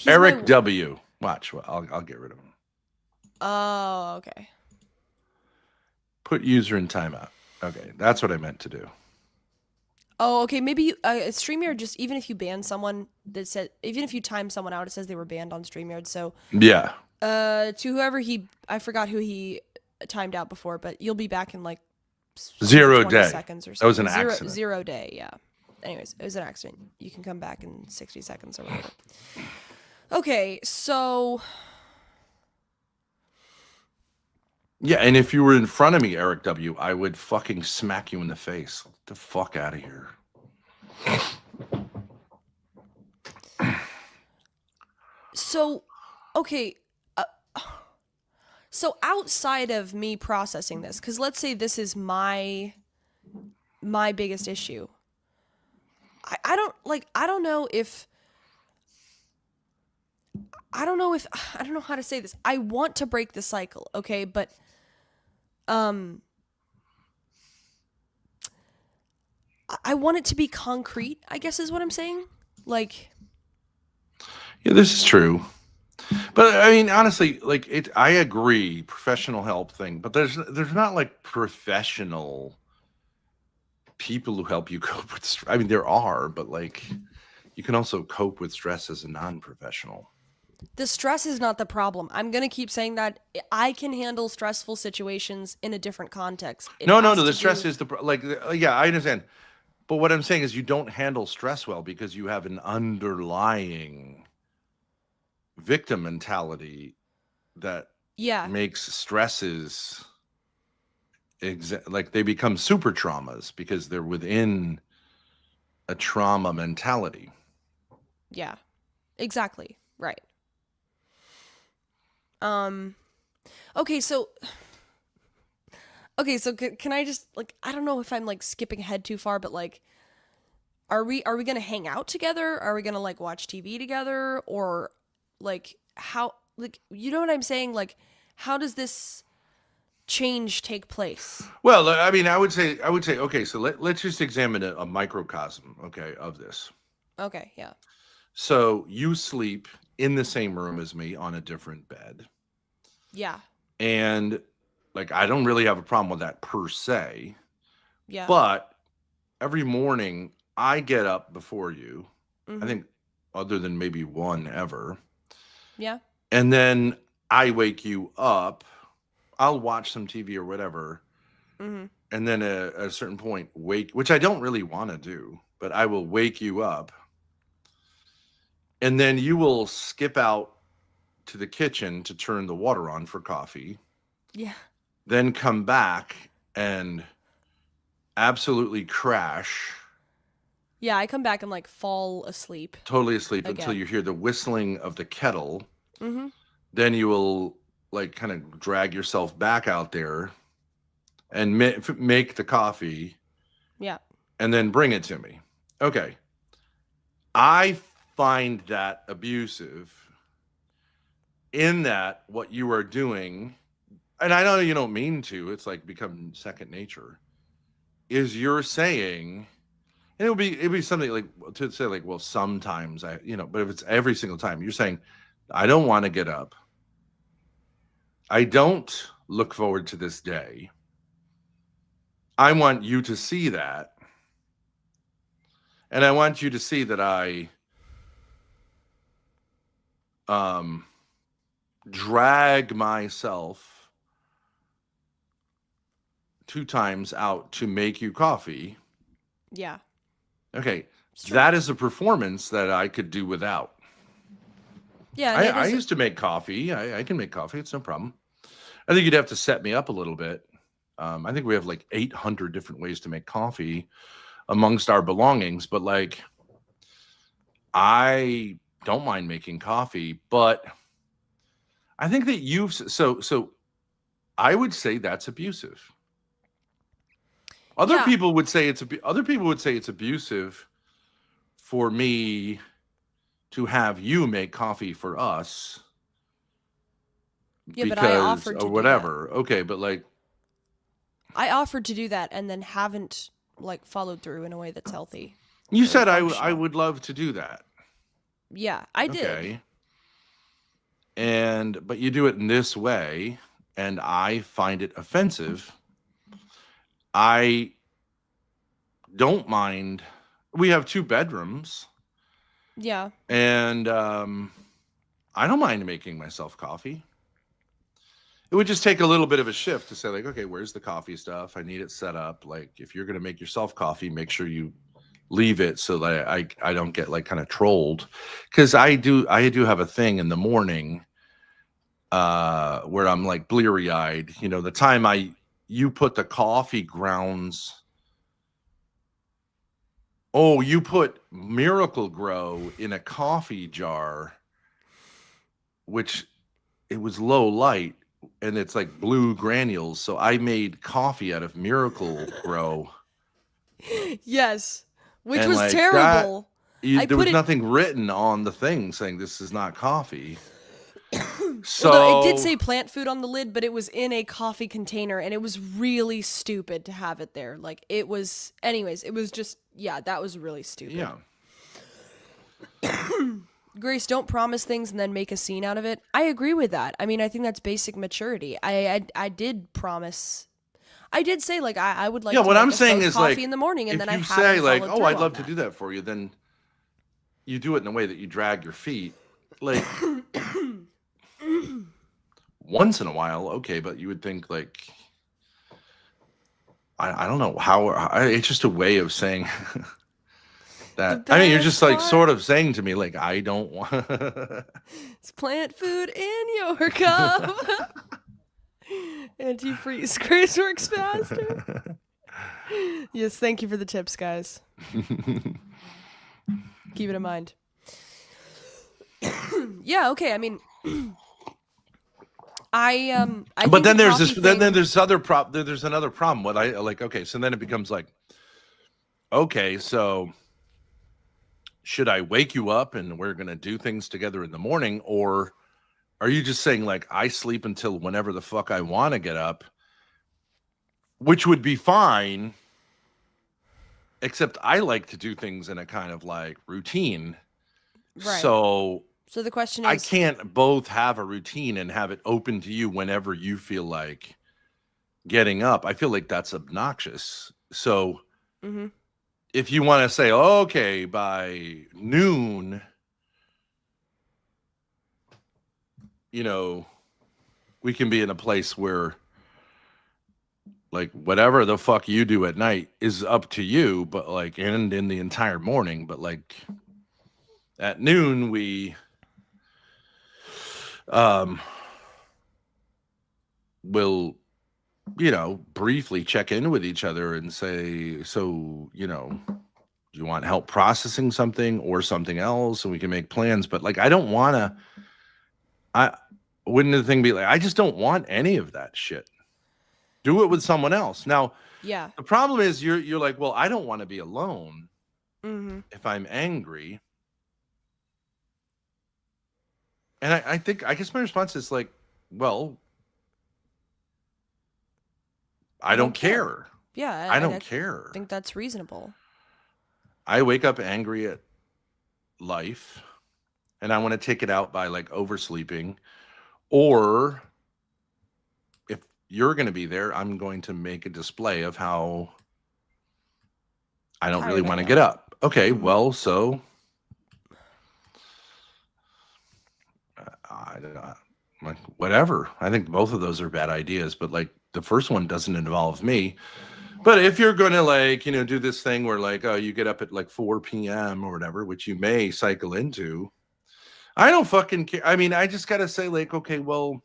Eric W. Watch. Well, I'll get rid of him. Oh, okay. Put user in timeout. Okay, that's what I meant to do. Oh, okay. Maybe StreamYard, just even if you ban someone that said, even if you time someone out, it says they were banned on StreamYard. So yeah. To whoever I forgot who he timed out before, but you'll be back in 0 20 day. seconds or something. That was an accident. 0 day, yeah. Anyways, it was an accident. You can come back in 60 seconds or whatever. Okay, so. Yeah, and if you were in front of me, Eric W., I would fucking smack you in the face. Get the fuck out of here. So, okay. So outside of me processing this, because let's say this is my biggest issue. I don't know how to say this. I want to break the cycle, okay? But I want it to be concrete, I guess is what I'm saying. Like, Yeah, this is true. But I mean, honestly, like I agree, professional help thing, but there's not like professional people who help you cope with stress. I mean, there are, but like you can also cope with stress as a non-professional. the stress is not the problem. I'm going to keep saying that. I can handle stressful situations in a different context. No. The stress is yeah, I understand. But what I'm saying is you don't handle stress well because you have an underlying victim mentality that makes stresses like they become super traumas because they're within a trauma mentality. Yeah, exactly. Right. Okay, so can I just like, I don't know if I'm like skipping ahead too far, but like, are we going to hang out together? Are we going to like watch TV together? Or like how, like, you know what I'm saying? Like, how does this change take place? Well, I mean, I would say, okay, so let's just examine a microcosm, okay, of this. Okay, yeah. So you sleep in the same room as me on a different bed. Yeah. And like, I don't really have a problem with that per se. Yeah. But every morning I get up before you. I think other than maybe one ever. Yeah. And then I wake you up. I'll watch some TV or whatever. And then at a certain point which I don't really want to do, but I will wake you up. And then you will skip out to the kitchen to turn the water on for coffee. Yeah. Then come back and absolutely crash. Yeah, I come back and like fall asleep. Totally asleep again. Until you hear the whistling of the kettle. Mm-hmm. Then you will like kind of drag yourself back out there and make the coffee. Yeah. And then bring it to me. Okay. I find that abusive in that what you are doing, and I know you don't mean to, it's like become second nature, is you're saying, and it'd be something like to say like, well, sometimes but if it's every single time, you're saying, I don't want to get up. I don't look forward to this day. I want you to see that. And I want you to see that I drag myself 2 times out to make you coffee. Yeah. Okay. That is a performance that I could do without. Yeah. I used to make coffee. I can make coffee. It's no problem. I think you'd have to set me up a little bit. I think we have like 800 different ways to make coffee amongst our belongings, but like, I don't mind making coffee, but I think that so I would say that's abusive. Other people would say it's abusive for me to have you make coffee for us. Yeah, but I offered to or whatever. Do that. Okay, but like I offered to do that and then haven't like followed through in a way that's healthy. You said I would love to do that. Yeah, I did. Okay. But you do it in this way, and I find it offensive. I don't mind. We have 2 bedrooms. Yeah. And I don't mind making myself coffee. It would just take a little bit of a shift to say like, okay, where's the coffee stuff? I need it set up. Like if you're going to make yourself coffee, make sure you leave it so that I don't get like kind of trolled. Cause I do have a thing in the morning where I'm like bleary eyed, the time you put the coffee grounds. Oh, you put Miracle Grow in a coffee jar, which it was low light and it's like blue granules. So I made coffee out of Miracle Grow. Yes. Which and was like terrible. There was nothing written on the thing saying this is not coffee. So although it did say plant food on the lid, but it was in a coffee container, and it was really stupid to have it there. Like, it was... Anyways, it was just... Yeah, that was really stupid. Yeah. Grace, don't promise things and then make a scene out of it. I agree with that. I mean, I think that's basic maturity. I did promise... I did say, like, I would like to what make I'm us saying both is, coffee like, in the morning, and if then I you haven't say, like, followed oh, through I'd on love to that. do that for you, then you do it in a way that you drag your feet. Like, once in a while, okay, but you would think, like, I don't know how it's just a way of saying that. I mean, you're just, like, sort of saying to me, like, I don't want... It's plant food in your cup. Antifreeze. Grace works faster. Yes, thank you for the tips, guys. Keep it in mind. Yeah, okay. I mean, I But think then the there's this. coffee Then thing- there's other prop. There's another problem. What I like. Okay, so then it becomes like, okay, so should I wake you up and we're gonna do things together in the morning, or are you just saying, like, I sleep until whenever the fuck I want to get up, which would be fine, except I like to do things in a kind of like routine. Right. So the question is, I can't both have a routine and have it open to you whenever you feel like getting up. I feel like that's obnoxious. So if you want to say, okay, by noon, we can be in a place where, like, whatever the fuck you do at night is up to you, but like, and in the entire morning, but like at noon, we will, briefly check in with each other and say, so, do you want help processing something or something else? And we can make plans. But like, I don't want to, wouldn't the thing be like, I just don't want any of that shit. Do it with someone else. Now, yeah. the problem is you're like, well, I don't want to be alone if I'm angry. And I guess my response is like, well, I don't care. Yeah, I don't care. I think that's reasonable. I wake up angry at life and I want to take it out by like oversleeping, or if you're going to be there, I'm going to make a display of how I don't really want to get up. Okay, well, so like, whatever. I think both of those are bad ideas, but like the first one doesn't involve me. But if you're going to like, do this thing where like, oh, you get up at like 4 p.m. or whatever, which you may cycle into, I don't fucking care. I mean, I just got to say like, okay, well,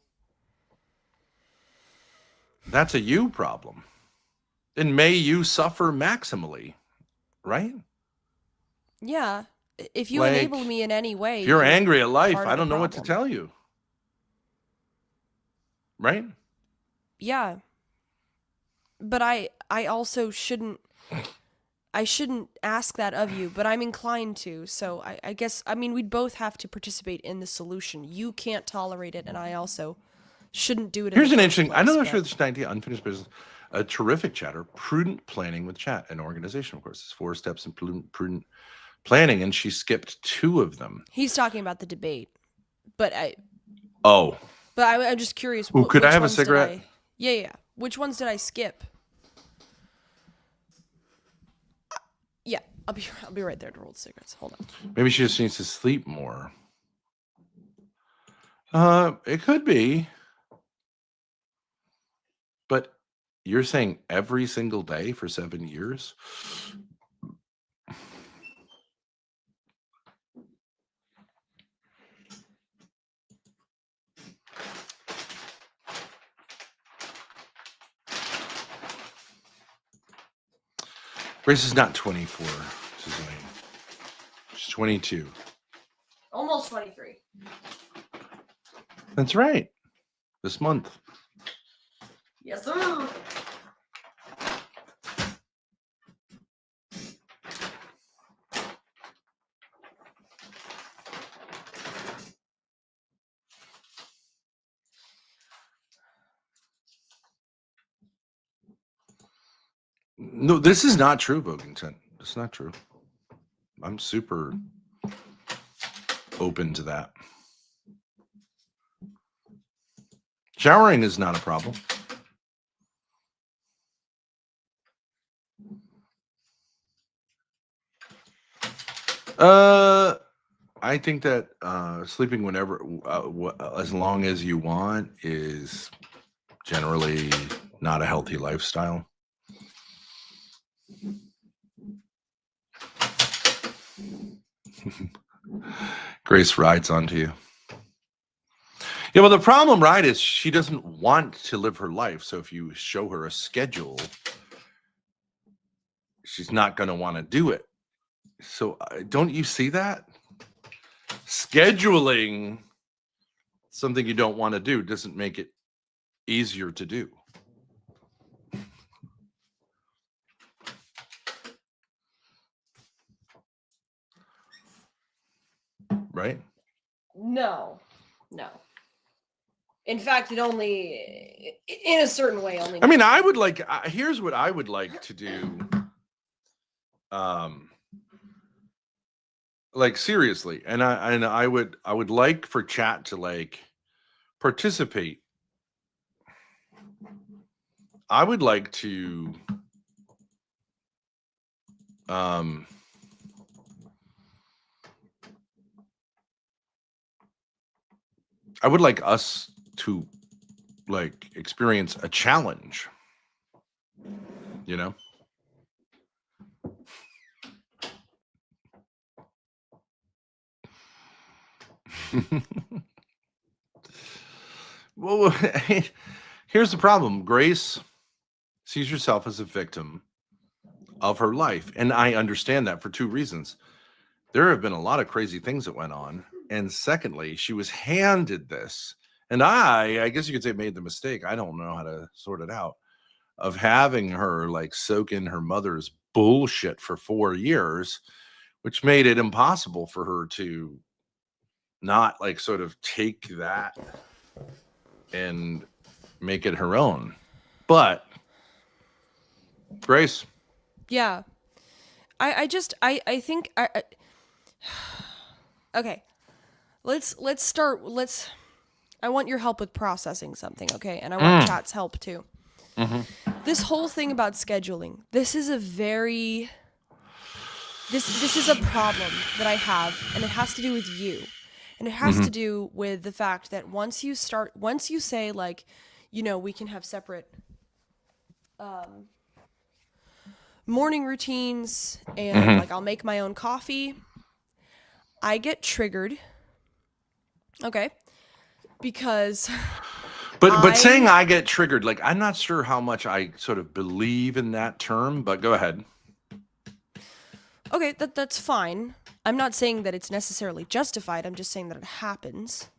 that's a you problem. And may you suffer maximally, right? Yeah. If you Like, enable me in any way, if you're angry at life, part I of the don't know what to problem. tell you. Right? Yeah. But I also shouldn't ask that of you, but I'm inclined to. So I guess, I mean, we'd both have to participate in the solution. You can't tolerate it, and I also shouldn't do it. Here's in an the interesting, first I don't know place, if this idea, unfinished business, a terrific chatter, prudent planning with chat and organization, of course. It's 4 steps in prudent planning, and she skipped 2 of them. He's talking about the debate, but I'm just curious. Ooh, could I which have a ones did cigarette? Yeah. Which ones did I skip? Yeah, I'll be right there to roll the cigarettes. Hold on. Maybe she just needs to sleep more. It could be. But you're saying every single day for 7 years? Grace is not 24. She's 22. Almost 23. That's right. This month. Yes, sir. No, this is not true, Vogington. It's not true. I'm super open to that. Showering is not a problem. I think that sleeping whenever, as long as you want, is generally not a healthy lifestyle. Grace rides onto you. Yeah, well, the problem, right, is she doesn't want to live her life. So if you show her a schedule, she's not going to want to do it. So don't you see that? Scheduling something you don't want to do doesn't make it easier to do. Right? No. In fact, it only, in a certain way, only. I mean, I would like. Here's what I would like to do. Like seriously, and I would like for chat to like participate. I would like to. I would like us to like experience a challenge, you know? Well, here's the problem. Grace sees herself as a victim of her life. And I understand that for two reasons. There have been a lot of crazy things that went on. And secondly, she was handed this. And I guess you could say made the mistake. I don't know how to sort it out, of having her like soak in her mother's bullshit for 4 years, which made it impossible for her to not like sort of take that and make it her own. But Grace. Yeah. I think okay. Let's start. I want your help with processing something, okay? And I want chat's help too. Mm-hmm. This whole thing about scheduling. This is a problem that I have, and it has to do with you. And it has to do with the fact that once you say like, you know, we can have separate morning routines and like I'll make my own coffee, I get triggered. Okay. Because But saying I get triggered, like I'm not sure how much I sort of believe in that term, but go ahead. Okay, that's fine. I'm not saying that it's necessarily justified. I'm just saying that it happens.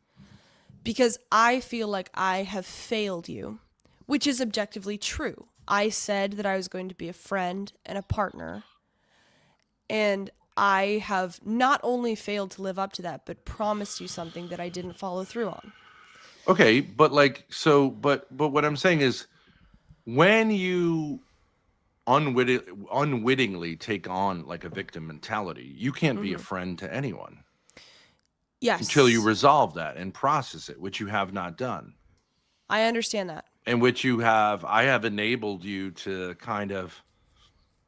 Because I feel like I have failed you, which is objectively true. I said that I was going to be a friend and a partner, and I have not only failed to live up to that, but promised you something that I didn't follow through on. Okay, but like so, but what I'm saying is, when you unwittingly take on like a victim mentality, you can't be a friend to anyone. Yes. Until you resolve that and process it, which you have not done. I understand that. And which I have enabled you to kind of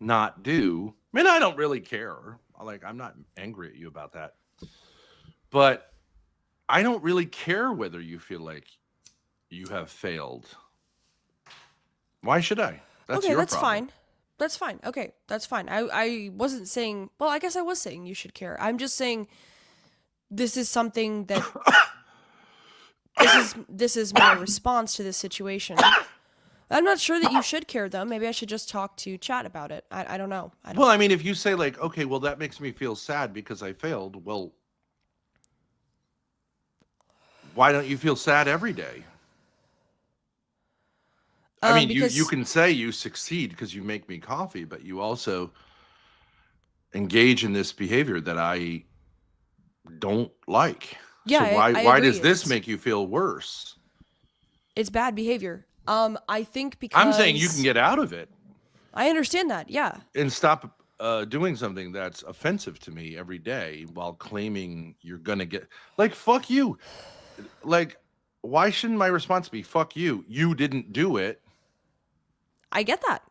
not do. I mean, I don't really care. Like, I'm not angry at you about that. But I don't really care whether you feel like you have failed. Why should I? That's okay, your that's problem. fine. That's fine. Okay, that's fine. I wasn't saying, well, I guess I was saying you should care. I'm just saying this is something that this is my response to this situation. I'm not sure that you should care though. Maybe I should just talk to chat about it. I don't know. Well, I mean, if you say like, okay, well, that makes me feel sad because I failed. Well, why don't you feel sad every day? I mean, you can say you succeed because you make me coffee, but you also engage in this behavior that I don't like. Yeah, so I why agree. does this make you feel worse? It's bad behavior. I think because I'm saying you can get out of it. I understand that. Yeah. And stop doing something that's offensive to me every day while claiming you're gonna get like fuck you. Like, why shouldn't my response be fuck you? You didn't do it, I get that.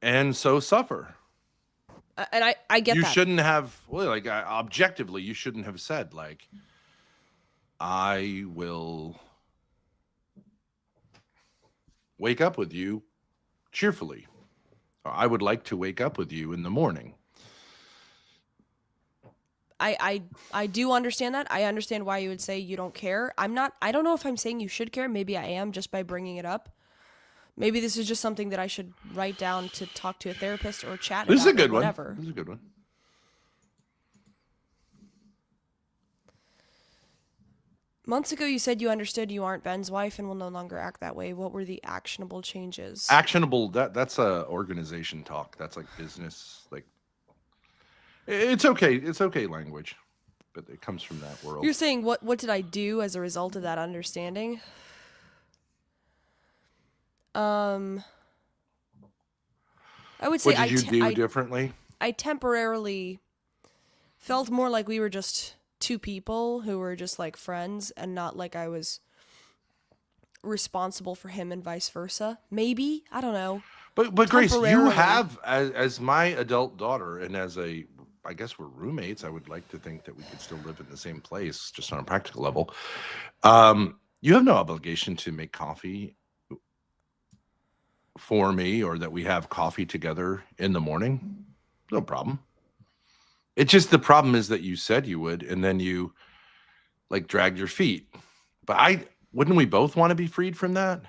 and so suffer. And I get You that. shouldn't have, well, like, objectively, you shouldn't have said, like, I will wake up with you cheerfully. Or I would like to wake up with you in the morning. I do understand that. I understand why you would say you don't care. I don't know if I'm saying you should care. Maybe I am just by bringing it up. Maybe this is just something that I should write down to talk to a therapist or chat This is about a good or one. whatever. This is a good one. Months ago, you said you understood you aren't Ben's wife and will no longer act that way. What were the actionable changes? Actionable, that's a organization talk. That's like business, like it's okay. It's okay language, but it comes from that world. You're saying what did I do as a result of that understanding? I would say What did you do differently? I temporarily felt more like we were just two people who were just like friends and not like I was responsible for him and vice versa. Maybe, I don't know. But Grace, you have as my adult daughter and as I guess we're roommates. I would like to think that we could still live in the same place, just on a practical level. You have no obligation to make coffee for me or that we have coffee together in the morning. No problem. It's just the problem is that you said you would, and then you like dragged your feet. But wouldn't we both want to be freed from that?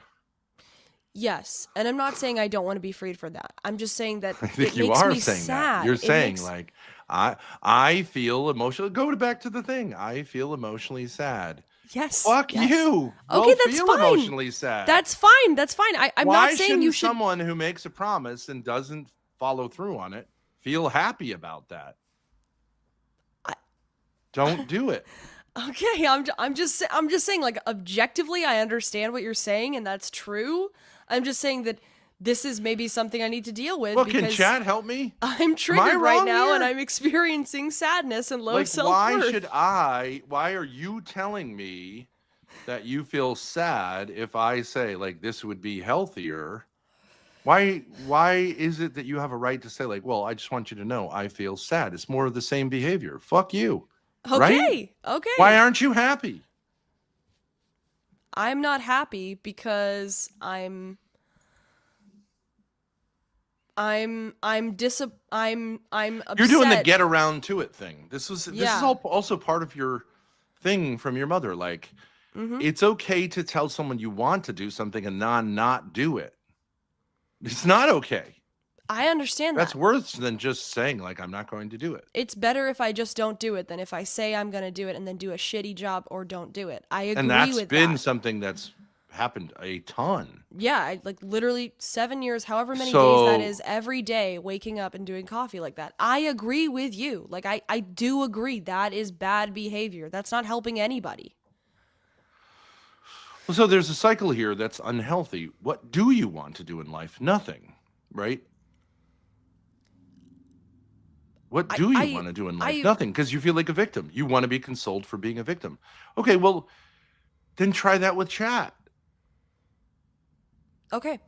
Yes, and I'm not saying I don't want to be freed from that. I'm just saying that I think it you makes are me saying sad. that. You're saying like I feel emotional. Go back to the thing. I feel emotionally sad. Yes. Fuck yes. you. Okay, that's feel fine. Emotionally sad. That's fine. That's fine. I'm Why not saying you should. Someone who makes a promise and doesn't follow through on it feel happy about that? Don't do it. Okay, I'm just saying, like, objectively, I understand what you're saying, and that's true. I'm just saying that this is maybe something I need to deal with. Well, because can Chad help me? I'm triggered right now, here? and I'm experiencing sadness and low self-worth. Why are you telling me that you feel sad if I say, like, this would be healthier? Why is it that you have a right to say, like, well, I just want you to know I feel sad? It's more of the same behavior. Fuck you. Okay, right? Okay. Why aren't you happy? I'm not happy because I'm upset. You're doing the get around to it thing. This is also part of your thing from your mother. Like, It's okay to tell someone you want to do something and not do it. It's not okay. I understand that. That's worse than just saying, like, I'm not going to do it. It's better if I just don't do it than if I say I'm going to do it and then do a shitty job or don't do it. I agree with that. And that's been something that's happened a ton. Yeah, like literally 7 years, however many days that is, every day waking up and doing coffee like that. I agree with you. Like, I do agree that is bad behavior. That's not helping anybody. So there's a cycle here that's unhealthy. What do you want to do in life? Nothing, right? What do you want to do in life? Nothing, because you feel like a victim. You want to be consoled for being a victim. Okay, well, then try that with chat. Okay.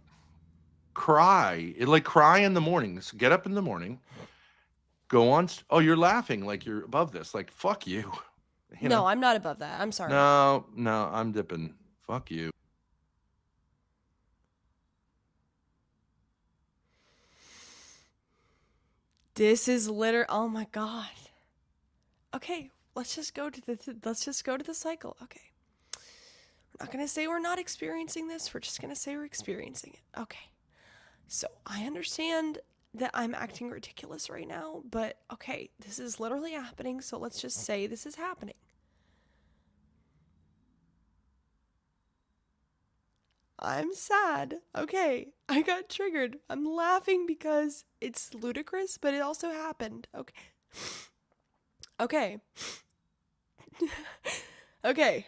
Cry. Cry in the morning. Get up in the morning. Go on. Oh, you're laughing like you're above this. Like, fuck you. No, I'm not above that. I'm sorry. No, I'm dipping. Fuck you. This is oh my god. Okay, let's just go to the cycle. Okay. We're not going to say we're not experiencing this. We're just going to say we're experiencing it. Okay. So, I understand that I'm acting ridiculous right now, but okay, this is literally happening, so let's just say this is happening. I'm sad. Okay, I got triggered. I'm laughing because it's ludicrous, but it also happened. Okay. Okay. Okay.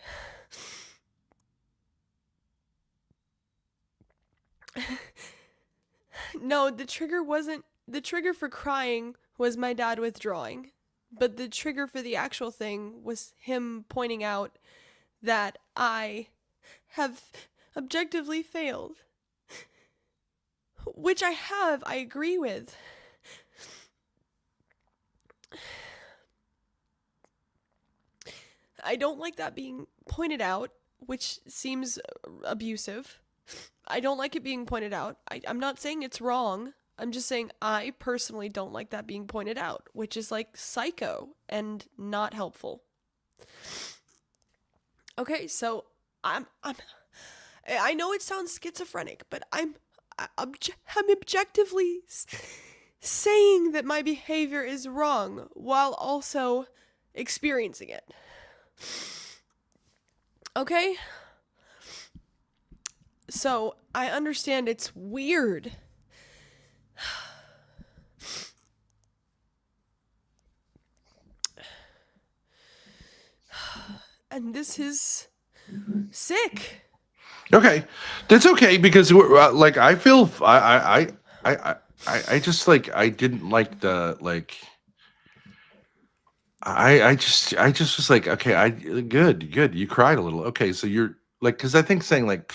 No, the trigger wasn't. The trigger for crying was my dad withdrawing. But the trigger for the actual thing was him pointing out that I have objectively failed. Which I have, I agree with. I don't like that being pointed out, which seems abusive. I don't like it being pointed out. I'm not saying it's wrong. I'm just saying I personally don't like that being pointed out, which is like psycho and not helpful. Okay, so I know it sounds schizophrenic, but I'm objectively saying that my behavior is wrong while also experiencing it. Okay? So, I understand it's weird. And this is sick. Okay, that's okay because like I feel I just like I didn't like the like. I just was like, okay, good. You cried a little. Okay, so you're like, because I think saying like,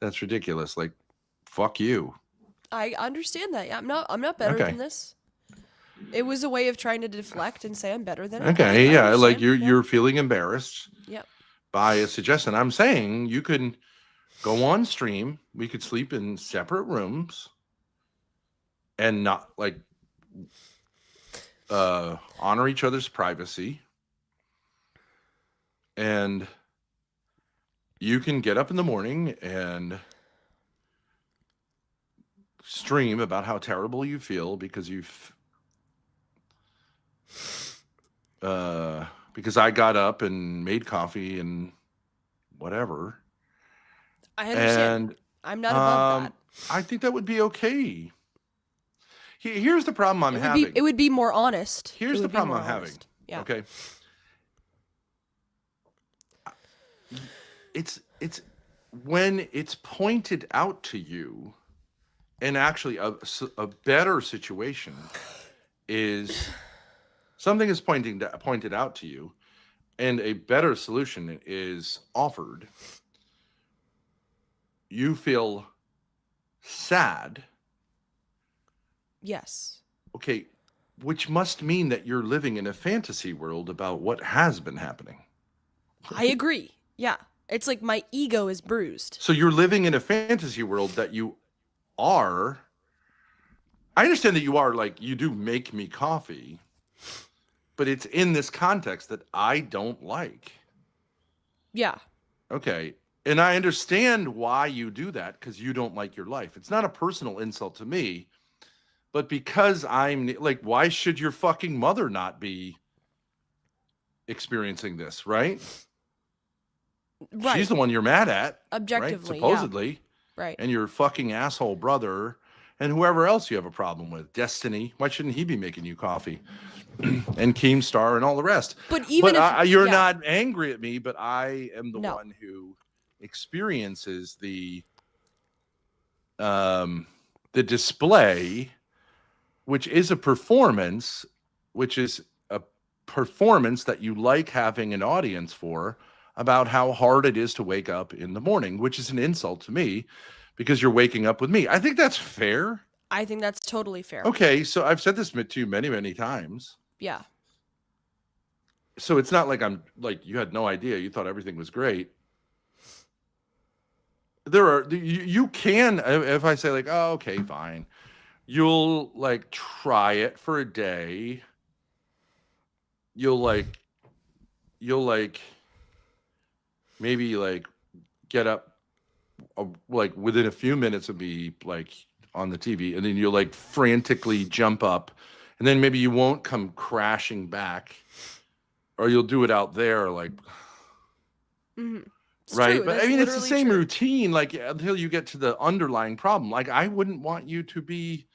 that's ridiculous. Like, fuck you. I understand that. Yeah, I'm not better than this. It was a way of trying to deflect and say I'm better than it. Okay, yeah, like Yeah. you're feeling embarrassed. Yep. By a suggestion. I'm saying you could go on stream. We could sleep in separate rooms and not like honor each other's privacy. And you can get up in the morning and stream about how terrible you feel because because I got up and made coffee and whatever. I understand. And I'm not above that. I think that would be okay. Here's the problem I'm having. It would be more honest. Here's the problem I'm having. Yeah. Okay. It's when it's pointed out to you, and actually a better situation is something is pointed out to you, and a better solution is offered. You feel sad. Yes. Okay, which must mean that you're living in a fantasy world about what has been happening. I agree. Yeah. It's like my ego is bruised. So you're living in a fantasy world that you are. I understand that you are, like, you do make me coffee, but it's in this context that I don't like. Yeah. Okay. And I understand why you do that, because you don't like your life. It's not a personal insult to me, but because I'm like, why should your fucking mother not be experiencing this, right? Right. She's the one you're mad at. Objectively, right? Supposedly. Yeah. Right. And your fucking asshole brother and whoever else you have a problem with. Destiny. Why shouldn't he be making you coffee? And Keemstar and all the rest. But even if you're not angry at me, but I am the one who experiences the display, which is a performance, that you like having an audience for, about how hard it is to wake up in the morning, which is an insult to me because you're waking up with me. I think that's fair. I think that's totally fair. Okay, so I've said this to you many, many times. Yeah. So it's not like I'm like, you had no idea. You thought everything was great. You can, if I say like, oh, okay, fine. You'll like try it for a day. You'll maybe like get up like within a few minutes of me like on the TV, and then you'll like frantically jump up, and then maybe you won't come crashing back, or you'll do it out there like right. True. But That's I mean, it's the same true. routine like until you get to the underlying problem. Like I wouldn't want you to be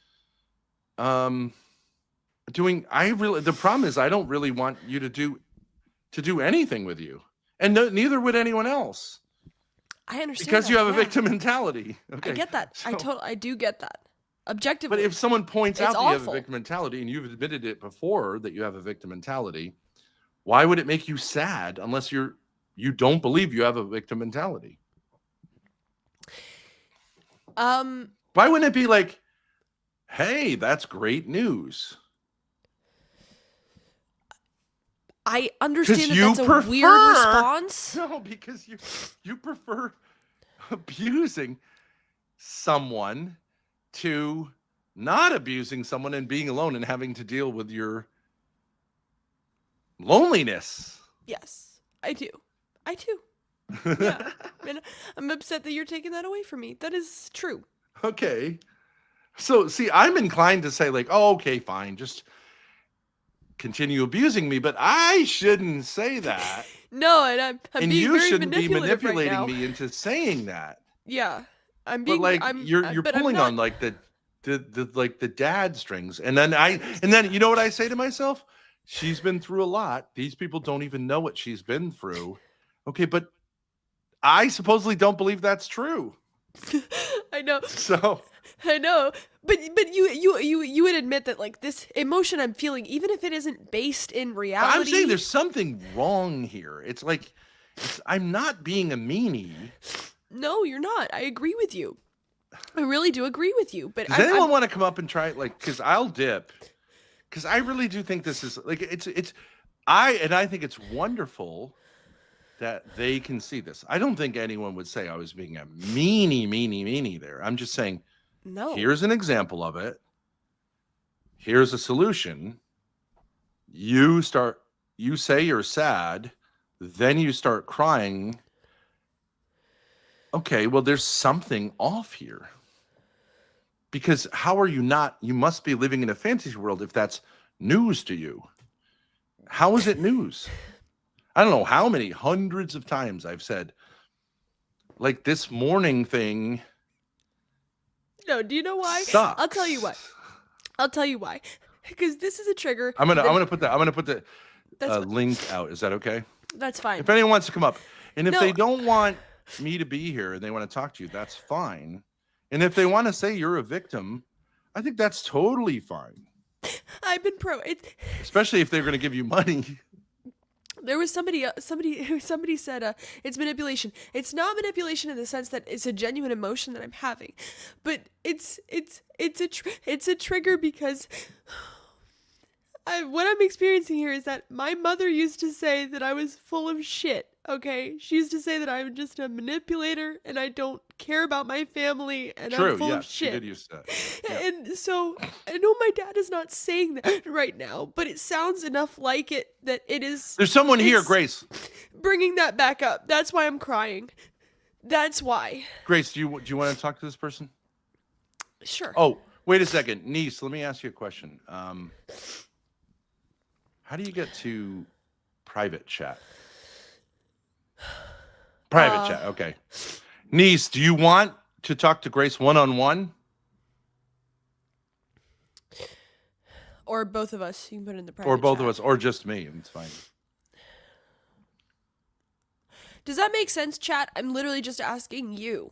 the problem is I don't really want you to do anything with you. And neither would anyone else. I understand because that, you have a yeah. victim mentality. Okay. I get that. So, I do get that. Objectively. But if someone points It's out that you have awful. a victim mentality and you've admitted it before that you have a victim mentality, why would it make you sad unless you don't believe you have a victim mentality? Why wouldn't it be like, hey, that's great news? I understand that you that's a prefer, weird response. No, because you prefer abusing someone to not abusing someone and being alone and having to deal with your loneliness. Yes, I do. Yeah. And I'm upset that you're taking that away from me. That is true. Okay. So, see, I'm inclined to say, like, oh, okay, fine, just continue abusing me, but I shouldn't say that. No, and I'm and being you very shouldn't be manipulative manipulating right now. me into saying that. Yeah, I'm being. But like you're but I'm pulling not- on like the like the dad strings, and then you know what I say to myself? She's been through a lot. These people don't even know what she's been through. Okay, but I supposedly don't believe that's true. I know. So I know, but you would admit that like this emotion I'm feeling, even if it isn't based in reality. I'm saying there's something wrong here. It's like I'm not being a meanie. No, you're not. I agree with you. I really do agree with you. But Does anyone want to come up and try it? Like, because I'll dip. Because I really do think this is like I think it's wonderful that they can see this. I don't think anyone would say I was being a meanie there. I'm just saying, no. Here's an example of it. Here's a solution. You say you're sad, then you start crying. Okay, well, there's something off here. Because how are you not? You must be living in a fantasy world if that's news to you. How is it news? I don't know how many hundreds of times I've said, like, this morning thing. No, do you know why? Sucks. I'll tell you why. Because this is a trigger. I'm gonna put the link out. Is that okay? That's fine. If anyone wants to come up, and if No. they don't want me to be here and they want to talk to you, that's fine. And if they want to say you're a victim, I think that's totally fine. I've been Especially if they're going to give you money. There was somebody said it's manipulation. It's not manipulation in the sense that it's a genuine emotion that I'm having, but it's a trigger because what I'm experiencing here is that my mother used to say that I was full of shit. Okay, she used to say that I'm just a manipulator and I don't care about my family and I'm full of shit. She did use that. Yeah. And so I know my dad is not saying that right now, but it sounds enough like it that it is. There's someone here, Grace. Bringing that back up. That's why I'm crying. That's why. Grace, do you want to talk to this person? Sure. Oh, wait a second, niece. Let me ask you a question. How do you get to private chat? Private chat. Okay. Niece, do you want to talk to Grace one-on-one? Or both of us. You can put it in the private Or both chat. of us, or just me. It's fine. Does that make sense, chat? I'm literally just asking you.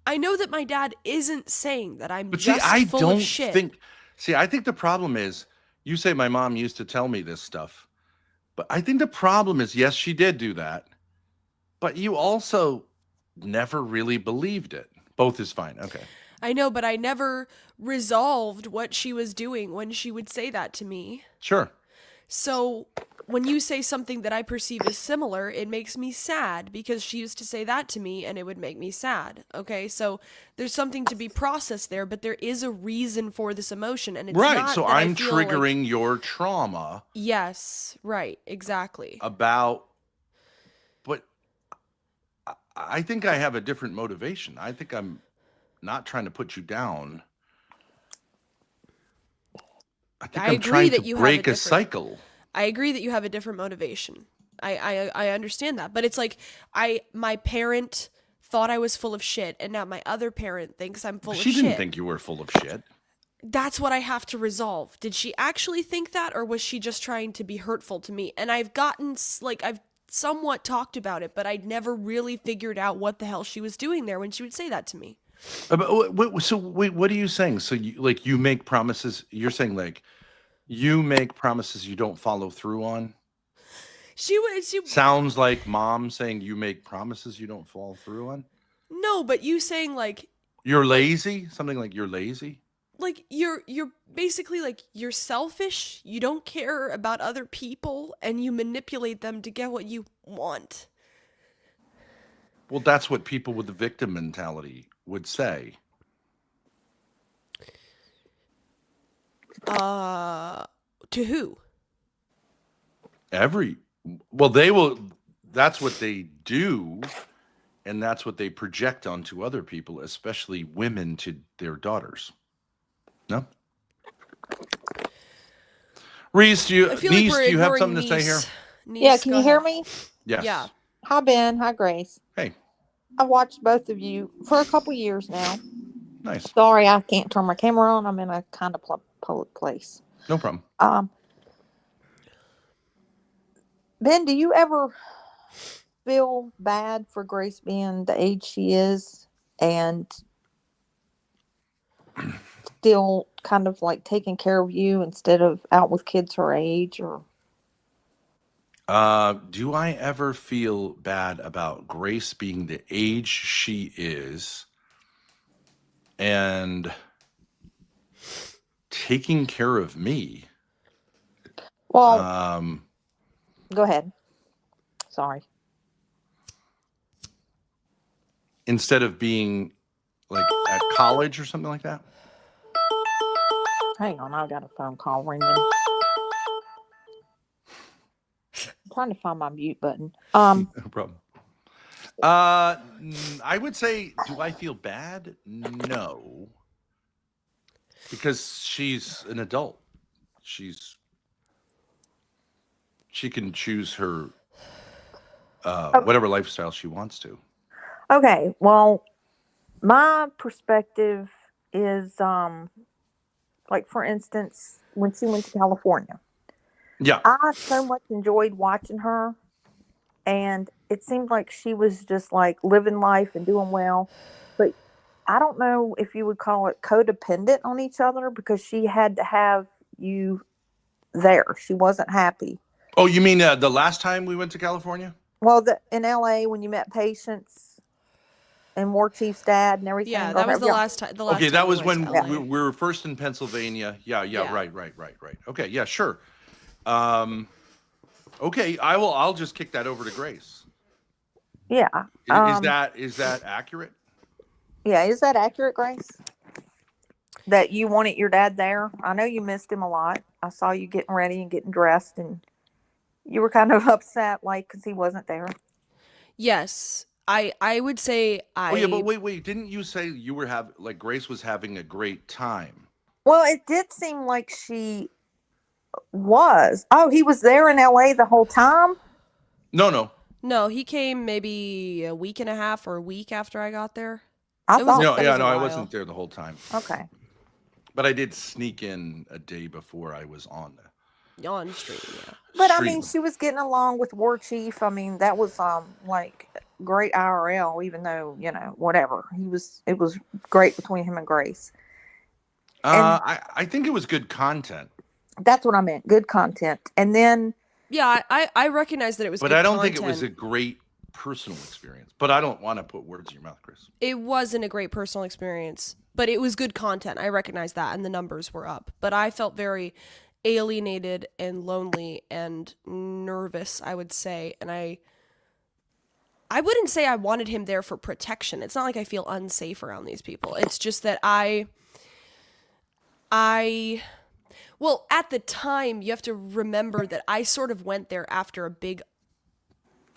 I know that my dad isn't saying that I'm But just see, I full don't of shit. think. See, I think the problem is you say my mom used to tell me this stuff, but I think the problem is yes, she did do that, but you also never really believed it. Both is fine. Okay. I know, but I never resolved what she was doing when she would say that to me. Sure. So when you say something that I perceive as similar, it makes me sad because she used to say that to me and it would make me sad. Okay, so there's something to be processed there, but there is a reason for this emotion, and it's Right. not So that I I'm feel like- triggering your trauma. Yes, right, exactly. But I think I have a different motivation. I think I'm not trying to put you down. I think I I'm agree trying that to you have break a a different- cycle. I agree that you have a different motivation. I understand that, but it's like my parent thought I was full of shit, and now my other parent thinks I'm full of shit. She didn't think you were full of shit. That's what I have to resolve. Did she actually think that, or was she just trying to be hurtful to me? And I've somewhat talked about it, but I'd never really figured out what the hell she was doing there when she would say that to me. So wait, what are you saying? So you make promises. You're saying like you make promises you don't follow through on. She Sounds like mom saying you make promises you don't follow through on. No, but you saying like you're lazy. Something like you're lazy. Like you're basically like you're selfish. You don't care about other people, and you manipulate them to get what you want. Well, that's what people with the victim mentality would say. To who? Well, they will. That's what they do, and that's what they project onto other people, especially women, to their daughters. No. Reese, do you have something to say here? Yeah, can you hear me? Yes. Yeah. Hi, Ben. Hi, Grace. Hey. I've watched both of you for a couple years now. Nice. Sorry, I can't turn my camera on. I'm in a kind of public place. No problem. Ben, do you ever feel bad for Grace being the age she is and still kind of like taking care of you instead of out with kids her age? Or do I ever feel bad about Grace being the age she is and taking care of me? Well, go ahead. Sorry. Instead of being like at college or something like that? Hang on, I got a phone call ringing. I'm trying to find my mute button. No problem. I would say, do I feel bad? No. Because she's an adult. She can choose her whatever lifestyle she wants to. Okay, well, my perspective is like, for instance, when she went to California. Yeah. I so much enjoyed watching her, and it seemed like she was just like living life and doing well. But I don't know if you would call it codependent on each other, because she had to have you there. She wasn't happy. Oh, you mean the last time we went to California? Well, in LA, when you met Patience and War Chief's dad and everything. Yeah, that was the last time. Okay, that was when we were first in Pennsylvania. Yeah. Right. Okay, yeah, sure. Okay, I'll just kick that over to Grace. Yeah. Is that accurate? Yeah, is that accurate, Grace? That you wanted your dad there? I know you missed him a lot. I saw you getting ready and getting dressed, and you were kind of upset, like, because he wasn't there. Yes, I would say I. Oh yeah, but wait! Didn't you say you were Grace was having a great time? Well, it did seem like she was. Oh, he was there in LA the whole time? No, he came maybe a week and a half or a week after I got there. I wasn't there the whole time. Okay. But I did sneak in a day before I was on stream, yeah. But I mean, she was getting along with War Chief. I mean, that was like great IRL, even though, whatever. It was great between him and Grace. I think it was good content. That's what I meant. Good content. And then yeah, I recognize that it was but good I don't content. think it was a great personal experience. But I don't want to put words in your mouth, Chris. It wasn't a great personal experience, but it was good content. I recognize that, and the numbers were up. But I felt very alienated and lonely and nervous, I would say. And I wouldn't say I wanted him there for protection. It's not like I feel unsafe around these people. It's just that well, at the time, you have to remember that I sort of went there after a big,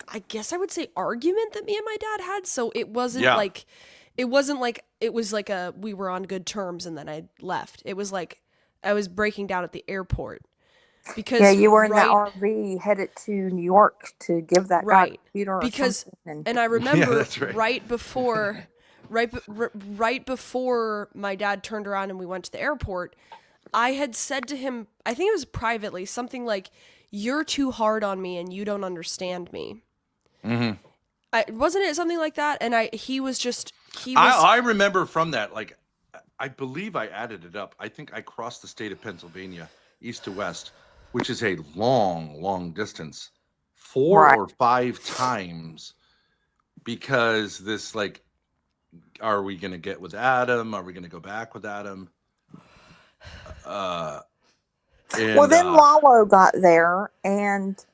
I guess I would say, argument that me and my dad had. So it wasn't like it was like we were on good terms and then I left. It was like I was breaking down at the airport because you were in that RV headed to New York to give that guy a computer and I remember that's right. right before my dad turned around and we went to the airport, I had said to him, I think it was privately, something like, "You're too hard on me and you don't understand me." Mm-hmm. Wasn't it something like that? And he was. I remember from that, like, I believe I added it up. I think I crossed the state of Pennsylvania, east to west, which is a long, long distance, 4 or 5 times, because this, like, are we going to get with Adam? Are we going to go back with Adam? Well, then Lalo got there, and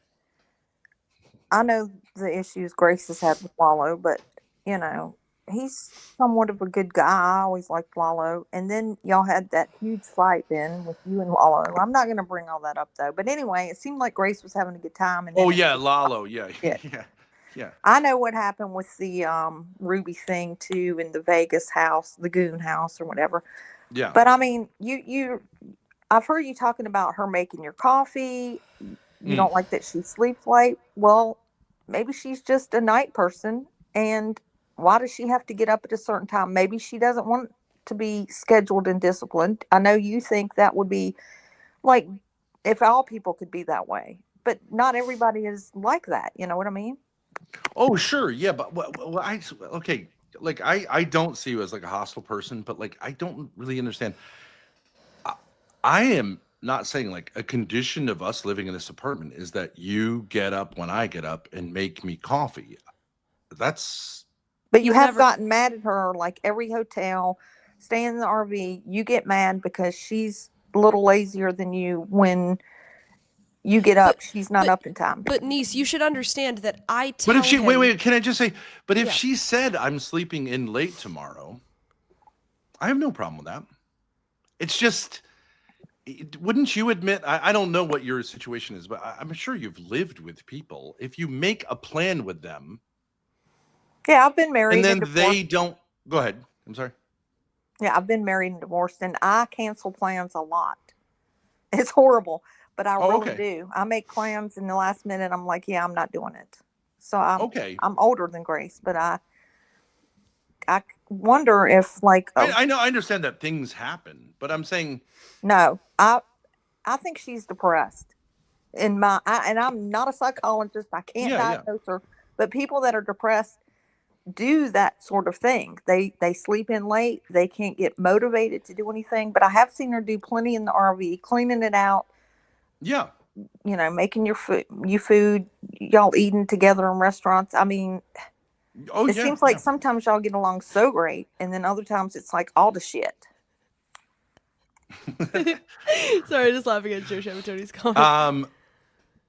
I know the issues Grace has had with Lalo, but, you know, he's somewhat of a good guy. I always liked Lalo. And then y'all had that huge fight then with you and Lalo. I'm not going to bring all that up, though. But anyway, it seemed like Grace was having a good time. And Lalo. Yeah. I know what happened with the Ruby thing, too, in the Vegas house, the Goon house or whatever. Yeah. But, I mean, I've heard you talking about her making your coffee. You don't like that she sleeps late. Well, maybe she's just a night person. And why does she have to get up at a certain time? Maybe she doesn't want to be scheduled and disciplined. I know you think that would be like if all people could be that way, but not everybody is like that. You know what I mean? Oh, sure. Yeah. But okay. Like, I don't see you as like a hostile person, but like, I don't really understand. I am not saying like a condition of us living in this apartment is that you get up when I get up and make me coffee. But you have gotten mad at her, like every hotel, stay in the RV, you get mad because she's a little lazier than you when you get up. She's not up in time. But niece, you should understand that I tell But if she him, wait, can I just say? But if she said I'm sleeping in late tomorrow, I have no problem with that. It's just, wouldn't you admit? I don't know what your situation is, but I'm sure you've lived with people. If you make a plan with them. Yeah, I've been married. And then they don't. Go ahead. I'm sorry. Yeah, I've been married and divorced, and I cancel plans a lot. It's horrible, but I really do. I make plans in the last minute. I'm like, yeah, I'm not doing it. So I'm older than Grace, but I wonder if like I know, I understand that things happen, but I'm saying no. I think she's depressed. And I'm not a psychologist. I can't diagnose her, but people that are depressed do that sort of thing. They sleep in late. They can't get motivated to do anything. But I have seen her do plenty in the RV, cleaning it out. Yeah. You know, making your food, y'all eating together in restaurants. I mean, it seems like sometimes y'all get along so great, and then other times it's like all the shit. Sorry, just laughing at Joe Shamatoni's comment.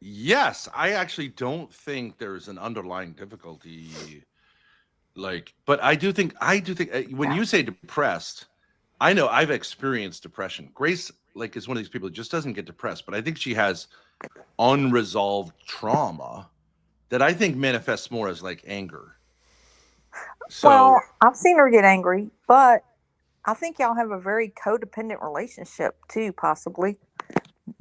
Yes, I actually don't think there's an underlying difficulty. Like, but I do think when you say depressed, I know I've experienced depression. Grace, like, is one of these people who just doesn't get depressed, but I think she has unresolved trauma that I think manifests more as like anger. So, well, I've seen her get angry, but I think y'all have a very codependent relationship too, possibly.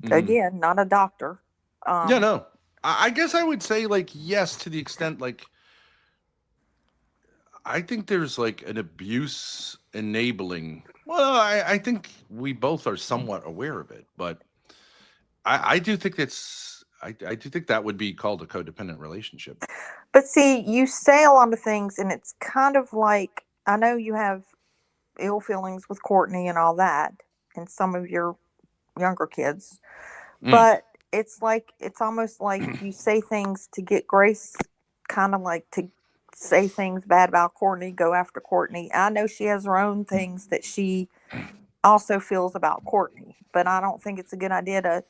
Again, not a doctor. No. I guess I would say like yes, to the extent like I think there's like an abuse enabling. Well, I think we both are somewhat aware of it, but I do think I do think that would be called a codependent relationship. But see, you say a lot of things, and it's kind of like, I know you have ill feelings with Courtney and all that, and some of your younger kids, but it's almost like you say things to get Grace, kind of like to say things bad about Courtney, go after Courtney. I know she has her own things that she also feels about Courtney, but I don't think it's a good idea to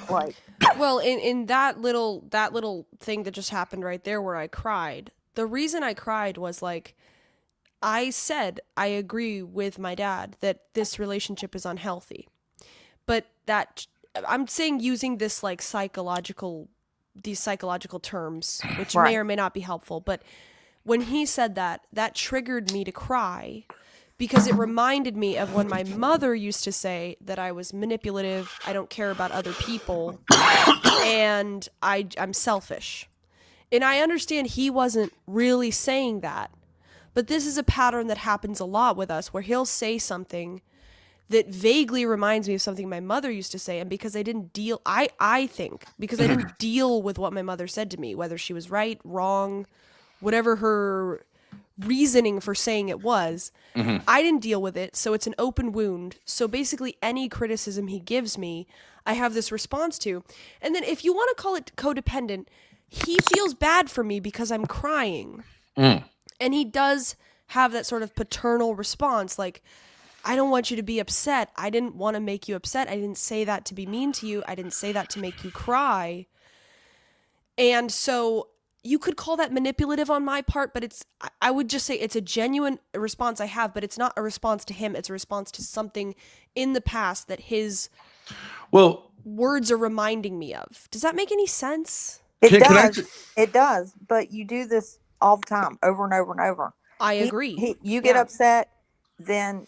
like. Well, in that little thing that just happened right there where I cried, the reason I cried was like, I said I agree with my dad that this relationship is unhealthy, but that I'm saying using this like these psychological terms, which may or may not be helpful. But when he said that triggered me to cry because it reminded me of when my mother used to say that I was manipulative, I don't care about other people, and I'm selfish. And I understand he wasn't really saying that, but this is a pattern that happens a lot with us where he'll say something that vaguely reminds me of something my mother used to say. And because I didn't deal, I think, because I didn't deal with what my mother said to me, whether she was right, wrong, whatever her reasoning for saying it was, I didn't deal with it. So it's an open wound. So basically any criticism he gives me, I have this response to. And then if you want to call it codependent, he feels bad for me because I'm crying. And he does have that sort of paternal response, like, I don't want you to be upset. I didn't want to make you upset. I didn't say that to be mean to you. I didn't say that to make you cry. And so you could call that manipulative on my part, but I would just say it's a genuine response I have, but it's not a response to him. It's a response to something in the past that his words are reminding me of. Does that make any sense? It does, but you do this all the time, over and over and over. I agree. You get upset, then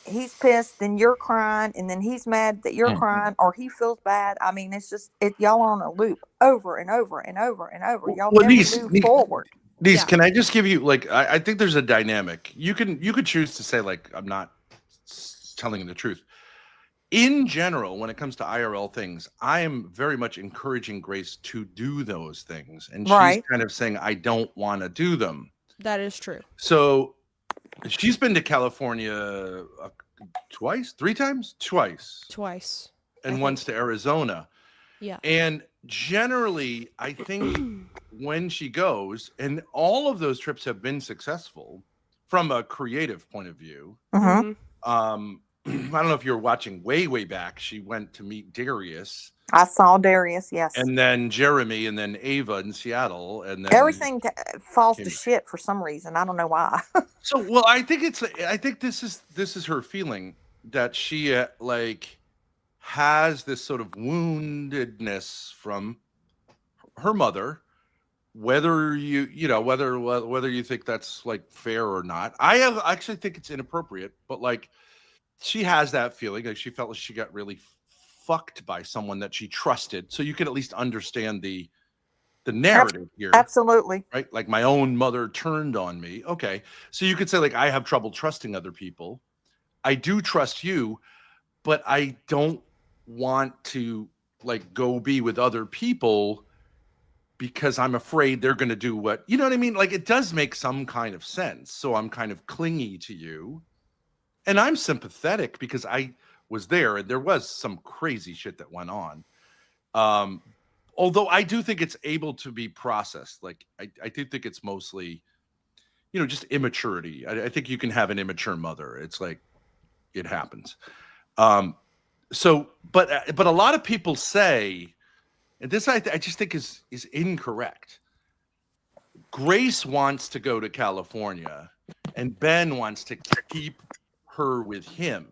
he's pissed, then you're crying, and then he's mad that you're crying, or he feels bad. I mean, it's just y'all are on a loop over and over and over and over. Y'all never move forward. Can I just give you, like, I think there's a dynamic. You could choose to say, like, I'm not telling the truth. In general, when it comes to IRL things, I am very much encouraging Grace to do those things. And she's kind of saying, I don't want to do them. That is true. So she's been to California twice. And once to Arizona. Yeah. And generally, I think when she goes, and all of those trips have been successful from a creative point of view. I don't know if you were watching way back. She went to meet Darius. I saw Darius, yes. And then Jeremy, and then Ava in Seattle, and then everything falls to shit for some reason. I don't know why. So, well, I think this is her feeling that she like has this sort of woundedness from her mother. Whether whether you think that's like fair or not, I actually think it's inappropriate. But like, she has that feeling, like she felt like she got really fucked by someone that she trusted. So you can at least understand the narrative here. Absolutely. Right? Like, my own mother turned on me. Okay. So you could say, like, I have trouble trusting other people. I do trust you, but I don't want to, like, go be with other people because I'm afraid they're going to do what, you know what I mean? Like, it does make some kind of sense. So I'm kind of clingy to you. And I'm sympathetic because I was there and there was some crazy shit that went on. Although I do think it's able to be processed. Like, I do think it's mostly, just immaturity. I think you can have an immature mother. It's like, it happens. So, but a lot of people say, and this I just think is incorrect. Grace wants to go to California and Ben wants to keep her with him.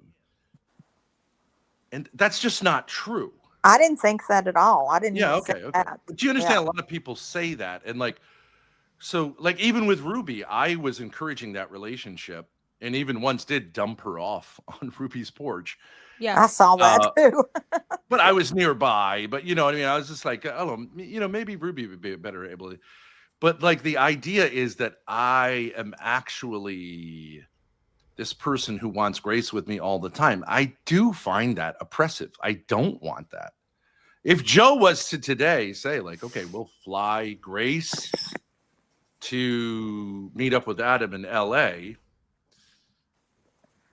And that's just not true. I didn't think that at all. I didn't okay. that. But do you understand? A lot of people say that. And like, so like, even with Ruby, I was encouraging that relationship and even once did dump her off on Ruby's porch. Yeah, I saw that too. But I was nearby, but you know what I mean? I was just like, oh, maybe Ruby would be better able to, but like, the idea is that I am actually this person who wants Grace with me all the time. I do find that oppressive. I don't want that. If Joe was to today say, like, okay, we'll fly Grace to meet up with Adam in LA,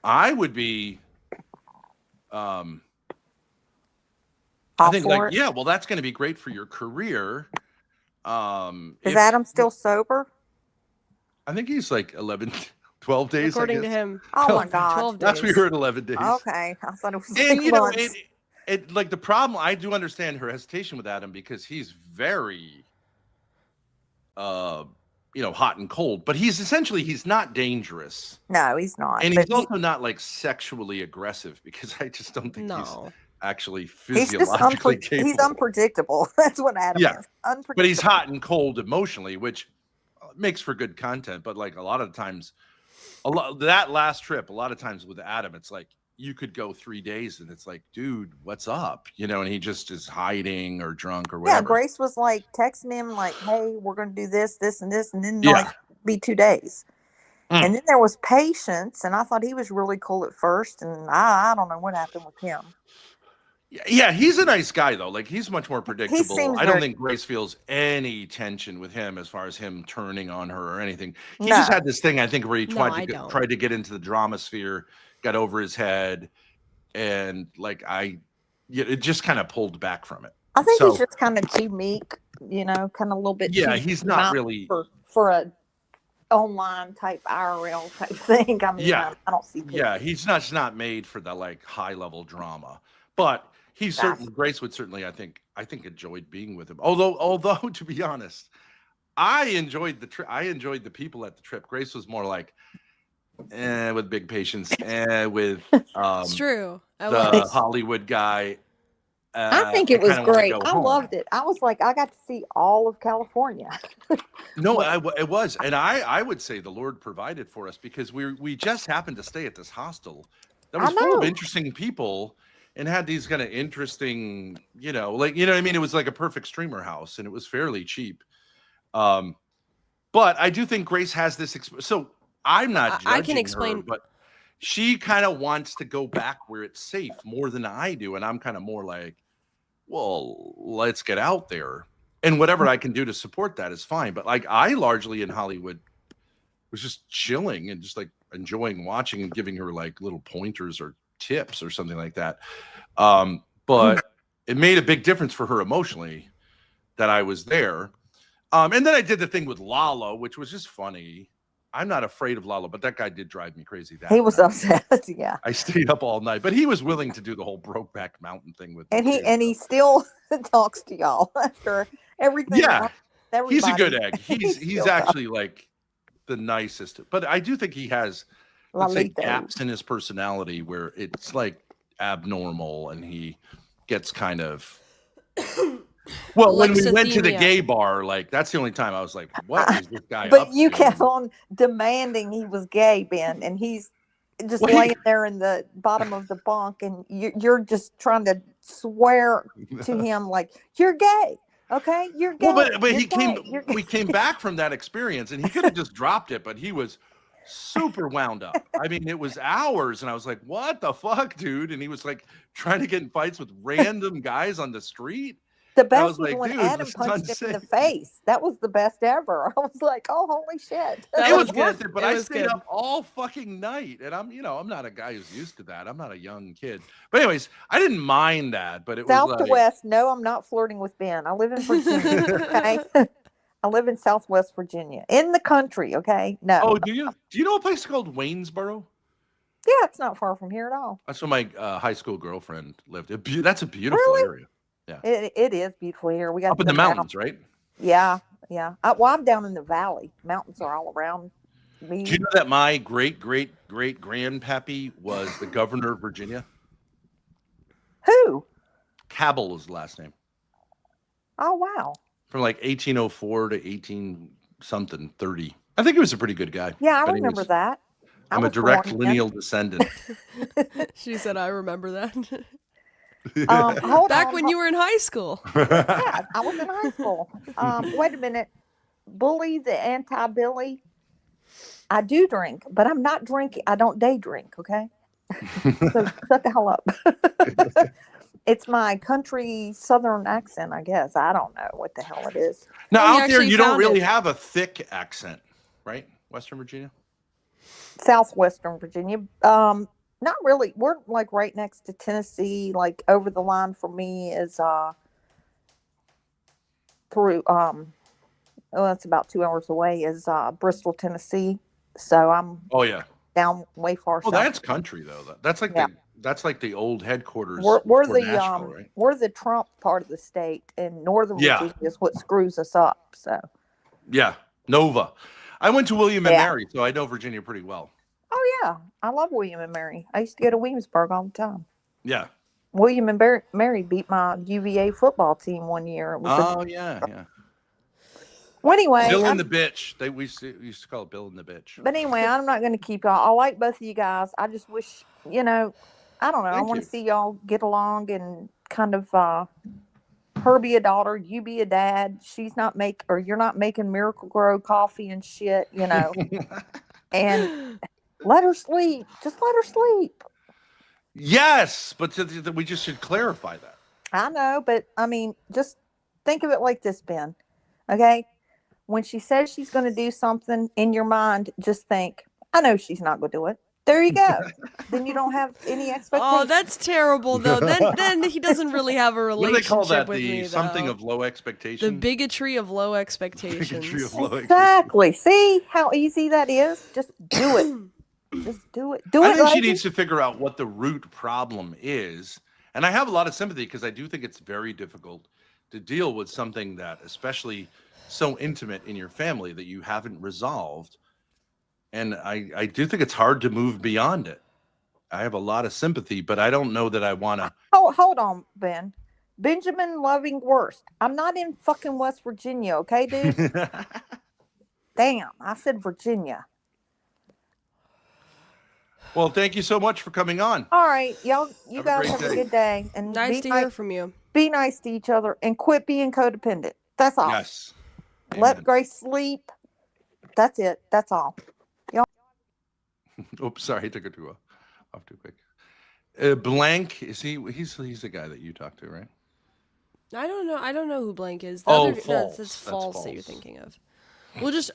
I would be, I think, like, yeah, well, that's going to be great for your career. Is Adam still sober? I think he's like 12 days, according to him. Oh my God. 12 days. That's what we heard, 11 days. Okay. I thought it was and, 6 months. It like, the problem, I do understand her hesitation with Adam because he's very, hot and cold, but he's not dangerous. No, he's not. And he's also not like sexually aggressive because I just don't think he's actually physiologically capable. He's unpredictable. That's what Adam is. Unpredictable. But he's hot and cold emotionally, which makes for good content. But like, a lot of times, that last trip, a lot of times with Adam, it's like, you could go 3 days and it's like, dude, what's up? And he just is hiding or drunk or whatever. Yeah, Grace was like texting him like, hey, we're going to do this, this, and this, and then like be 2 days. And then there was Patience, and I thought he was really cool at first, and I don't know what happened with him. Yeah, he's a nice guy though. Like he's much more predictable. seems I don't very- think Grace feels any tension with him as far as him turning on her or anything. He No. just had this thing, I think, where he No, tried I to don't. tried to get into the drama sphere, got over his head, and it just kind of pulled back from it. I think So, he's just kind of too meek, kind of a little bit. yeah, too he's not mild really. for a online type IRL type thing. I mean, Yeah, I don't see. yeah, he's not made for the like high level drama, but he's certainly Grace would certainly I think enjoyed being with him. Although to be honest, I enjoyed the trip. I enjoyed the people at the trip. Grace was more like, with big patience, with It's true. the Hollywood guy. I think it was kinda wanna great. go I home. loved it. I was like, I got to see all of California. No, it was, and I would say the Lord provided for us because we just happened to stay at this hostel that was full of interesting people and had these kind of interesting, what I mean. It was like a perfect streamer house, and it was fairly cheap. But I do think Grace has this. So I'm not judging I can explain, her, but she kind of wants to go back where it's safe more than I do, and I'm kind of more like, well, let's get out there. And whatever I can do to support that is fine. But like I largely in Hollywood was just chilling and just like enjoying watching and giving her like little pointers or tips or something like that. But it made a big difference for her emotionally that I was there. And then I did the thing with Lalo, which was just funny. I'm not afraid of Lalo, but that guy did drive me crazy. He was upset. Yeah. I stayed up all night, but he was willing to do the whole Brokeback Mountain thing with And me. he still talks to y'all after everything. Yeah, he's a good Everybody. egg. He's still actually like the nicest. But I do think he has, let's say, gaps in his personality where it's like abnormal, and he gets kind of. Well, when we went to the gay bar, like that's the only time I was like, "What is this guy?" But you kept on demanding he was gay, Ben, and he's just laying there in the bottom of the bunk, and you're just trying to swear to him like you're gay. Okay, you're gay. Well, but you're he gay. came. We came back from that experience, and he could have just dropped it, but he was super wound up. I mean, it was hours, and I was like, "What the fuck, dude?" And he was like trying to get in fights with random guys on the street. The best was like, when dude, Adam this is punched him in the unsafe. face. That was the best ever. I was like, oh, holy shit. It was worth it, but I stayed up all fucking night, and I'm not a guy who's used to that. I'm not a young kid. But anyways, I didn't mind that, but it South was to like, west. No, I'm not flirting with Ben. I live in Virginia. Okay. I live in Southwest Virginia, in the country. Okay. No. Oh, do you know a place called Waynesboro? Yeah, it's not far from here at all. That's where my high school girlfriend lived. That's a beautiful area. Yeah. It is beautiful here. We got Up in the mountains, right? Yeah, yeah. I'm down in the valley. Mountains are all around me. Do you know that my great grandpappy was the governor of Virginia? Who? Cabell is the last name. Oh wow. From like 1804 to 18 something 30. I think he was a pretty good guy. Yeah, I But remember anyways, that. I'm a direct lineal descendant. She said, "I remember that." Hold Back on, when you were in high school. Yeah, I was in high school. Wait a minute. Bully the anti-Billy. I do drink, but I'm not drinking. I don't day drink, okay? So shut the hell up. It's my country southern accent, I guess. I don't know what the hell it is. Now, out there, you don't really have a thick accent, right? Western Virginia? Southwestern Virginia. Not really. We're like right next to Tennessee. Like over the line for me is through it's about 2 hours away is Bristol, Tennessee. So I'm down way far south. That's country though. That's like the old headquarters. We're for the Nashville, right? we're the Trump part of the state, and Northern Yeah. Virginia is what screws us up. So Yeah, Nova. I went to William and Mary, so I know Virginia pretty well. oh yeah, I love William and Mary. I used to go to Williamsburg all the time. Yeah. William and Mary beat my UVA football team one year. It was Yeah. Well, anyway, Bill and the bitch. We used to call it Bill and the bitch. But anyway, I'm not going to keep y'all. I like both of you guys. I just wish, I don't know. I want to see y'all get along and kind of her be a daughter, you be a dad. You're not making Miracle Grow coffee and shit, and let her sleep. Just let her sleep. Yes, but we just should clarify that. I know, but I mean, just think of it like this, Ben. Okay? When she says she's going to do something in your mind, just think, I know she's not going to do it. There you go. Then you don't have any expectations. Oh, that's terrible, though. Then he doesn't really have a What do they call relationship that? with me, Something though. of low expectation? The bigotry of low expectations. Bigotry of low Exactly. See how easy that is? Just do it. Just do it. Do I it. think she lady. needs to figure out what the root problem is. And I have a lot of sympathy because I do think it's very difficult to deal with something that, especially so intimate in your family, that you haven't resolved. And I do think it's hard to move beyond it. I have a lot of sympathy, but I don't know that I want to. Hold on, Ben. Benjamin Loving Worst. I'm not in fucking West Virginia, okay, dude? Damn, I said Virginia. Well, thank you so much for coming on. All right, y'all. You Have a guys great have a day. good day, and Nice to hear from you. Be nice to each other, and quit being codependent. That's all. Yes. Let Amen. Grace sleep. That's it. That's all. Y'all. Oops, sorry, I took it off too quick. Blank, is he? He's the guy that you talked to, right? I don't know. I don't know who Blank is. False. That's false that you're thinking of.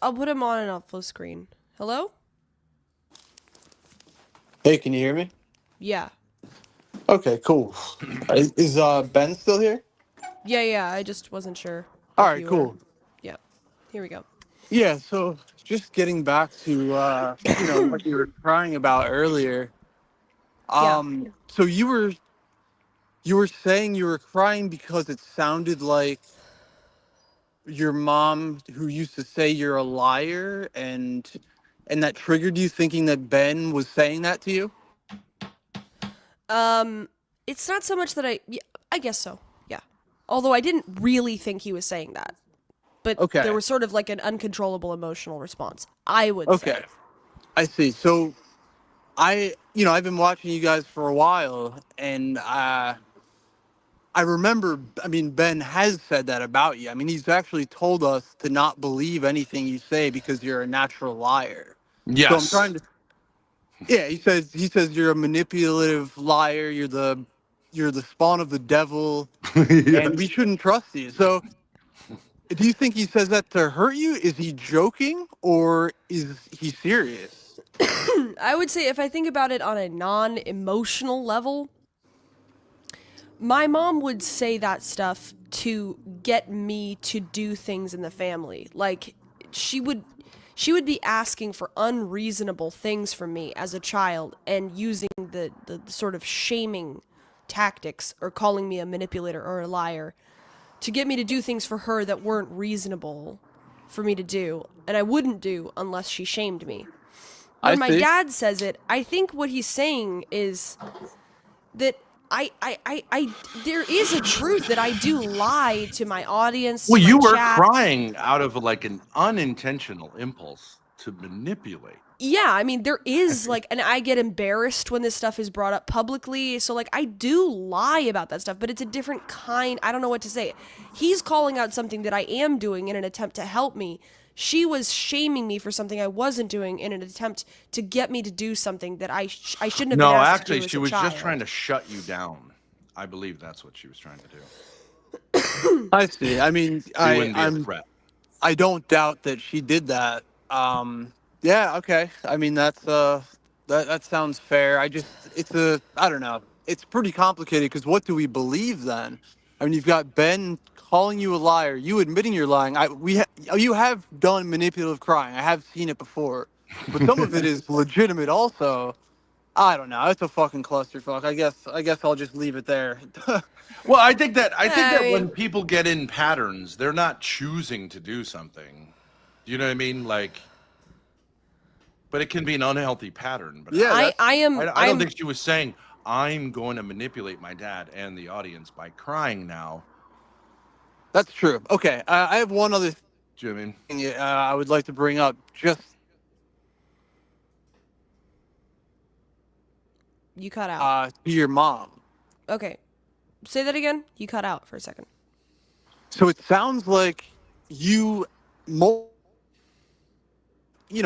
I'll put him on and off full screen. Hello? Hey, can you hear me? Yeah. Okay, cool. Is Ben still here? Yeah. I just wasn't sure. All right, cool. Yeah. Here we go. Yeah, so just getting back to what you were crying about earlier. So you were saying you were crying because it sounded like your mom who used to say you're a liar and that triggered you thinking that Ben was saying that to you? It's not so much that I guess so. Yeah. Although I didn't really think he was saying that. But there was sort of like an uncontrollable emotional response, I would say. Okay. I see. So I've been watching you guys for a while, and I remember, Ben has said that about you. He's actually told us to not believe anything you say because you're a natural liar. Yes. So I'm trying to. Yeah, he says you're a manipulative liar. You're the spawn of the devil, and we shouldn't trust you. So, do you think he says that to hurt you? Is he joking, or is he serious? I would say if I think about it on a non-emotional level, my mom would say that stuff to get me to do things in the family. Like, she would be asking for unreasonable things from me as a child and using the sort of shaming tactics or calling me a manipulator or a liar to get me to do things for her that weren't reasonable for me to do, and I wouldn't do unless she shamed me. When my dad says it, I think what he's saying is that I there is a truth that I do lie to my audience. Well, to my you were chat. crying out of like an unintentional impulse to manipulate. Yeah, there is and I get embarrassed when this stuff is brought up publicly. So I do lie about that stuff, but it's a different kind. I don't know what to say. He's calling out something that I am doing in an attempt to help me. She was shaming me for something I wasn't doing in an attempt to get me to do something that I shouldn't have been asked to do as she a was child. just trying to shut you down. I believe that's what she was trying to do. I see. Wouldn't be a threat. I don't doubt that she did that. Yeah, okay. That sounds fair. I don't know. It's pretty complicated because what do we believe then? You've got Ben calling you a liar, you admitting you're lying. You have done manipulative crying. I have seen it before, but some of it is legitimate also. I don't know. It's a fucking clusterfuck. I guess I'll just leave it there. Well, I think that when people get in patterns, they're not choosing to do something. Do you know what I mean? But it can be an unhealthy pattern. But yeah, I don't think she was saying I'm going to manipulate my dad and the audience by crying now. That's true. Okay, I have one other thing I would like to bring up. You cut out. To your mom. Okay. Say that again. You cut out for a second. So it sounds like you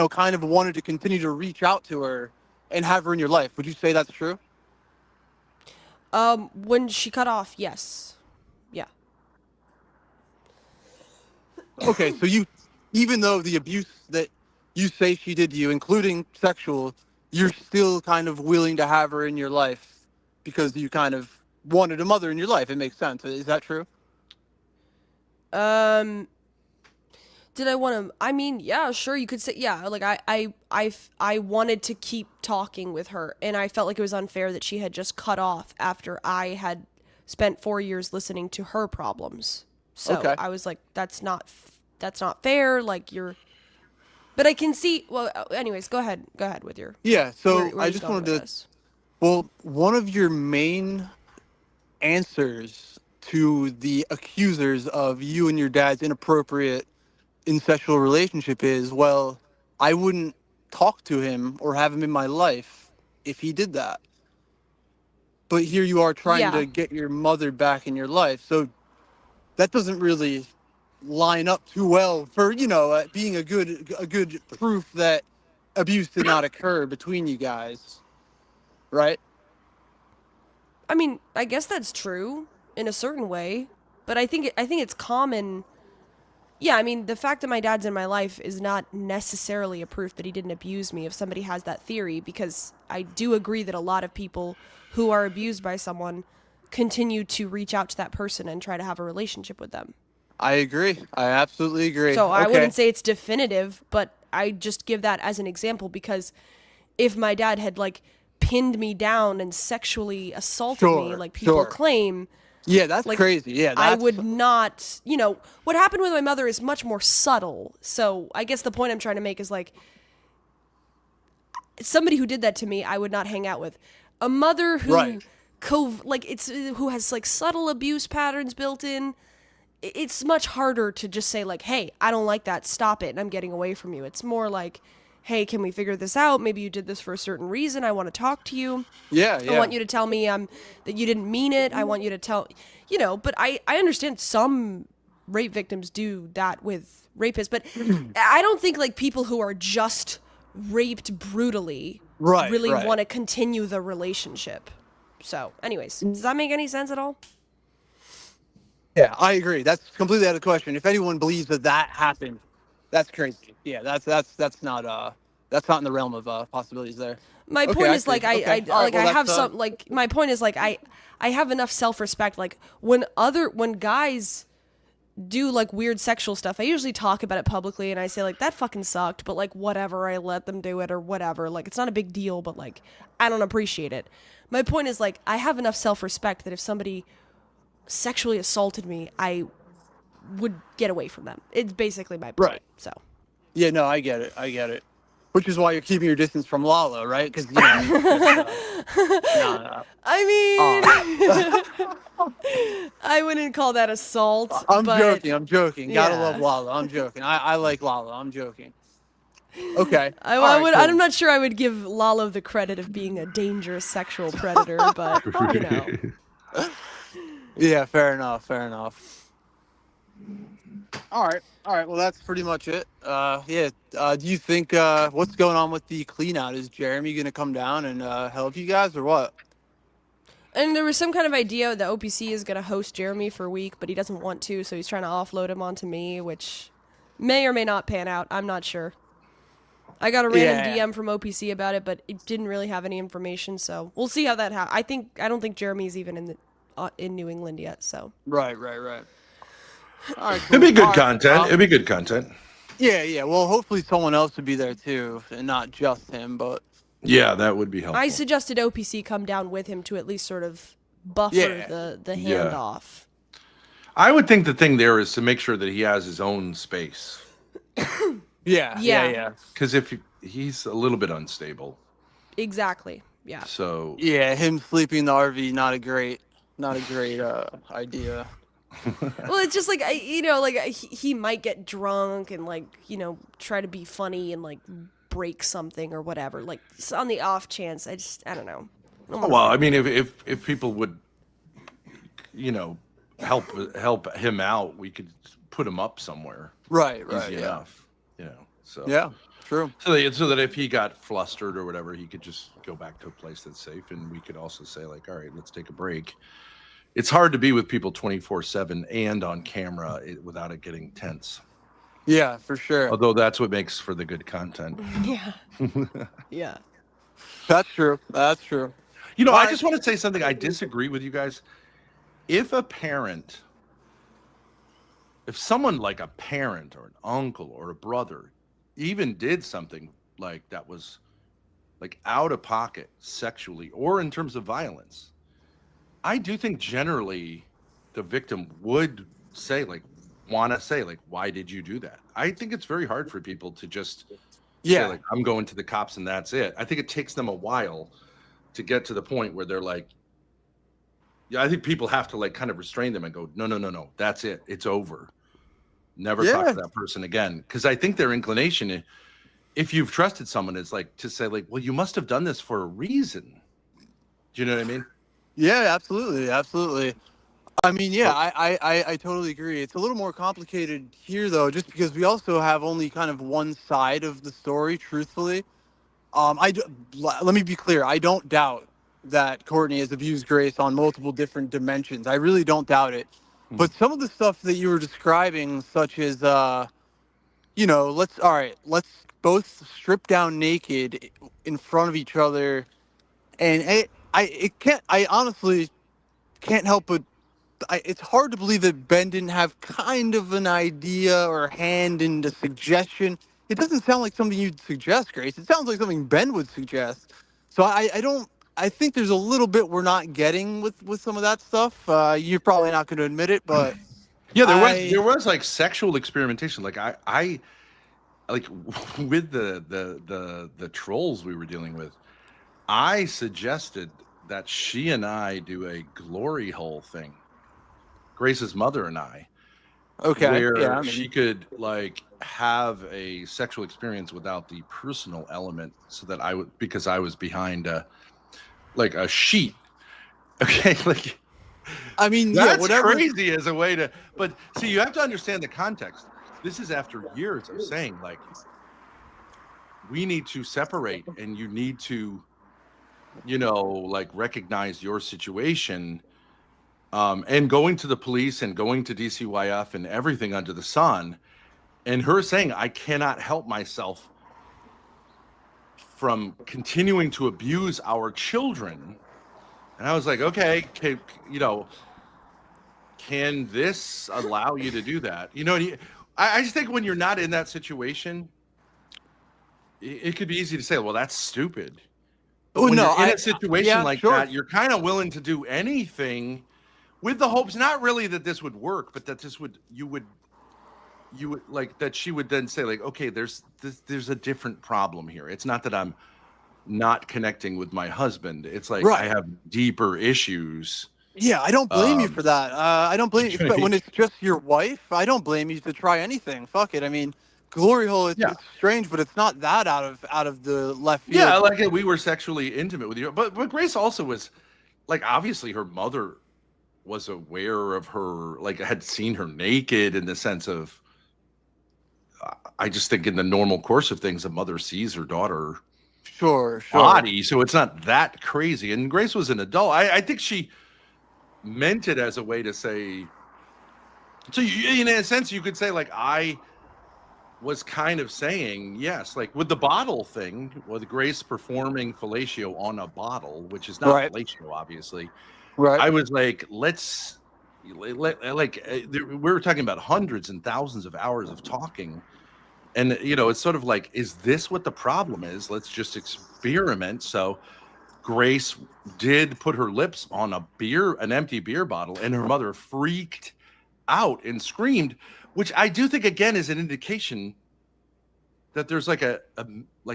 kind of wanted to continue to reach out to her and have her in your life. Would you say that's true? When she cut off, yes. Yeah. Okay, so even though the abuse that you say she did to you, including sexual, you're still kind of willing to have her in your life because you kind of wanted a mother in your life. It makes sense. Is that true? Did I want to? I mean, yeah, sure. You could say, yeah. Like I wanted to keep talking with her, and I felt like it was unfair that she had just cut off after I had spent 4 years listening to her problems. So Okay. I was like, that's not fair. Like you're, but I can see. Well, anyways, go ahead with your. Yeah. So where I you just going wanted with to. this? Well, one of your main answers to the accusers of you and your dad's inappropriate incestual relationship is, well, I wouldn't talk to him or have him in my life if he did that. But here you are trying Yeah. to get your mother back in your life. So that doesn't really line up too well for, being a good proof that abuse did not occur between you guys. Right? I mean, I guess that's true in a certain way, but I think it's common. Yeah, I mean, the fact that my dad's in my life is not necessarily a proof that he didn't abuse me if somebody has that theory, because I do agree that a lot of people who are abused by someone continue to reach out to that person and try to have a relationship with them. I agree. I absolutely agree. So I Okay. wouldn't say it's definitive, but I just give that as an example because if my dad had like pinned me down and sexually assaulted me Sure, like people sure. claim, Yeah, that's like, crazy. Yeah, I that's would not, what happened with my mother is much more subtle. So I guess the point I'm trying to make is like, somebody who did that to me, I would not hang out with. A mother who, Right. who has like subtle abuse patterns built in, it's much harder to just say like, hey, I don't like that, stop it, and I'm getting away from you. It's more like, hey, can we figure this out? Maybe you did this for a certain reason. I want to talk to you. Yeah. I want you to tell me that you didn't mean it. I want you to tell, but I understand some rape victims do that with rapists, but I don't think like people who are just raped brutally really right. want to continue the relationship. So anyways, does that make any sense at all? Yeah, I agree. That's completely out of the question. If anyone believes that happened, that's crazy. Yeah, that's not in the realm of possibilities there. My Okay, point I is see. like Okay. All right, well, I have that's, some like my point is like I have enough self-respect, like when guys do like weird sexual stuff, I usually talk about it publicly and I say like that fucking sucked, but like whatever, I let them do it or whatever, like it's not a big deal, but like I don't appreciate it. My point is like I have enough self-respect that if somebody sexually assaulted me, I would get away from them. It's basically my point. Right. So Yeah, no, I get it. Which is why you're keeping your distance from Lala, right? Because no. I mean, I wouldn't call that assault. I'm but joking. Gotta yeah. love Lala. I'm joking. I like Lala. I'm joking. Okay. I'm not sure I would give Lalo the credit of being a dangerous sexual predator, but Yeah, fair enough. All right. Well, that's pretty much it. Do you think what's going on with the clean out? Is Jeremy gonna come down and help you guys or what? And there was some kind of idea that OPC is going to host Jeremy for a week, but he doesn't want to, so he's trying to offload him onto me, which may or may not pan out. I'm not sure. I got a random DM from OPC about it, but it didn't really have any information, so we'll see how that happens. I don't think Jeremy's even in New England yet, so. Right. All right. Cool. It'd be good All right, content. It'd be good content. Yeah. Well, hopefully someone else would be there too, and not just him. But Yeah, that would be helpful. I suggested OPC come down with him to at least sort of buffer the handoff. I would think the thing there is to make sure that he has his own space. Yeah. Because if he's a little bit unstable. Exactly. Yeah. So. Yeah, him sleeping in the RV, not a great idea. Well, it's just like he might get drunk and try to be funny and break something or whatever. Like on the off chance, I don't know. Well, I mean, if people would, help him out, we could put him up somewhere. Right. Easy enough. So. Yeah. True. So that if he got flustered or whatever, he could just go back to a place that's safe. And we could also say, like, all right, let's take a break. It's hard to be with people 24/7 and on camera without it getting tense. Yeah, for sure. Although that's what makes for the good content. Yeah. Yeah. That's true. That's true. You know, I just want to say something. I disagree with you guys. If someone like a parent or an uncle or a brother even did something like that was like out of pocket sexually or in terms of violence, I do think generally the victim would say, like, why did you do that? I think it's very hard for people to just say, like, I'm going to the cops and that's it. I think it takes them a while to get to the point where they're like, I think people have to like kind of restrain them and go, no, that's it. It's over. Never talk to that person again. Because I think their inclination, if you've trusted someone, is like to say, like, well, you must have done this for a reason. Do you know what I mean? Yeah, absolutely. Absolutely. I mean, yeah, I totally agree. It's a little more complicated here, though, just because we also have only kind of one side of the story, truthfully. Let me be clear. I don't doubt that Courtney has abused Grace on multiple different dimensions. I really don't doubt it. But some of the stuff that you were describing, such as, let's both strip down naked in front of each other. And I honestly can't help but, it's hard to believe that Ben didn't have kind of an idea or hand in the suggestion. It doesn't sound like something you'd suggest, Grace. It sounds like something Ben would suggest. So I think there's a little bit we're not getting with some of that stuff. You're probably not going to admit it, but yeah, there was like sexual experimentation. Like I like with the trolls we were dealing with, I suggested that she and I do a glory hole thing. Grace's mother and I. Okay. Where she could like have a sexual experience without the personal element, so that because I was behind a sheet. Okay, like I mean, that's whatever. crazy as a way to. But see, you have to understand the context. This is after years of saying, like, we need to separate, and you need to, like, recognize your situation. And going to the police and going to DCYF and everything under the sun, and her saying, I cannot help myself from continuing to abuse our children. And I was like, okay, can this allow you to do that? I just think when you're not in that situation, it could be easy to say, well, that's stupid. But when you're in a situation that, you're kind of willing to do anything with the hopes, not really that this would work, but that you would like, that she would then say, like, okay, there's a different problem here. It's not that I'm not connecting with my husband. It's like, I have deeper issues. Yeah, I don't blame you for that. I don't blame you. But when it's just your wife, I don't blame you to try anything. Fuck it. I mean, glory hole, it's strange, but it's not that out of the left field. Yeah, like we were sexually intimate with you. But Grace also was, like, obviously her mother was aware of her, like, had seen her naked, in the sense of, I just think in the normal course of things, a mother sees her daughter body, so it's not that crazy. And Grace was an adult. I think she meant it as a way to say, so in a sense you could say, like, I was kind of saying, yes, like with the bottle thing, with Grace performing fellatio on a bottle, which is not fellatio, obviously. I was like, we were talking about hundreds and thousands of hours of talking. And, it's sort of like, is this what the problem is? Let's just experiment. So Grace did put her lips on an empty beer bottle, and her mother freaked out and screamed, which I do think, again, is an indication that there's like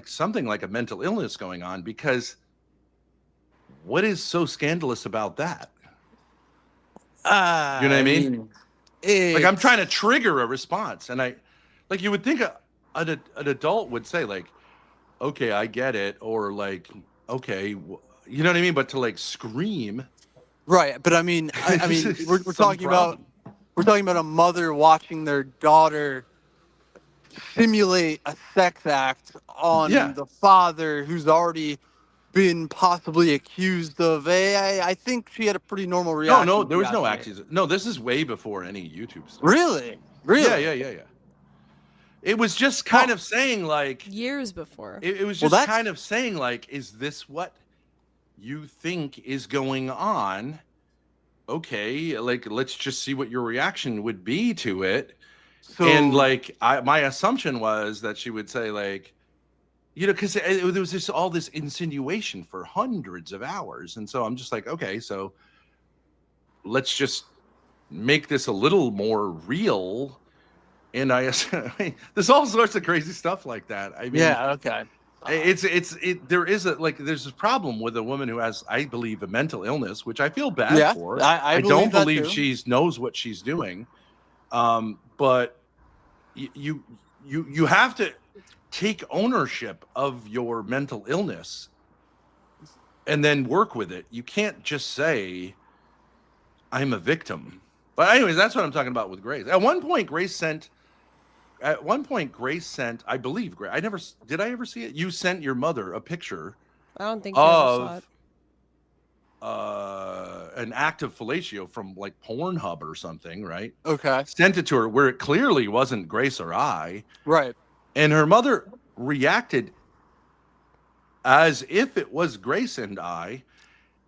something like a mental illness going on, because what is so scandalous about that? You know what I mean? Like, I'm trying to trigger a response, and you would think an adult would say, like, okay, I get it, or like, okay, you know what I mean? But to, like, scream, right? But I mean, we're talking about a mother watching their daughter simulate a sex act on the father who's already been possibly accused of I think she had a pretty normal reaction. No, there was no accusation. No, this is way before any YouTube stuff. Really? Yeah. It was just kind of saying like years before. It was just kind of saying like, is this what you think is going on? Okay, like let's just see what your reaction would be to it. And like my assumption was that she would say like, because there was all this insinuation for hundreds of hours, and so I'm just like, okay, so let's just make this a little more real. And there's all sorts of crazy stuff like that. I mean, okay. There's a problem with a woman who has, I believe, a mental illness, which I feel bad for. I don't believe she knows what she's doing. But you have to take ownership of your mental illness and then work with it. You can't just say, I'm a victim. But anyways, that's what I'm talking about with Grace. At one point, Grace sent, I believe, did I ever see it? You sent your mother a picture I don't think you ever saw it. An act of fellatio from like Pornhub or something, right? Okay. Sent it to her where it clearly wasn't Grace or I. Right. And her mother reacted as if it was Grace and I.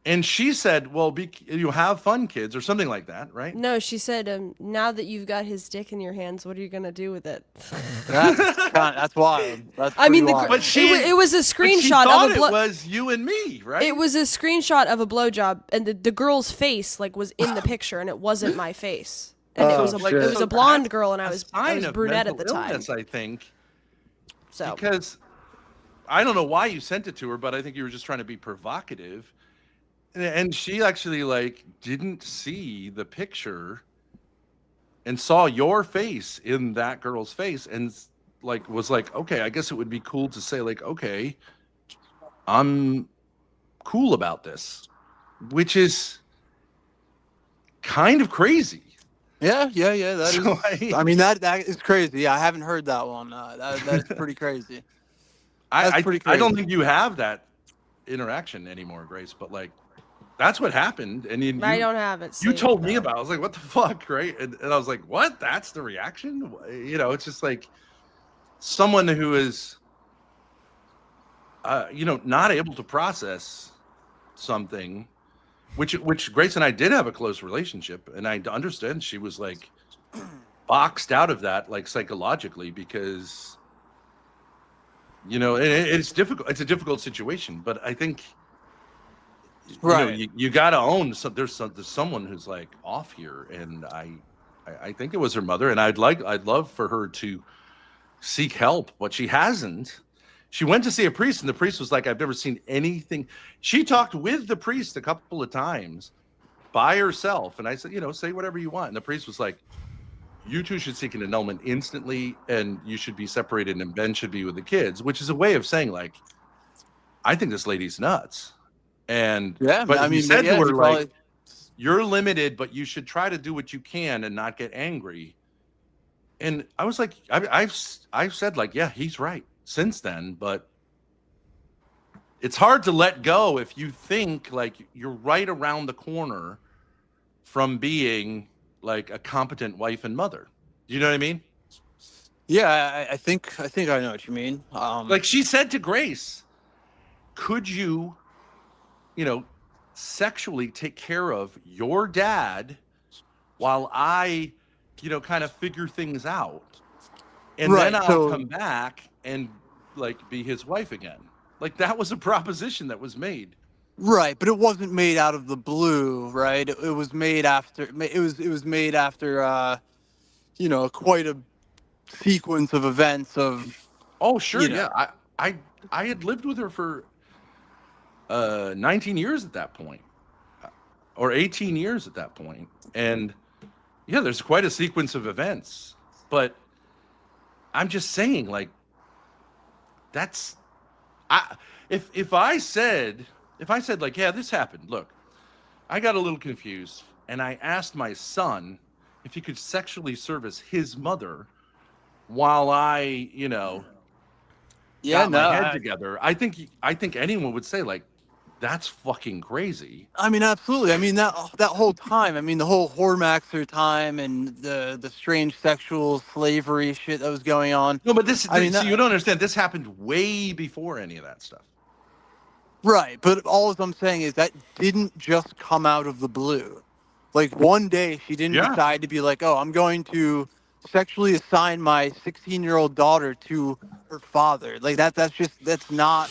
And she said, well, you have fun, kids, or something like that, right? No, she said, now that you've got his dick in your hands, what are you going to do with it? That's wild. That's I mean, wild. it was a screenshot of a it was you and me, right? It was a screenshot of a blowjob, and the girl's face like was in the picture, and it wasn't my face. And it was a blonde girl, and I was brunette at the time. Illness, I think. So because I don't know why you sent it to her, but I think you were just trying to be provocative. And she actually like didn't see the picture and saw your face in that girl's face and like was like, okay, I guess it would be cool to say like, okay, I'm cool about this, which is kind of crazy. Yeah. That is. I mean, that is crazy. I haven't heard that one. That's pretty crazy. I don't think you have that interaction anymore, Grace. But like, that's what happened, and I don't have it. You told me about it. I was like, what the fuck, right? And I was like, what? That's the reaction? It's just like someone who is, not able to process something, which Grace and I did have a close relationship, and I understand she was like boxed out of that, like psychologically, because it's difficult. It's a difficult situation, but I think. Right. You got to own there's someone who's like off here, and I think it was her mother, and I'd love for her to seek help, but she hasn't. She went to see a priest, and the priest was like, I've never seen anything. She talked with the priest a couple of times by herself, and I said, say whatever you want, and the priest was like, you two should seek an annulment instantly, and you should be separated, and Ben should be with the kids, which is a way of saying like, I think this lady's nuts. And but he said to her like, you're limited, but you should try to do what you can and not get angry. And I was like, I've said like, yeah, he's right since then, but it's hard to let go if you think like you're right around the corner from being like a competent wife and mother. Do you know what I mean? Yeah, I think I know what you mean. Like she said to Grace, could you sexually take care of your dad while I, kind of figure things out. And then I'll come back and like be his wife again. Like that was a proposition that was made. Right, but it wasn't made out of the blue, right? It was made after made after quite a sequence of events of. Oh, sure. Yeah. I had lived with her for 19 years at that point, or 18 years at that point. And yeah, there's quite a sequence of events, but I'm just saying like, if I said like, yeah, this happened, look, I got a little confused and I asked my son if he could sexually service his mother while I, Yeah, got my no, head together. I think anyone would say like, that's fucking crazy. I mean, absolutely. I mean that whole time. I mean, the whole Hormaxer time and the strange sexual slavery shit that was going on. No, but I mean, so you don't understand. This happened way before any of that stuff. right. But all I'm saying is that didn't just come out of the blue. Like one day she didn't Yeah. decide to be like, oh, I'm going to sexually assign my 16-year-old daughter to her father. Like that's not.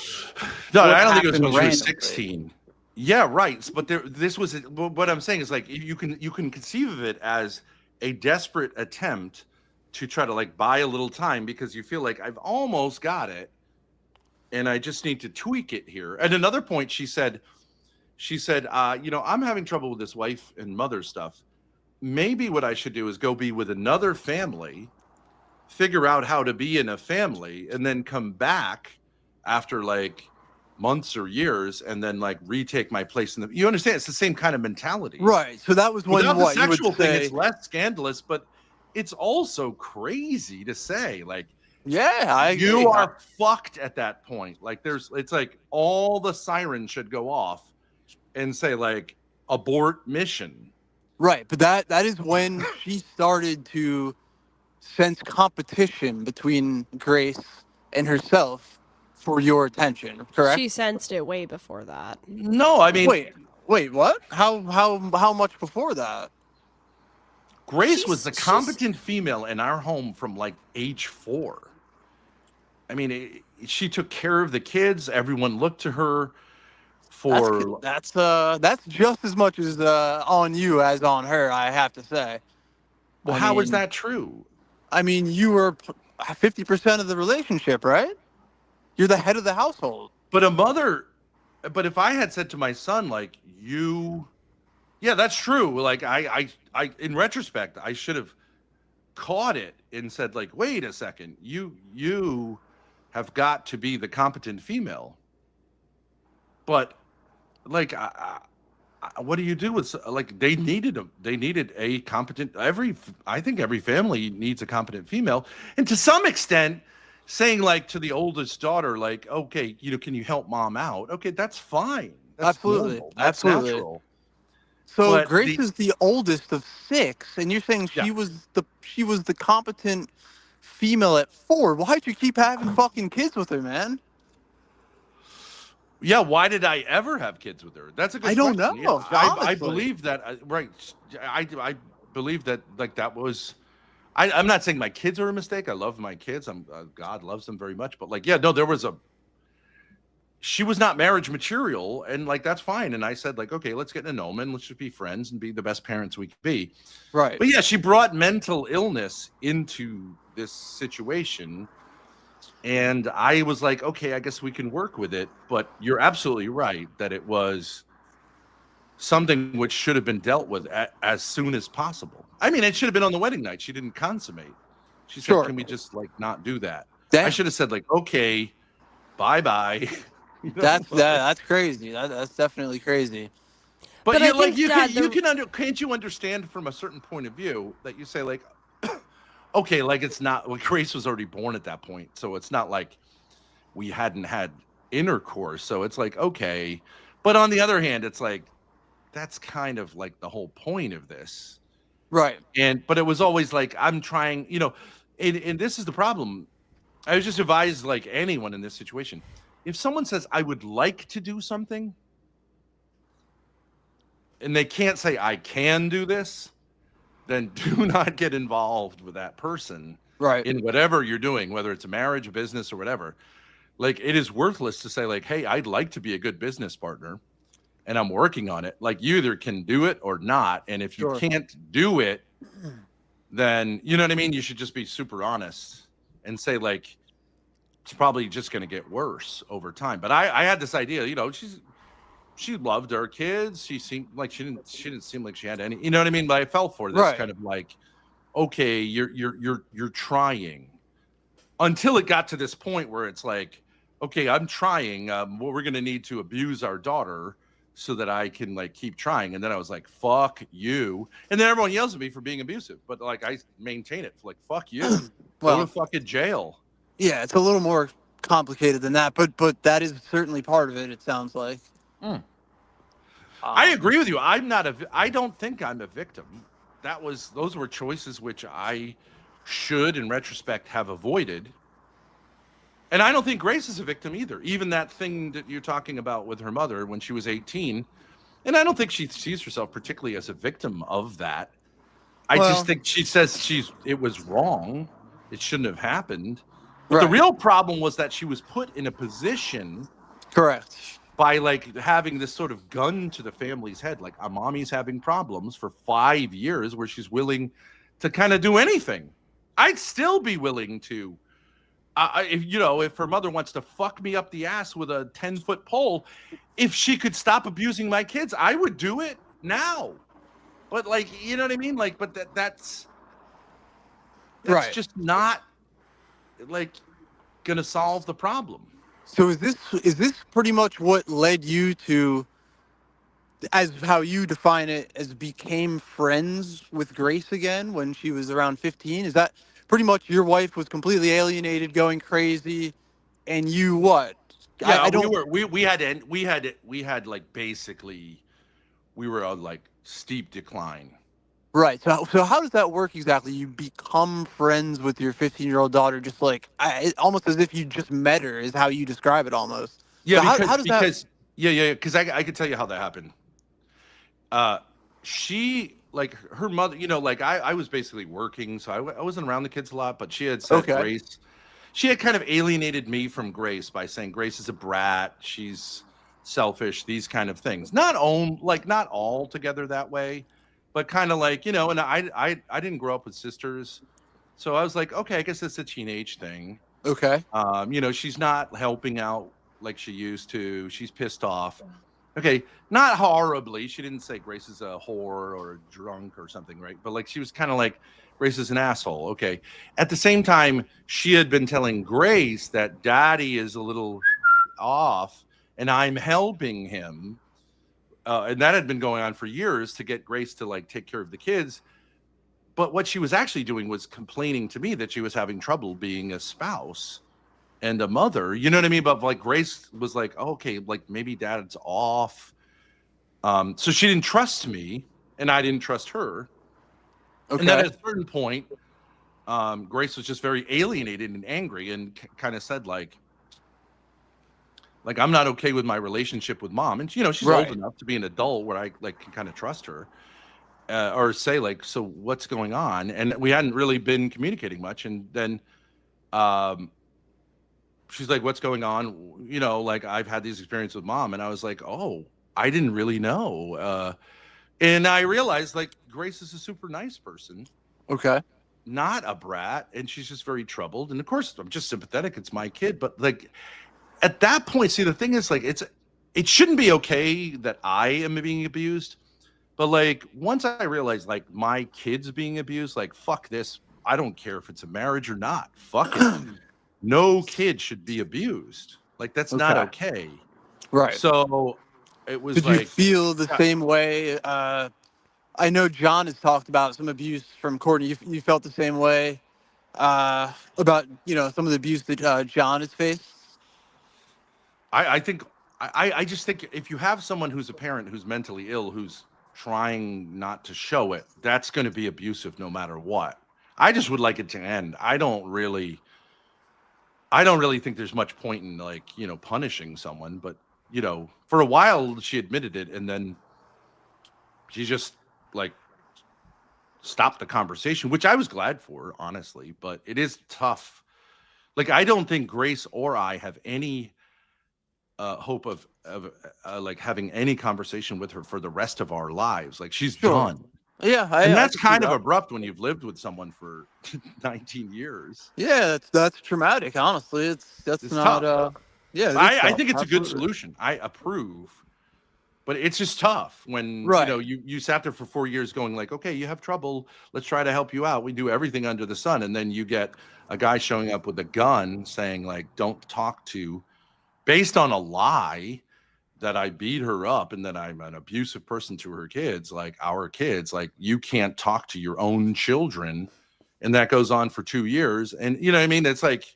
No, what I don't think it was happened when she was randomly. 16. Yeah, right. But this was what I'm saying is like you can conceive of it as a desperate attempt to try to like buy a little time because you feel like I've almost got it, and I just need to tweak it here. At another point, she said, I'm having trouble with this wife and mother stuff. Maybe what I should do is go be with another family, figure out how to be in a family, and then come back after like months or years and then like retake my place in the. You understand? It's the same kind of mentality. Right. So that was when Without what the you would sexual thing, say. it's less scandalous, but it's also crazy to say like, Yeah, I agree. you are fucked at that point. Like it's like all the sirens should go off and say like abort mission. Right, but that is when she started to sense competition between Grace and herself for your attention, correct? She sensed it way before that. No, I mean, wait, what? How much before that? Grace was the competent female in our home from like age 4. I mean, she took care of the kids. Everyone looked to her for. That's just as much as on you as on her, I have to say. Well, how is that true? I mean, you were 50% of the relationship, right? You're the head of the household. But if I had said to my son, like, yeah, that's true. Like, I in retrospect, I should have caught it and said, like, wait a second, you have got to be the competent female. But, like, what do you do with like they needed a competent I think every family needs a competent female, and to some extent saying like to the oldest daughter like, okay, can you help mom out? Okay, that's fine. That's Absolutely. normal. That's natural. So But Grace is the oldest of 6, and you're saying she was the competent female at 4. Why'd you keep having fucking kids with her, man? Yeah, why did I ever have kids with her? That's a good I don't question. know. Yeah, I honestly. believe that. Right. I believe that. Like that was. I'm not saying my kids are a mistake. I love my kids. God loves them very much. But like, yeah, no, there was she was not marriage material, and like that's fine. And I said like, okay, let's get to know them and let's just be friends and be the best parents we can be. Right. But yeah, she brought mental illness into this situation. And I was like, okay, I guess we can work with it. But you're absolutely right that it was something which should have been dealt with as soon as possible. I mean, it should have been on the wedding night. She didn't consummate. She said, can we just like not do that? I should have said like, okay, bye-bye. That's crazy. That's definitely crazy. But you're like, can't you understand from a certain point of view that you say like, okay, like it's not, well, Grace was already born at that point. So it's not like we hadn't had intercourse. So it's like, okay. But on the other hand, it's like, that's kind of like the whole point of this. Right. But it was always like, I'm trying, and this is the problem. I was just advised like anyone in this situation. If someone says, I would like to do something, and they can't say, I can do this, then do not get involved with that person in whatever you're doing, whether it's a marriage, a business, or whatever. Like, it is worthless to say, like, hey, I'd like to be a good business partner, and I'm working on it. Like, you either can do it or not. And if you can't do it, then, you know what I mean? You should just be super honest and say, like, it's probably just going to get worse over time. But I had this idea, she loved her kids. She seemed like she didn't seem like she had any, you know what I mean? But I fell for this kind of like, okay, you're trying, until it got to this point where it's like, okay, I'm trying. Well, we're going to need to abuse our daughter so that I can like keep trying. And then I was like, fuck you. And then everyone yells at me for being abusive, but like I maintain it, like, fuck you. Go to fucking jail. Yeah, it's a little more complicated than that, but that is certainly part of it. It sounds like. I agree with you. I don't think I'm a victim. Those were choices which I should, in retrospect, have avoided. And I don't think Grace is a victim either. Even that thing that you're talking about with her mother when she was 18, and I don't think she sees herself particularly as a victim of that. I just think she says it was wrong. It shouldn't have happened. But the real problem was that she was put in a position, correct, by like having this sort of gun to the family's head, like our mommy's having problems for 5 years, where she's willing to kind of do anything. I'd still be willing to, if her mother wants to fuck me up the ass with a 10-foot pole, if she could stop abusing my kids, I would do it now. But like, you know what I mean? Like, but that's right. Just not like gonna solve the problem. So is this pretty much what led you to, as how you define it, as became friends with Grace again when she was around 15? Is that pretty much your wife was completely alienated, going crazy, and you what? Yeah, I don't. We had like basically we were on like steep decline. Right. So how does that work exactly? You become friends with your 15-year-old daughter, just like almost as if you just met her, is how you describe it almost. Yeah, so how does that? Because I could tell you how that happened. She, like her mother, like I was basically working, so I wasn't around the kids a lot. But she had said Grace, she had kind of alienated me from Grace by saying Grace is a brat, she's selfish, these kind of things. Not all together that way, but kind of like, and I didn't grow up with sisters. So I was like, okay, I guess it's a teenage thing. Okay. She's not helping out like she used to. She's pissed off. Okay, not horribly. She didn't say Grace is a whore or a drunk or something, right? But like she was kind of like, Grace is an asshole. Okay. At the same time, she had been telling Grace that Daddy is a little off and I'm helping him. And that had been going on for years to get Grace to like take care of the kids. But what she was actually doing was complaining to me that she was having trouble being a spouse and a mother. You know what I mean? But like Grace was like, oh, okay, like maybe Dad's off. So she didn't trust me and I didn't trust her. Okay. And then at a certain point, Grace was just very alienated and angry and kind of said like I'm not okay with my relationship with Mom. And she's old enough to be an adult where I like can kind of trust her. Or say like, so what's going on? And we hadn't really been communicating much. And then she's like, what's going on? Like I've had these experiences with Mom. And I was like, oh, I didn't really know. And I realized like Grace is a super nice person. Okay. Not a brat. And she's just very troubled. And of course I'm just sympathetic. It's my kid. But like at that point, see, the thing is like, it shouldn't be okay that I am being abused. But like once I realized like my kids being abused, like fuck this. I don't care if it's a marriage or not. Fuck it. No kid should be abused. Like that's not okay. Right. So it was. Did you feel the same way? I know John has talked about some abuse from Courtney. You felt the same way about some of the abuse that John has faced. I think I just think if you have someone who's a parent who's mentally ill, who's trying not to show it, that's going to be abusive no matter what. I just would like it to end. I don't really think there's much point in like, punishing someone, but for a while she admitted it and then she just like stopped the conversation, which I was glad for, honestly, but it is tough. Like, I don't think Grace or I have any hope of like having any conversation with her for the rest of our lives. Like she's done. Yeah. And that's kind of abrupt when you've lived with someone for 19 years. Yeah. That's traumatic. Honestly, it's not, tough. Yeah. I think it's a good solution. I approve, but it's just tough when, you sat there for 4 years going like, okay, you have trouble. Let's try to help you out. We do everything under the sun. And then you get a guy showing up with a gun saying like, don't talk to, based on a lie, that I beat her up and that I'm an abusive person to her kids, like our kids, like you can't talk to your own children. And that goes on for 2 years. And you know what I mean? It's like,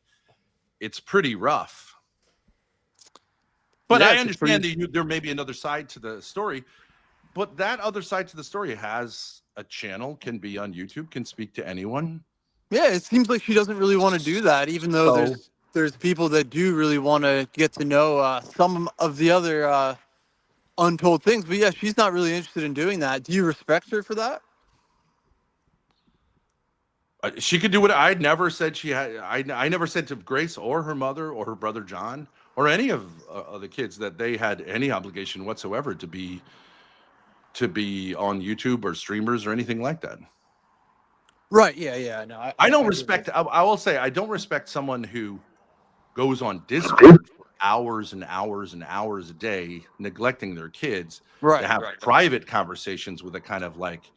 it's pretty rough. But Yeah, I it's a understand pretty- that there may be another side to the story. But that other side to the story has a channel, can be on YouTube, can speak to anyone. Yeah, it seems like she doesn't really want to do that, even though there's people that do really want to get to know some of the other untold things. But yeah, she's not really interested in doing that. Do you respect her for that? She could do what I never said she had. I never said to Grace or her mother or her brother John or any of the kids that they had any obligation whatsoever to be on YouTube or streamers or anything like that. Right. Yeah. No, I don't respect. I will say I don't respect someone who goes on Discord for hours and hours and hours a day, neglecting their kids, to have private conversations with a kind of like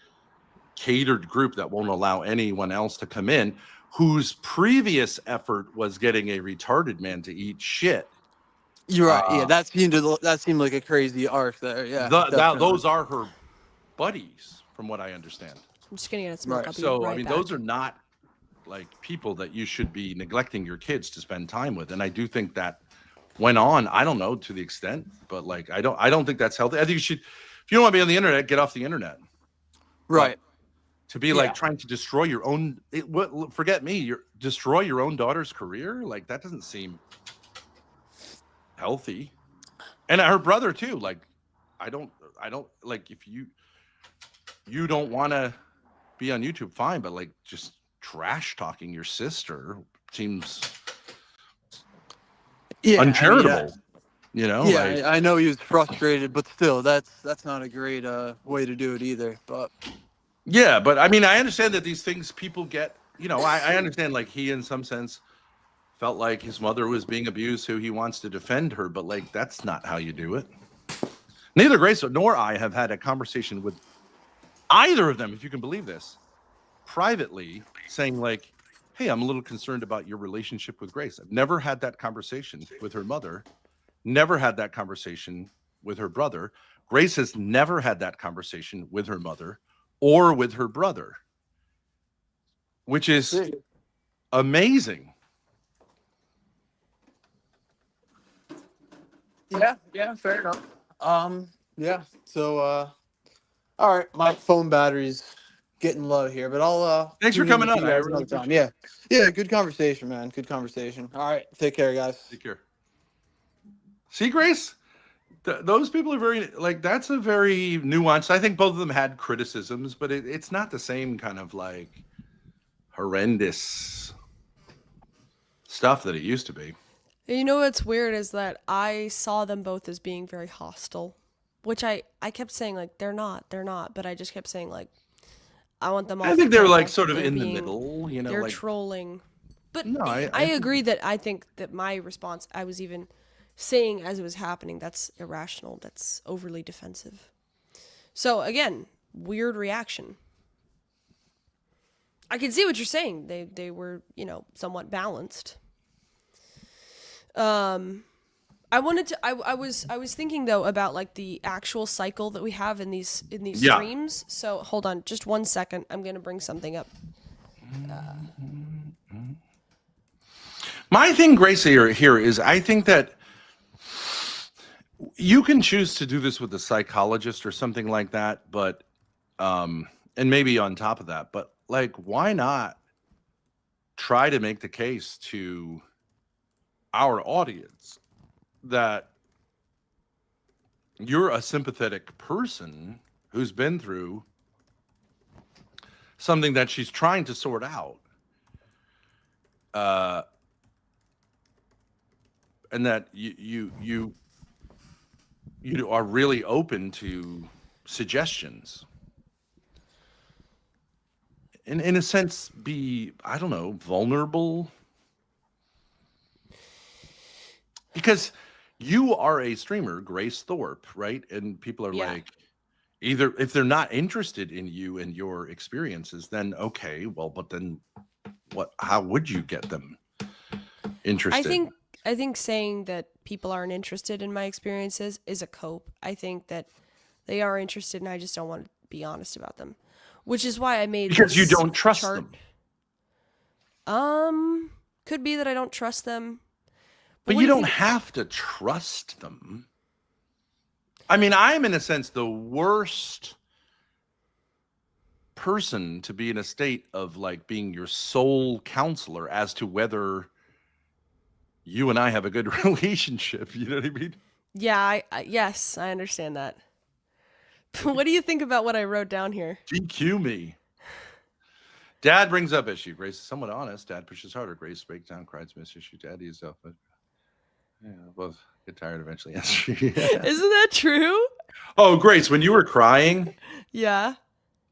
catered group that won't allow anyone else to come in, whose previous effort was getting a retarded man to eat shit. You're right. Yeah, that seemed like a crazy arc there. Yeah, those are her buddies, from what I understand. I'm just gonna get a smoke. Right. So I mean, those are not like people that you should be neglecting your kids to spend time with. And I do think that went on. I don't know to the extent, but like I don't think that's healthy. I think you should, if you don't want to be on the internet, get off the internet. Right. But to be like trying to destroy your own, forget me, destroy your own daughter's career, like that doesn't seem healthy. And her brother too. Like I don't like, if you don't want to be on YouTube, fine, but like just trash talking your sister seems uncharitable. You know? Yeah, like, I know he was frustrated, but still, that's not a great way to do it either. But yeah, but I mean, I understand that these things people get. You know, I understand like he, in some sense, felt like his mother was being abused, so he wants to defend her. But like, that's not how you do it. Neither Grace nor I have had a conversation with either of them, if you can believe this, privately, saying like, hey, I'm a little concerned about your relationship with Grace. I've never had that conversation with her mother, never had that conversation with her brother. Grace has never had that conversation with her mother or with her brother, which is amazing. Yeah, fair enough. Yeah. So all right, my phone battery's getting low here, but I'll thanks for coming on. I really time. Yeah, good conversation, man. Good conversation. All right, take care, guys. Take care. See, Grace, those people are very, like, that's a very nuanced. I think both of them had criticisms, but it's not the same kind of like horrendous stuff that it used to be. You know what's weird is that I saw them both as being very hostile, which I kept saying like they're not, but I just kept saying like I want them all. I think they're like sort of in the middle, you know. They're like, trolling, but no, I agree that I think that my response, I was even saying as it was happening, that's irrational, that's overly defensive. So again, weird reaction. I can see what you're saying. They were, you know, somewhat balanced. I was thinking though about like the actual cycle that we have in these streams. So hold on just 1 second. I'm going to bring something up. My thing, Grace, here is I think that you can choose to do this with a psychologist or something like that, but and maybe on top of that, but like, why not try to make the case to our audience that you're a sympathetic person who's been through something that she's trying to sort out, and that you are really open to suggestions. In a sense, be, I don't know, vulnerable. Because you are a streamer, Grace Thorpe, right? And people are like, either if they're not interested in you and your experiences, then okay, well, but then how would you get them interested? I think saying that people aren't interested in my experiences is a cope. I think that they are interested and I just don't want to be honest about them. Which is why I made Because you this don't trust chart. them. Could be that I don't trust them. But what you do don't think- have to trust them. I mean, I'm in a sense the worst person to be in a state of like being your sole counselor as to whether you and I have a good relationship. You know what I mean? Yeah, yes, I understand that. What do you think about what I wrote down here? DQ me. Dad brings up issue. Grace is somewhat honest. Dad pushes harder. Grace breaks down, cries, miss issue. Daddy is up. But yeah, both get tired eventually. Isn't that true? Oh, Grace, when you were crying, Yeah.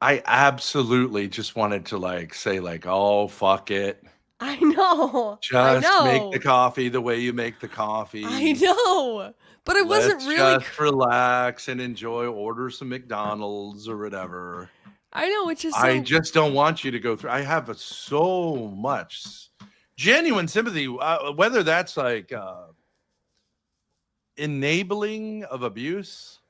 I absolutely just wanted to like say like, oh, fuck it. I know. Just make the coffee the way you make the coffee. I know. But I wasn't Let's really just relax and enjoy. Order some McDonald's or whatever. I know, which is I just don't want you to go through. I have so much genuine sympathy, whether that's like enabling of abuse.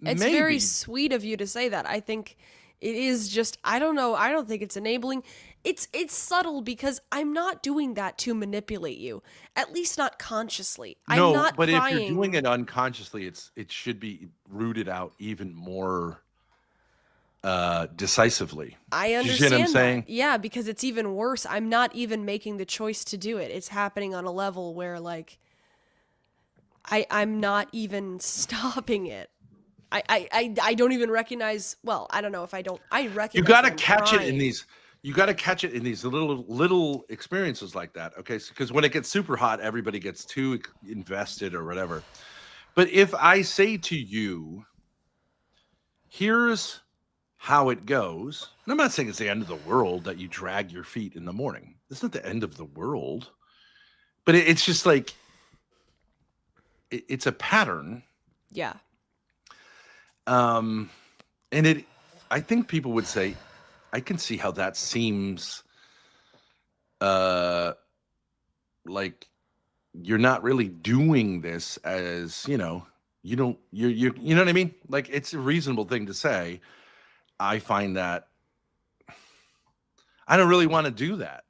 It's maybe. very sweet of you to say that. I think it is just I don't know. I don't think it's enabling. It's subtle because I'm not doing that to manipulate you. At least not consciously. No, I'm not but crying. if you're doing it unconsciously, it should be rooted out even more decisively. I understand You see what I'm saying? that. Yeah, because it's even worse. I'm not even making the choice to do it. It's happening on a level where like I'm not even stopping it. I don't even recognize. Well, I don't know if I don't. I recognize. You got to that I'm catch it in crying. these. You got to catch it in these little experiences like that. Okay, because when it gets super hot, everybody gets too invested or whatever. But if I say to you, here's how it goes, and I'm not saying it's the end of the world that you drag your feet in the morning. It's not the end of the world, but it's just like it's a pattern. Yeah. And I think people would say, I can see how that seems like you're not really doing this as, you know what I mean? Like it's a reasonable thing to say. I find that I don't really want to do that.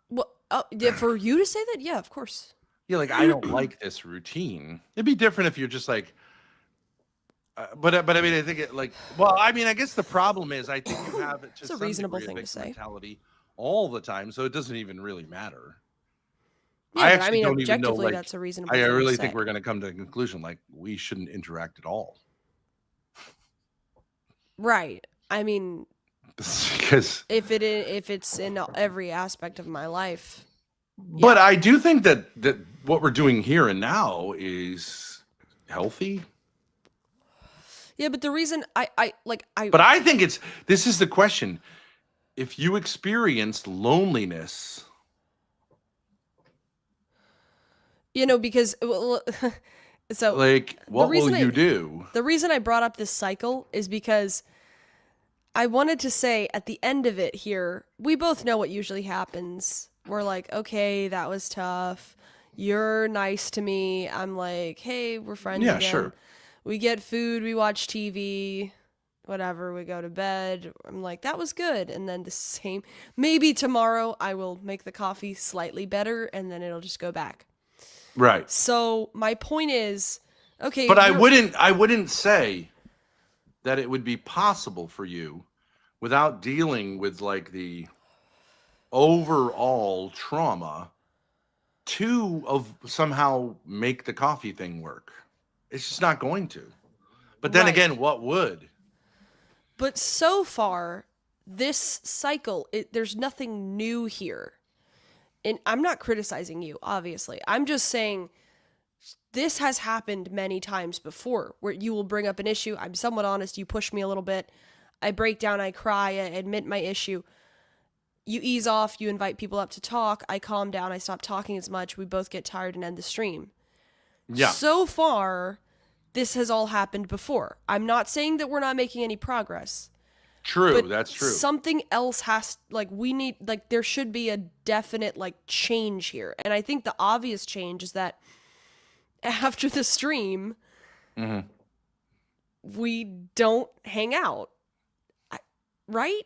Well, yeah, for you to say that, yeah, of course. Yeah, like I don't like this routine. It'd be different if you're just like, but I mean, I think it like, well, I mean, I guess the problem is I think you have it to It's a some reasonable degree of thing to say. mentality all the time, so it doesn't even really matter. Yeah, but I mean, objectively, like, that's a reasonable I thing to really say. think we're going to come to a conclusion like we shouldn't interact at all. Right. I mean, because if it's in every aspect of my life. But I do think that what we're doing here and now is healthy. Yeah, but the reason But I think this is the question. If you experienced loneliness, because so like what will you do? The reason I brought up this cycle is because I wanted to say at the end of it here, we both know what usually happens. We're like, okay, that was tough. You're nice to me. I'm like, hey, we're friends again. Sure. We get food, we watch TV, whatever, we go to bed. I'm like, that was good. And then maybe tomorrow I will make the coffee slightly better and then it'll just go back. Right. So my point is, okay. But I wouldn't say that it would be possible for you without dealing with like the overall trauma to somehow make the coffee thing work. It's just not going to. But then again, what would? But so far, this cycle, there's nothing new here. And I'm not criticizing you, obviously. I'm just saying this has happened many times before where you will bring up an issue. I'm somewhat honest. You push me a little bit. I break down. I cry. I admit my issue. You ease off. You invite people up to talk. I calm down. I stop talking as much. We both get tired and end the stream. Yeah. So far, this has all happened before. I'm not saying that we're not making any progress. True, But that's true. something else there should be a definite change here. And I think the obvious change is that after the stream, we don't hang out. Right?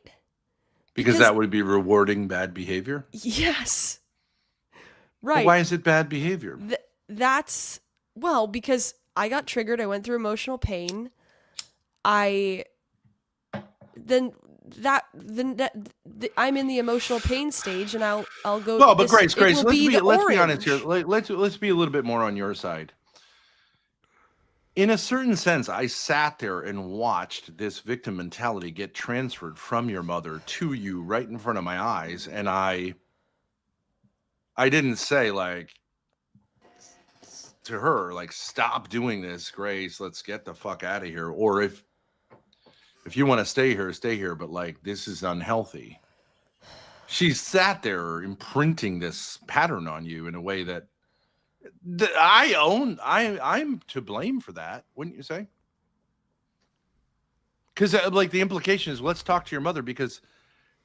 Because that would be rewarding bad behavior? Yes. Right. But why is it bad behavior? Because I got triggered. I went through emotional pain. I'm in the emotional pain stage, and I'll go. No, but Grace, let's be honest here. orange. Let's be a little bit more on your side. In a certain sense, I sat there and watched this victim mentality get transferred from your mother to you right in front of my eyes, and I didn't say to her stop doing this, Grace. Let's get the fuck out of here. Or if you want to stay here. But this is unhealthy. She sat there imprinting this pattern on you in a way that I'm to blame for that, wouldn't you say? Because the implication is, let's talk to your mother because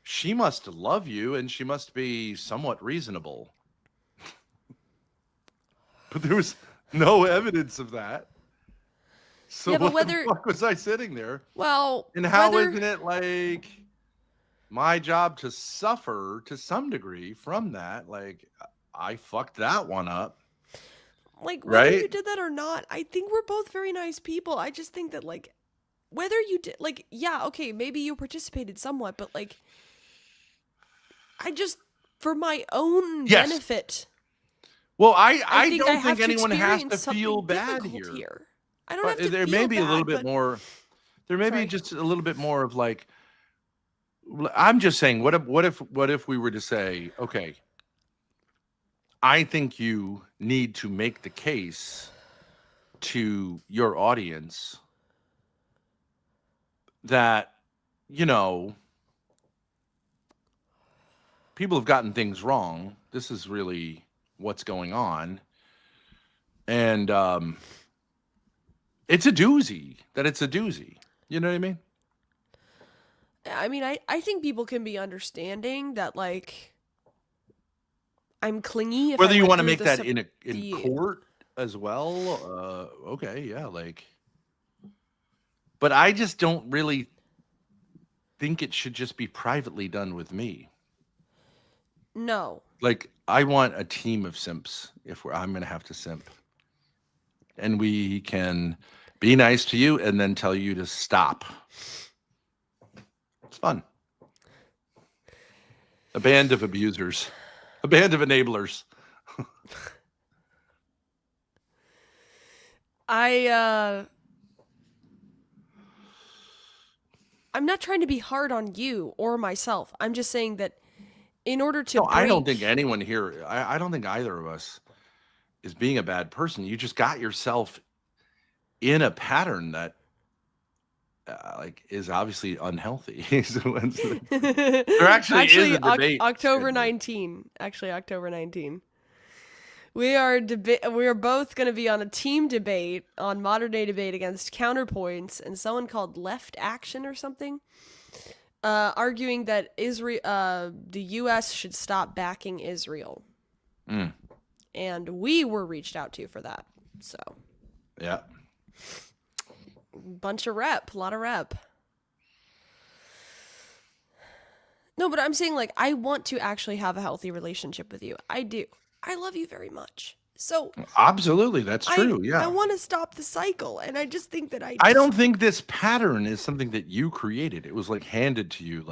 she must love you and she must be somewhat reasonable. But there was no evidence of that. So yeah, but what the fuck was I sitting there? Well, and how isn't it my job to suffer to some degree from that? I fucked that one up. Whether you did that or not, I think we're both very nice people. I just think that whether you did okay, maybe you participated somewhat, but I just for my own benefit. Well, I don't think anyone has to feel bad here. I don't have to there feel may be bad, a little bit more. There may be just a little bit more of I'm just saying, what if we were to say, okay, I think you need to make the case to your audience that, people have gotten things wrong. This is really what's going on. And it's a doozy. You know what I mean? I mean, I think people can be understanding that I'm clingy. Whether you want to make that in court as well, okay, yeah, but I just don't really think it should just be privately done with me. No. I want a team of simps I'm going to have to simp. And we can be nice to you and then tell you to stop. It's fun. A band of abusers. A band of enablers. I'm not trying to be hard on you or myself. I'm just saying that in order to I don't think anyone here, I don't think either of us is being a bad person. You just got yourself in a pattern that is obviously unhealthy. There actually is a debate. October 19. Actually, October 19. We are both going to be on a team debate on Modern Day Debate against Counterpoints and someone called Left Action or something, arguing that the U.S. should stop backing Israel. And we were reached out to for that. So. Yeah. A lot of rep. No, but I'm saying I want to actually have a healthy relationship with you. I do. I love you very much. So absolutely, that's true. Yeah. I want to stop the cycle, and I just think that I don't think this pattern is something that you created. It was handed to you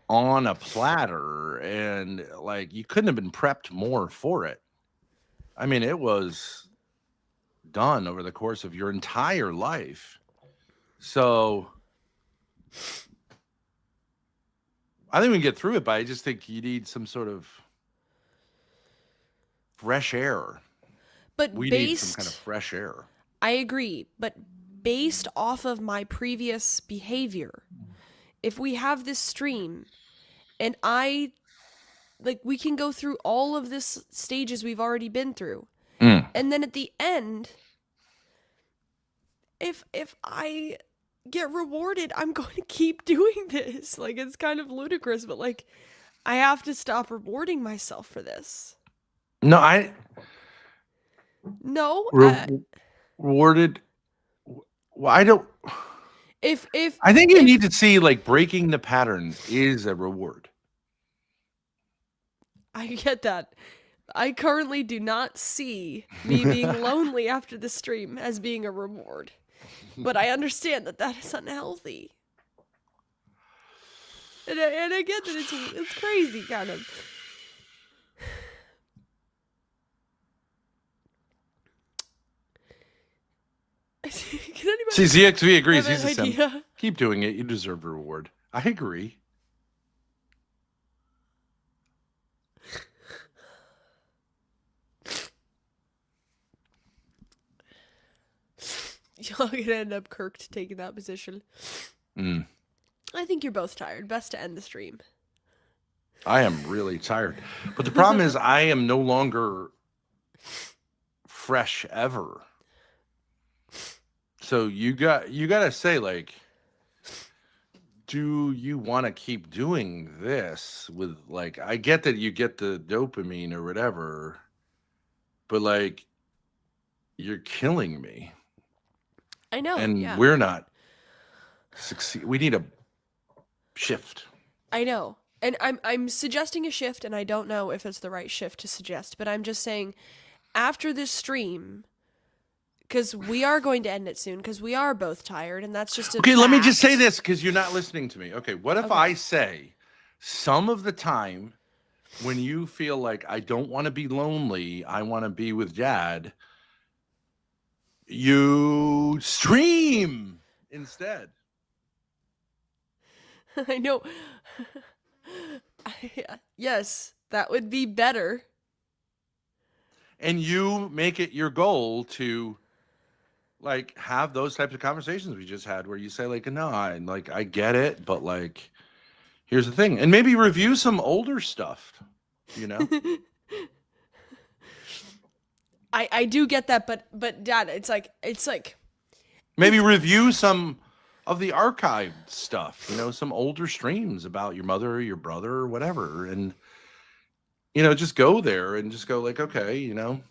on a platter, and you couldn't have been prepped more for it. I mean, it was done over the course of your entire life. So I think we can get through it, but I just think you need some sort of fresh air. But we need some kind of fresh air. I agree, but based off of my previous behavior, if we have this stream and we can go through all of this stages we've already been through. And then at the end, if I get rewarded, I'm going to keep doing this. Like, it's kind of ludicrous, but like, I have to stop rewarding myself for this. No, No, rewarded. Well, I don't. if I think you need to see like breaking the patterns is a reward. I get that. I currently do not see me being lonely after the stream as being a reward. But I understand that that is unhealthy. And I get that it's crazy, kind of. See, ZXV agrees. have He's an a simp. idea? Keep doing it. You deserve a reward. I agree. Y'all gonna end up Kirk taking that position. I think you're both tired. Best to end the stream. I am really tired. But the problem is I am no longer fresh ever. So you got to say, like, do you want to keep doing this with, like, I get that you get the dopamine or whatever, but like, you're killing me. I know. And yeah. we're not succeed. We need a shift. I know. And I'm suggesting a shift, and I don't know if it's the right shift to suggest, but I'm just saying, after this stream, because we are going to end it soon, because we are both tired, and that's just Okay, let me just say this, because you're not listening to me. Okay, what if Okay. I say some of the time when you feel like I don't want to be lonely, I want to be with Dad, you stream instead. I know. Yes, that would be better. And you make it your goal to like have those types of conversations we just had where you say like, no, I get it, but like, here's the thing. And maybe review some older stuff, you know? I do get that, but Dad, it's like Maybe review some of the archived stuff, you know, some older streams about your mother or your brother or whatever. And, you know, just go there and just go like, okay, you know.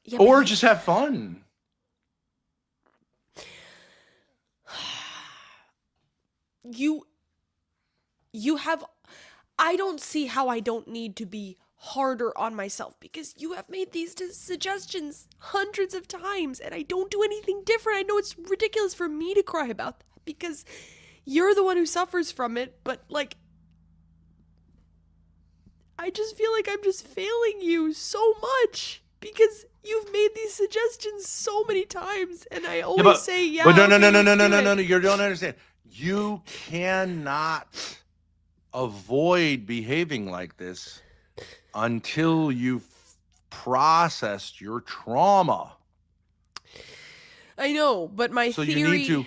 Yeah, or just have fun. You have, I don't see how I don't need to be harder on myself, because you have made these suggestions hundreds of times and I don't do anything different. I know it's ridiculous for me to cry about that because you're the one who suffers from it, but like, I just feel like I'm just failing you so much because you've made these suggestions so many times and I always say, yeah. But no, okay, no, you don't understand. You cannot avoid behaving like this until you've processed your trauma. I know, but my so theory... you need to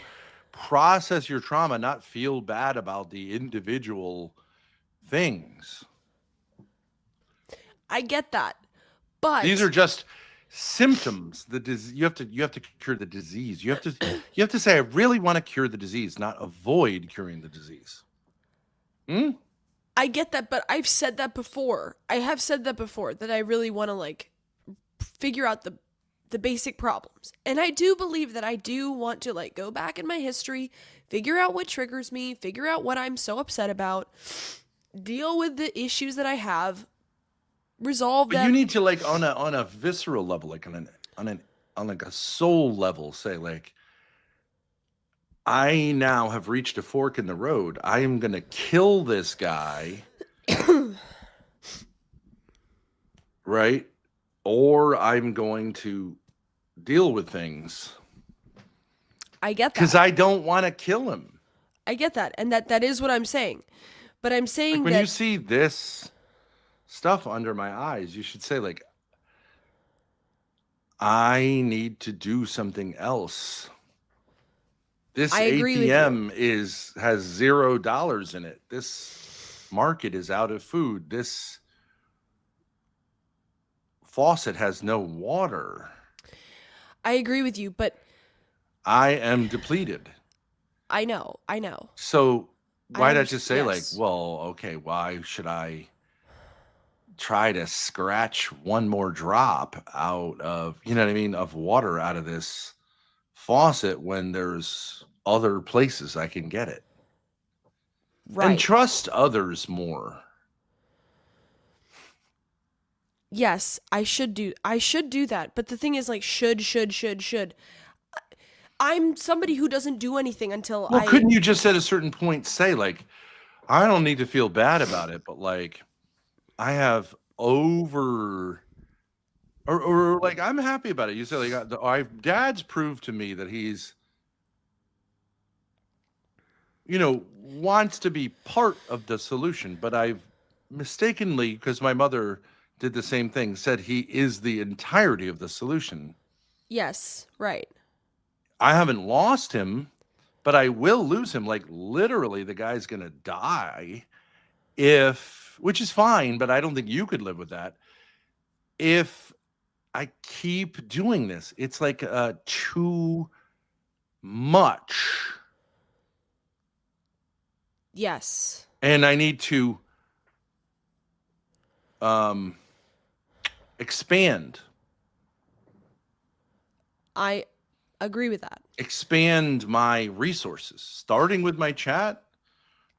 process your trauma, not feel bad about the individual things. I get that, but these are just symptoms. You have to cure the disease. You have to say, I really want to cure the disease, not avoid curing the disease. I get that, but I've said that before. I have said that before, that I really want to like figure out the basic problems. And I do believe that I do want to like go back in my history, figure out what triggers me, figure out what I'm so upset about, deal with the issues that I have, resolve them. But you need to like on a visceral level, like on like a soul level, say like, I now have reached a fork in the road. I am going to kill this guy. Right? Or I'm going to deal with things. I get that. Because I don't want to kill him. I get that. And that is what I'm saying. But I'm saying like when that... you see this stuff under my eyes, you should say like, I need to do something else. This ATM has $0 in it. This market is out of food. This faucet has no water. I agree with you, but I am depleted. I know. So why not just say yes. like, well, okay, why should I try to scratch one more drop out of, you know what I mean, of water out of this faucet when there's other places I can get it? Right. And trust others more. Yes, I should do that. But the thing is like should. I'm somebody who doesn't do anything until Well, couldn't you just at a certain point say like, I don't need to feel bad about it, but like I have or like I'm happy about it. You say like dad's proved to me that he's wants to be part of the solution, but I've mistakenly, because my mother did the same thing, said he is the entirety of the solution. Yes, right. I haven't lost him, but I will lose him. Like literally the guy's gonna die which is fine, but I don't think you could live with that. If I keep doing this, it's like too much. Yes. And I need to expand. I agree with that. Expand my resources, starting with my chat.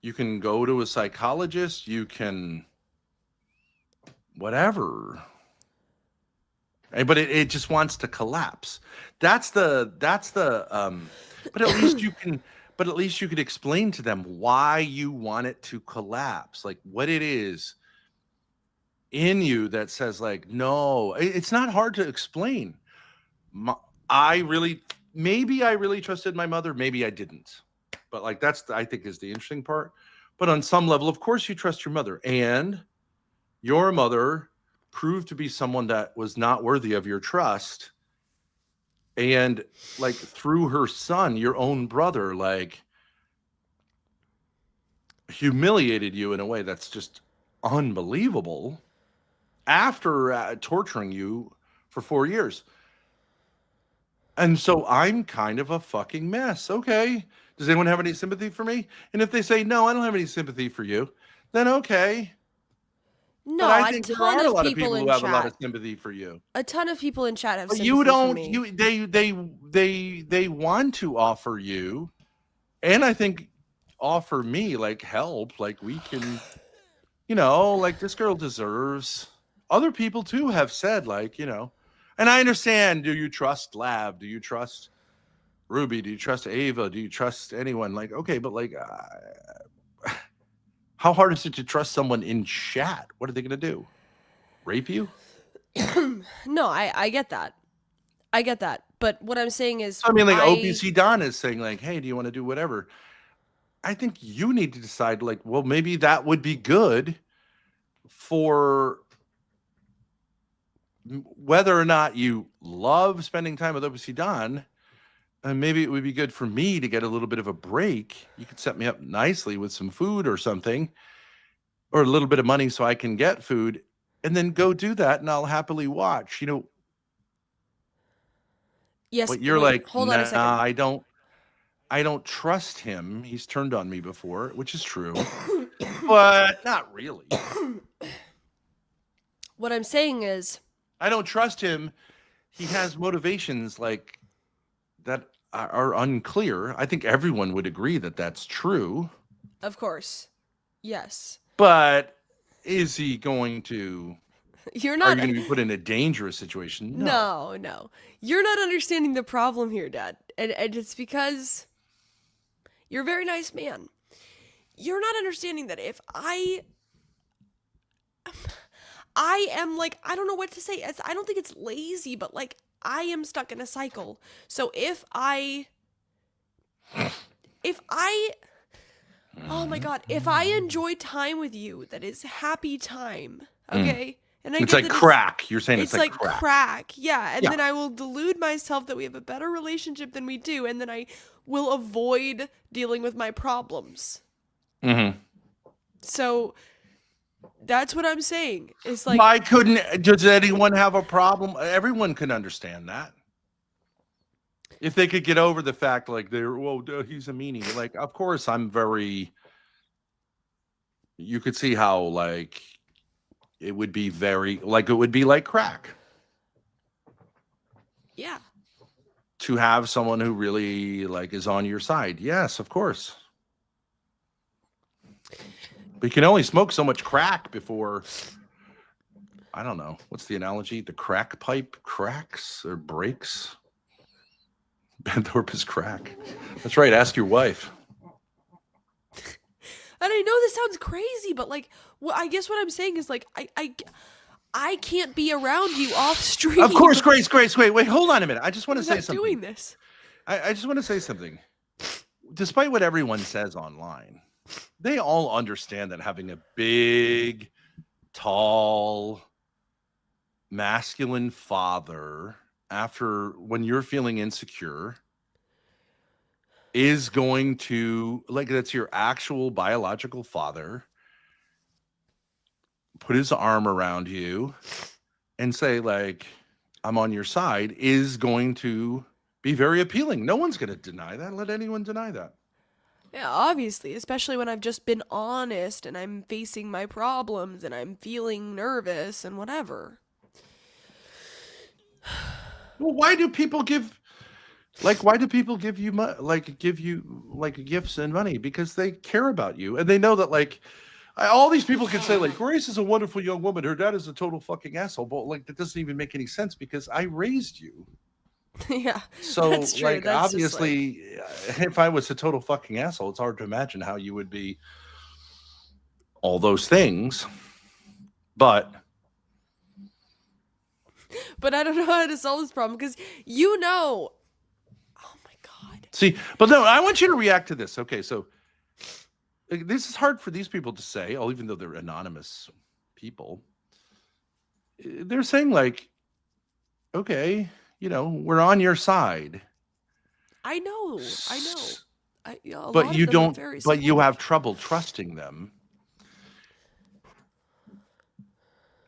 You can go to a psychologist, you can whatever. But it just wants to collapse. That's the but at least you could explain to them why you want it to collapse, like what it is in you that says like, no, it's not hard to explain. Maybe I really trusted my mother, maybe I didn't. But like I think is the interesting part. But on some level, of course you trust your mother, and your mother proved to be someone that was not worthy of your trust. And like through her son, your own brother, like humiliated you in a way that's just unbelievable after torturing you for 4 years. And so I'm kind of a fucking mess. Okay. Does anyone have any sympathy for me? And if they say, no, I don't have any sympathy for you, then okay. No, but I think there are a lot of people people in who have chat. a lot of sympathy for you. A ton of people in chat have But sympathy you don't. for me. They want to offer you, and I think offer me like help. Like we can, like this girl deserves. Other people too have said like, and I understand. Do you trust Lav? Do you trust Ruby? Do you trust Ava? Do you trust anyone? Like, okay, but like, how hard is it to trust someone in chat? What are they gonna do? Rape you? No, I get that. I get that. But what I'm saying is, I mean, like OPC Don is saying like, hey, do you want to do whatever? I think you need to decide like, well, maybe that would be good for whether or not you love spending time with OPC Don. And maybe it would be good for me to get a little bit of a break. You could set me up nicely with some food or something, or a little bit of money so I can get food, and then go do that, and I'll happily watch. Yes, but you're wait, like, hold on a second. I don't trust him. He's turned on me before, which is true, but not really. What I'm saying is, I don't trust him. He has motivations like that are unclear. I think everyone would agree that that's true. Of course. Yes. But is he going to... You're not... Are you going to be put in a dangerous situation? No. You're not understanding the problem here, Dad. And it's because you're a very nice man. You're not understanding that if I am like, I don't know what to say. I don't think it's lazy, but like, I am stuck in a cycle. So if I oh my God, if I enjoy time with you, that is happy time, okay? And it's like crack. You're saying it's like crack. Yeah, and then I will delude myself that we have a better relationship than we do, and then I will avoid dealing with my problems. Mm-hmm. So that's what I'm saying. It's like, does anyone have a problem? Everyone can understand that. If they could get over the fact, like, he's a meanie. Like, of course, I'm very. You could see how, like, it would be very, like, it would be like crack. Yeah. To have someone who really, like, is on your side. Yes, of course. But you can only smoke so much crack before, I don't know. What's the analogy? The crack pipe cracks or breaks? Ben Thorpe is crack. That's right. Ask your wife. And I know this sounds crazy, but like, I guess what I'm saying is like, I can't be around you off stream. Of course, Grace. Wait, hold on a minute. I just want to say something. Doing this. I just want to say something. Despite what everyone says online, they all understand that having a big, tall, masculine father when you're feeling insecure is going to, like, that's your actual biological father, put his arm around you and say, like, I'm on your side, is going to be very appealing. No one's going to deny that. Let anyone deny that. Yeah, obviously, especially when I've just been honest and I'm facing my problems and I'm feeling nervous and whatever. Well, why do people give you gifts and money? Because they care about you and they know that, like, all these people can say, like, Grace is a wonderful young woman, her dad is a total fucking asshole, but, like, that doesn't even make any sense because I raised you. Yeah. So, that's true. like, that's obviously, if I was a total fucking asshole, it's hard to imagine how you would be all those things. But I don't know how to solve this problem because oh my God. See, but no, I want you to react to this. Okay, so this is hard for these people to say, even though they're anonymous people. They're saying, like, okay, we're on your side. I know. But you don't. But you have trouble trusting them.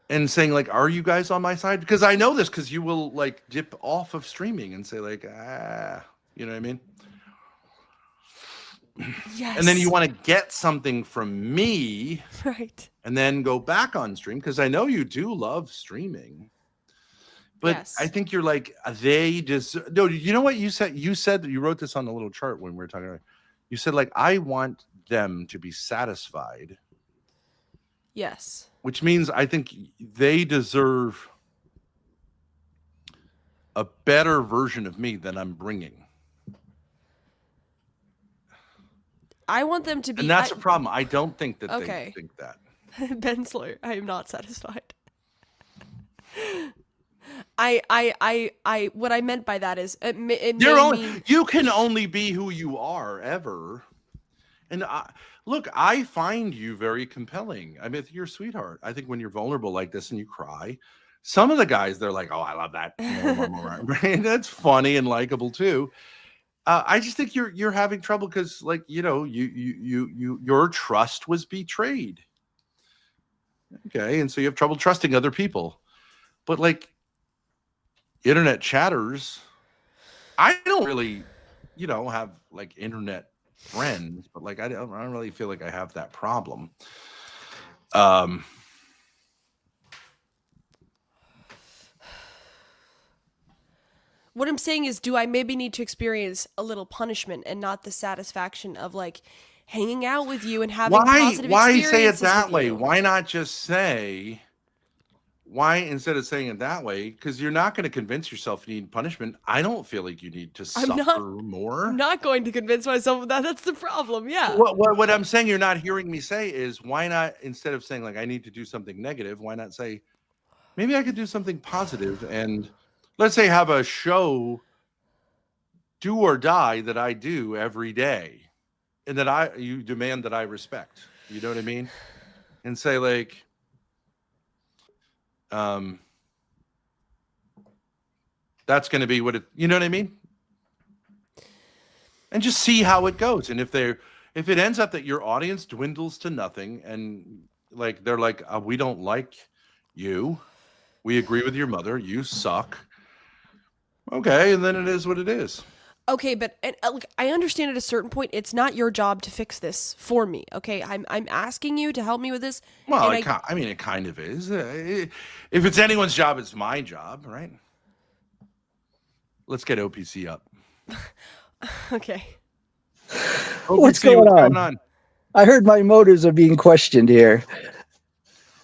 And saying, like, are you guys on my side? Because I know this, because you will, like, dip off of streaming and say, like, you know what I mean? Yes. And then you want to get something from me. Right. And then go back on stream, because I know you do love streaming. But yes. I think you're like, they just, no, you know what you said? You said that you wrote this on a little chart when we were talking about it. You said, like, I want them to be satisfied. Yes. Which means I think they deserve a better version of me than I'm bringing. I want them to be. And that's a problem. I don't think that okay. they think that. Ben Slayer, I am not satisfied. What I meant by that is you can only be who you are ever. And look, I find you very compelling. I mean, you're a sweetheart. I think when you're vulnerable like this and you cry, some of the guys, they're like, oh, I love that. Right? That's funny and likable too. I just think you're having trouble because, like, your trust was betrayed. Okay, and so you have trouble trusting other people. But, like, internet chatters, I don't really, have, like, internet friends, but, like, I don't really feel like I have that problem. What I'm saying is, do I maybe need to experience a little punishment and not the satisfaction of, like, hanging out with you and having positive experiences? Why say it that way? Why not just say, why, instead of saying it that way, because you're not going to convince yourself you need punishment. I don't feel like you need to suffer more. I'm not going to convince myself of that. That's the problem. Yeah. What I'm saying you're not hearing me say is, why not, instead of saying, like, I need to do something negative, why not say, maybe I could do something positive and, let's say, have a show, Do or Die, that I do every day, and that you demand that I respect. You know what I mean? And say, like, that's going to be what it. You know what I mean? And just see how it goes. And if it ends up that your audience dwindles to nothing, and, like, they're like, we don't like you, we agree with your mother, you suck. Okay, and then it is what it is. Okay, but look, I understand at a certain point, it's not your job to fix this for me. Okay, I'm asking you to help me with this. Well, and I mean, it kind of is. If it's anyone's job, it's my job, right? Let's get OPC up. Okay. What's OPC, going on? I heard my motives are being questioned here.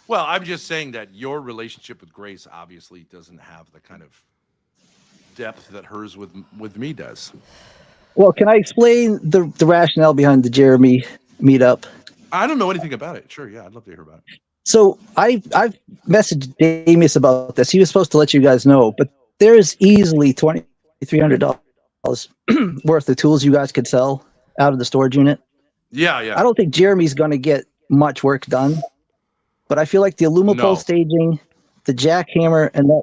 Well, I'm just saying that your relationship with Grace obviously doesn't have the kind of depth that hers with me does. Well, can I explain the rationale behind the Jeremy meetup? I don't know anything about it. Sure, yeah, I'd love to hear about it. So I've messaged Damius about this. He was supposed to let you guys know, but there is easily $2,300 worth of tools you guys could sell out of the storage unit. Yeah. I don't think Jeremy's going to get much work done, but I feel like the Illumipole staging, the jackhammer, and that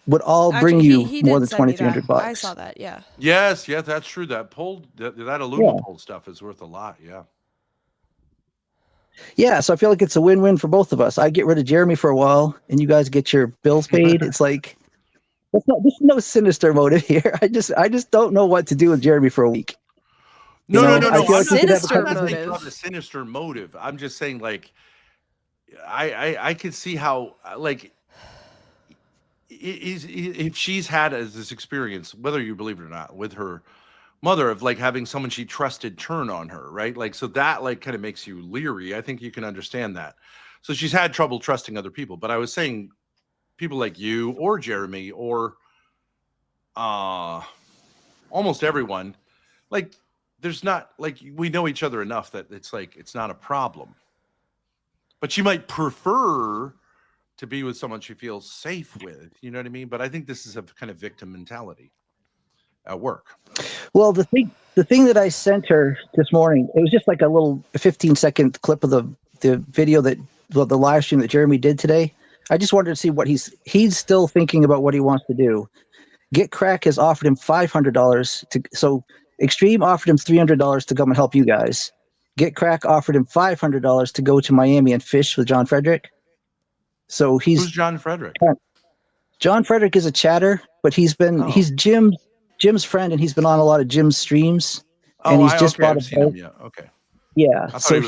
would all bring you he more did than send me that. $2,300. I saw that. Yeah. Yes, that's true. That Illumipole stuff is worth a lot. Yeah. Yeah, so I feel like it's a win-win for both of us. I get rid of Jeremy for a while, and you guys get your bills paid. It's like there's no sinister motive here. I just don't know what to do with Jeremy for a week. No. I feel like sinister I'm not saying motive. a sinister motive. I'm just saying, like, I could see how, like, if she's had this experience, whether you believe it or not, with her mother, of like having someone she trusted turn on her, right? Like, so that like kind of makes you leery. I think you can understand that. So she's had trouble trusting other people. But I was saying people like you or Jeremy or almost everyone, like, there's not, like, we know each other enough that it's like it's not a problem. But she might prefer to be with someone she feels safe with, you know what I mean? But I think this is a kind of victim mentality at work. Well, the thing that I sent her this morning, it was just like a little 15-second clip of the video the live stream that Jeremy did today. I just wanted to see what he's still thinking about what he wants to do. Get Crack has offered him $500 so Extreme offered him $300 to come and help you guys. Get Crack offered him $500 to go to Miami and fish with John Frederick. So who's John Frederick? John Frederick is a chatter, but he's Jim's friend, and he's been on a lot of Jim's streams. And he's just bought I've seen him. Yeah, okay. Yeah, so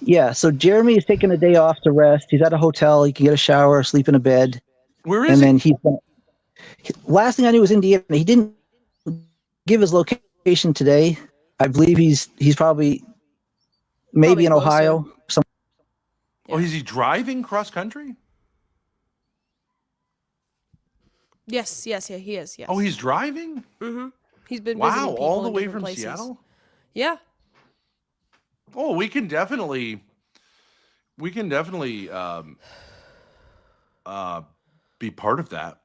yeah. So Jeremy is taking a day off to rest. He's at a hotel. He can get a shower, sleep in a bed. Where is he? Last thing I knew was Indiana. He didn't give his location today. I believe he's probably in Ohio. Oh, is he driving cross country? Yes, he is. Yes. Oh, he's driving? Mm-hmm. He's been wow, visiting all the in way different from places. Seattle? Yeah. Oh, we can definitely be part of that.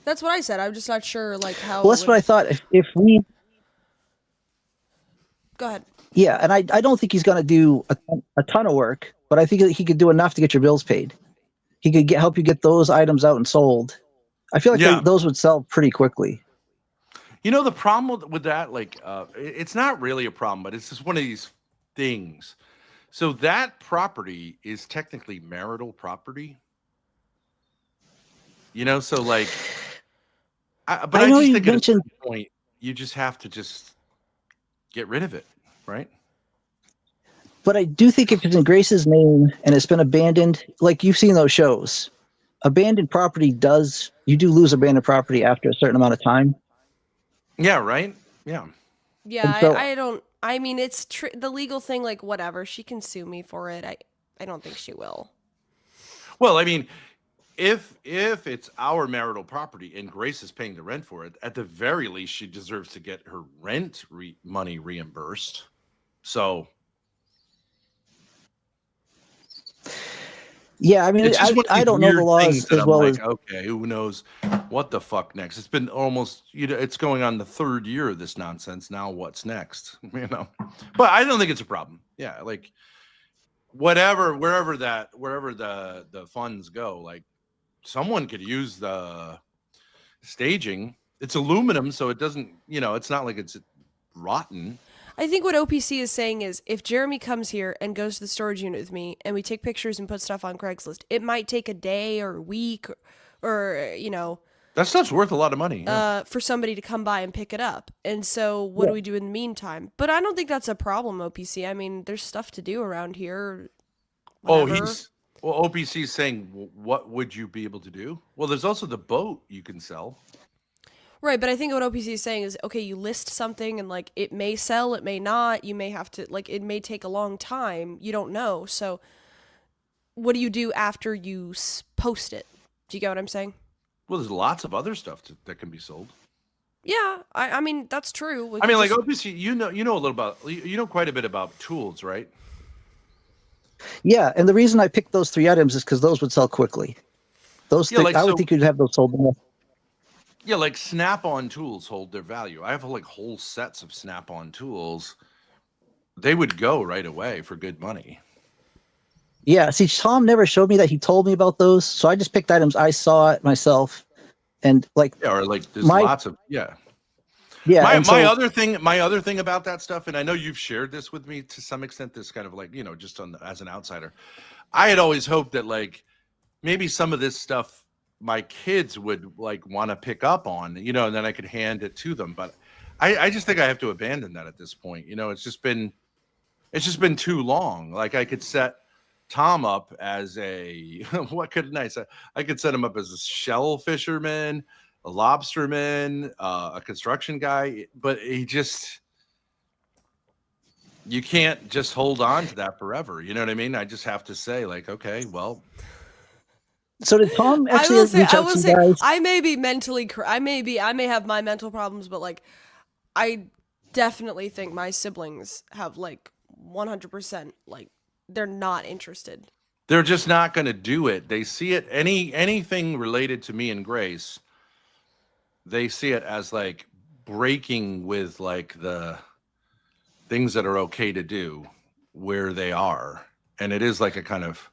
That's what I said. I'm just not sure, like, how. Well, that's what I thought. If we go ahead. Yeah, and I don't think he's going to do a ton of work, but I think he could do enough to get your bills paid. He could help you get those items out and sold. I feel like those would sell pretty quickly. You know, the problem with that, like, it's not really a problem, but it's just one of these things. So that property is technically marital property. You know, so like, I just think at a certain point, you just have to just get rid of it, right? But I do think if it's in Grace's name and it's been abandoned, like you've seen those shows, abandoned property you do lose abandoned property after a certain amount of time. Yeah, right? Yeah. Yeah, so, I mean, it's the legal thing, like, whatever. She can sue me for it. I don't think she will. Well, I mean, if it's our marital property and Grace is paying the rent for it, at the very least, she deserves to get her rent money reimbursed. So, yeah, I mean, I don't know the laws as well as. Okay, who knows what the fuck next? It's been almost, it's going on the third year of this nonsense. Now what's next? You know, but I don't think it's a problem. Yeah, like wherever the funds go, like someone could use the staging. It's aluminum, so it doesn't, it's not like it's rotten. I think what OPC is saying is if Jeremy comes here and goes to the storage unit with me and we take pictures and put stuff on Craigslist, it might take a day or a week or That stuff's worth a lot of money. Yeah. For somebody to come by and pick it up. And so what do we do in the meantime? But I don't think that's a problem, OPC. I mean, there's stuff to do around here. Whatever. OPC's saying, what would you be able to do? Well, there's also the boat you can sell. Right, but I think what OPC is saying is, okay, you list something and like it may sell, it may not. You may have to like it may take a long time. You don't know. So what do you do after you post it? Do you get what I'm saying? Well, there's lots of other stuff that can be sold. Yeah, I mean that's true. I mean, like OPC, you know a little about, you know quite a bit about tools, right? Yeah, and the reason I picked those 3 items is because those would sell quickly. I would think you'd have those sold more. Yeah, like Snap-on tools hold their value. I have like whole sets of Snap-on tools. They would go right away for good money. Yeah, see, Tom never showed me that. He told me about those, so I just picked items I saw it myself, and like or like there's lots of Yeah. My other thing about that stuff, and I know you've shared this with me to some extent. This kind of like just as an outsider, I had always hoped that like maybe some of this stuff my kids would like want to pick up on, and then I could hand it to them. But I just think I have to abandon that at this point. It's just been too long. Like I could set Tom up as a what couldn't I say? I could set him up as a shell fisherman, a lobsterman, a construction guy, but you can't just hold on to that forever. You know what I mean? I just have to say like, okay, well. So did Tom actually I will say, I may be mentally, I may have my mental problems, but like, I definitely think my siblings have like 100%, like they're not interested. They're just not going to do it. They see it, anything related to me and Grace, they see it as like breaking with like the things that are okay to do where they are. And it is like a kind of,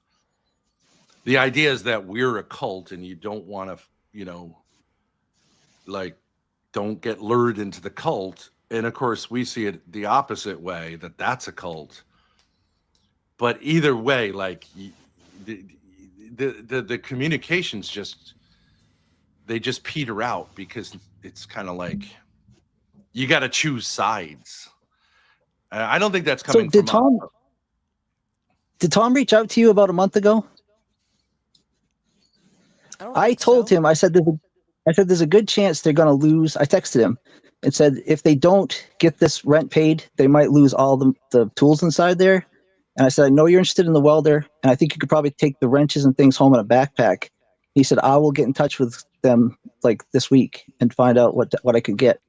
the idea is that we're a cult and you don't want to, like, don't get lured into the cult. And of course, we see it the opposite way, that that's a cult. But either way, like, the communications they just peter out because it's kind of like you got to choose sides. I don't think that's coming from us. Did Tom reach out to you about a month ago? I told him, I said there's a good chance they're going to lose. I texted him and said, if they don't get this rent paid, they might lose all the tools inside there. And I said, I know you're interested in the welder, and I think you could probably take the wrenches and things home in a backpack. He said, I will get in touch with them like this week and find out what I could get.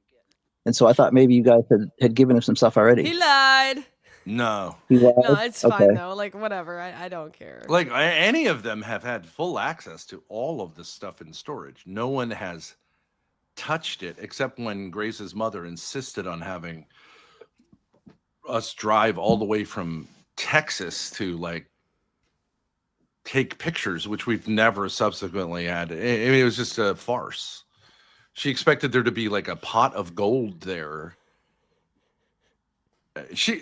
And so I thought maybe you guys had given him some stuff already. He lied. No. No, it's fine though. Like whatever. I don't care. Like any of them have had full access to all of the stuff in storage. No one has touched it except when Grace's mother insisted on having us drive all the way from Texas to like take pictures, which we've never subsequently had. I mean, it was just a farce. She expected there to be like a pot of gold there. She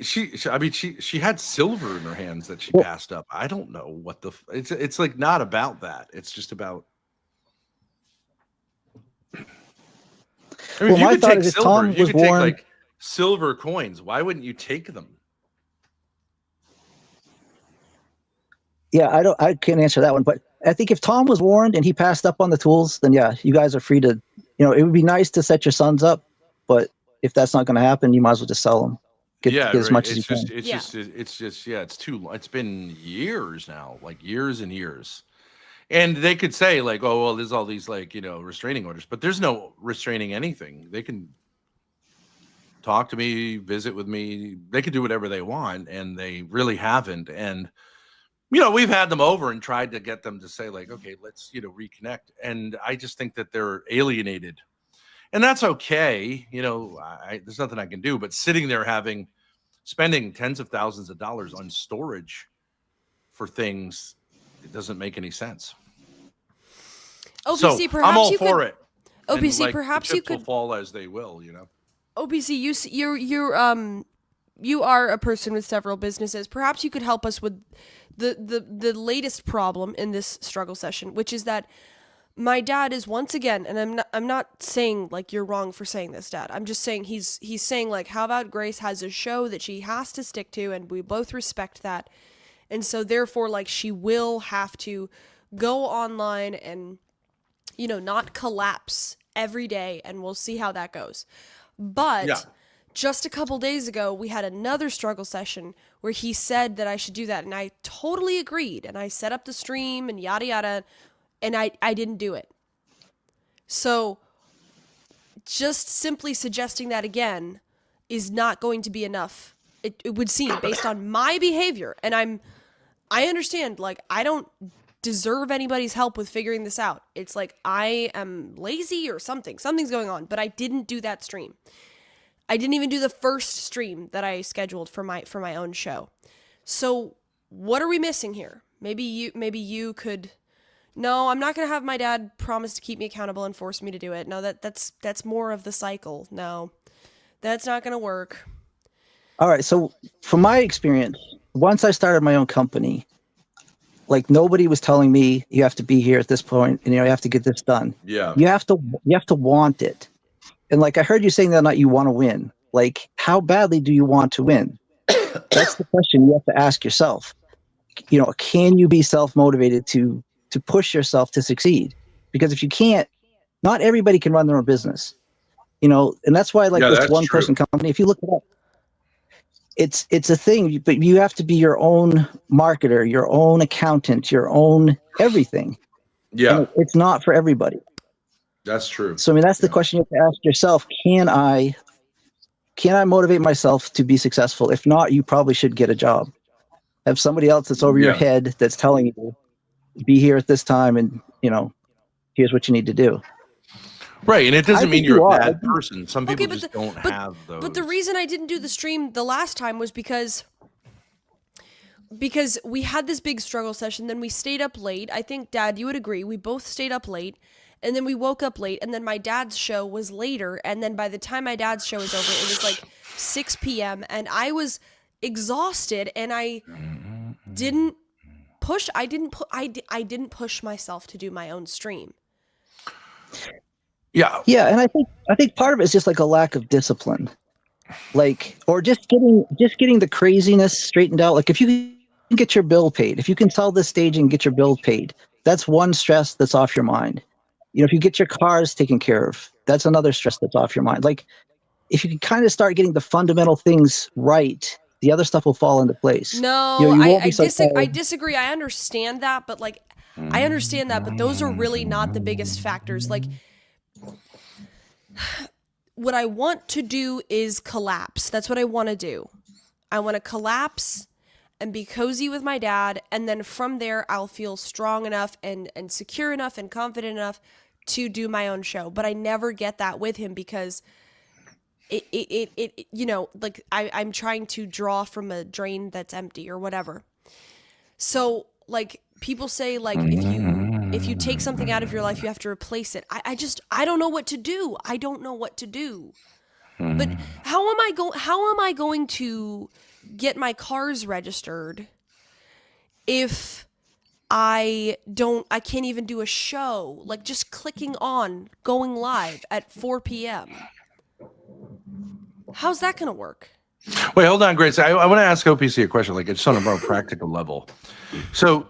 had silver in her hands that she passed up. I don't know what it's like, not about that. It's just about. I mean, if you could take silver, you could take like silver coins. Why wouldn't you take them? Yeah, I can't answer that one, but I think if Tom was warned and he passed up on the tools, then yeah, you guys are free to, it would be nice to set your sons up, but if that's not going to happen, you might as well just sell them. Get as much as you can. It's been years now, like years and years. And they could say like, oh, well, there's all these like, restraining orders, but there's no restraining anything. They can talk to me, visit with me. They can do whatever they want, and they really haven't. And, we've had them over and tried to get them to say like, okay, let's, reconnect. And I just think that they're alienated. And that's okay. There's nothing I can do, but sitting there spending tens of thousands of dollars on storage for things, it doesn't make any sense. OPC, so perhaps I'm all for it. OPC, and, perhaps the you chips will could fall as they will, OPC, you are a person with several businesses. Perhaps you could help us with the latest problem in this struggle session, which is that my dad is once again, and I'm not saying like you're wrong for saying this, Dad. I'm just saying he's saying like, how about Grace has a show that she has to stick to, and we both respect that. And so therefore, like, she will have to go online and, you know, not collapse every day, and we'll see how that goes. But just a couple days ago, we had another struggle session where he said that I should do that, and I totally agreed, and I set up the stream and yada yada, and I didn't do it. So just simply suggesting that again is not going to be enough. It would seem, based on my behavior, and I understand, like, I don't deserve anybody's help with figuring this out. It's like I am lazy or something's going on, but I didn't do that stream. I didn't even do the first stream that I scheduled for my own show. So what are we missing here? Maybe you could. No, I'm not going to have my dad promise to keep me accountable and force me to do it. No, that's more of the cycle. No, that's not going to work. All right. So from my experience, once I started my own company, like, nobody was telling me you have to be here at this point and, you know, you have to get this done. Yeah. You have to want it. And like, I heard you saying that night, you want to win. Like, how badly do you want to win? That's the question you have to ask yourself. You know, can you be self-motivated to push yourself to succeed? Because if you can't, not everybody can run their own business. You know, and that's why, like, this one person company, if you look it up, it's a thing, but you have to be your own marketer, your own accountant, your own everything. Yeah. And it's not for everybody. That's true. So I mean, that's the question you have to ask yourself. Can I motivate myself to be successful? If not, you probably should get a job. Have somebody else that's over your head that's telling you, be here at this time, and, you know, here's what you need to do. Right, and it doesn't mean you're a bad person. Some people just don't have those. But the reason I didn't do the stream the last time was because we had this big struggle session, then we stayed up late. I think, Dad, you would agree. We both stayed up late, and then we woke up late, and then my dad's show was later, and then by the time my dad's show was over, it was like 6 p.m., and I was exhausted, and I didn't push myself to do my own stream. Yeah, and I think part of it is just like a lack of discipline, like, or just getting the craziness straightened out. Like, if you can get your bill paid, if you can sell this stage and get your bill paid, that's one stress that's off your mind. You know, if you get your cars taken care of, that's another stress that's off your mind. Like, if you can kind of start getting the fundamental things right, the other stuff will fall into place. No, you know, I disagree. I understand that, but like, but those are really not the biggest factors. Like, what I want to do is collapse. That's what I want to do. I want to collapse and be cozy with my dad, and then from there I'll feel strong enough and secure enough and confident enough to do my own show. But I never get that with him because it you know, like, I'm trying to draw from a drain that's empty or whatever. So, like, people say, like, if you take something out of your life, you have to replace it. I don't know what to do. I don't know what to do. But how am I going to get my cars registered if I can't even do a show? Like, just clicking on going live at 4 p.m. How's that going to work? Wait, hold on, Grace. I want to ask OPC a question, like, it's on a more practical level. So,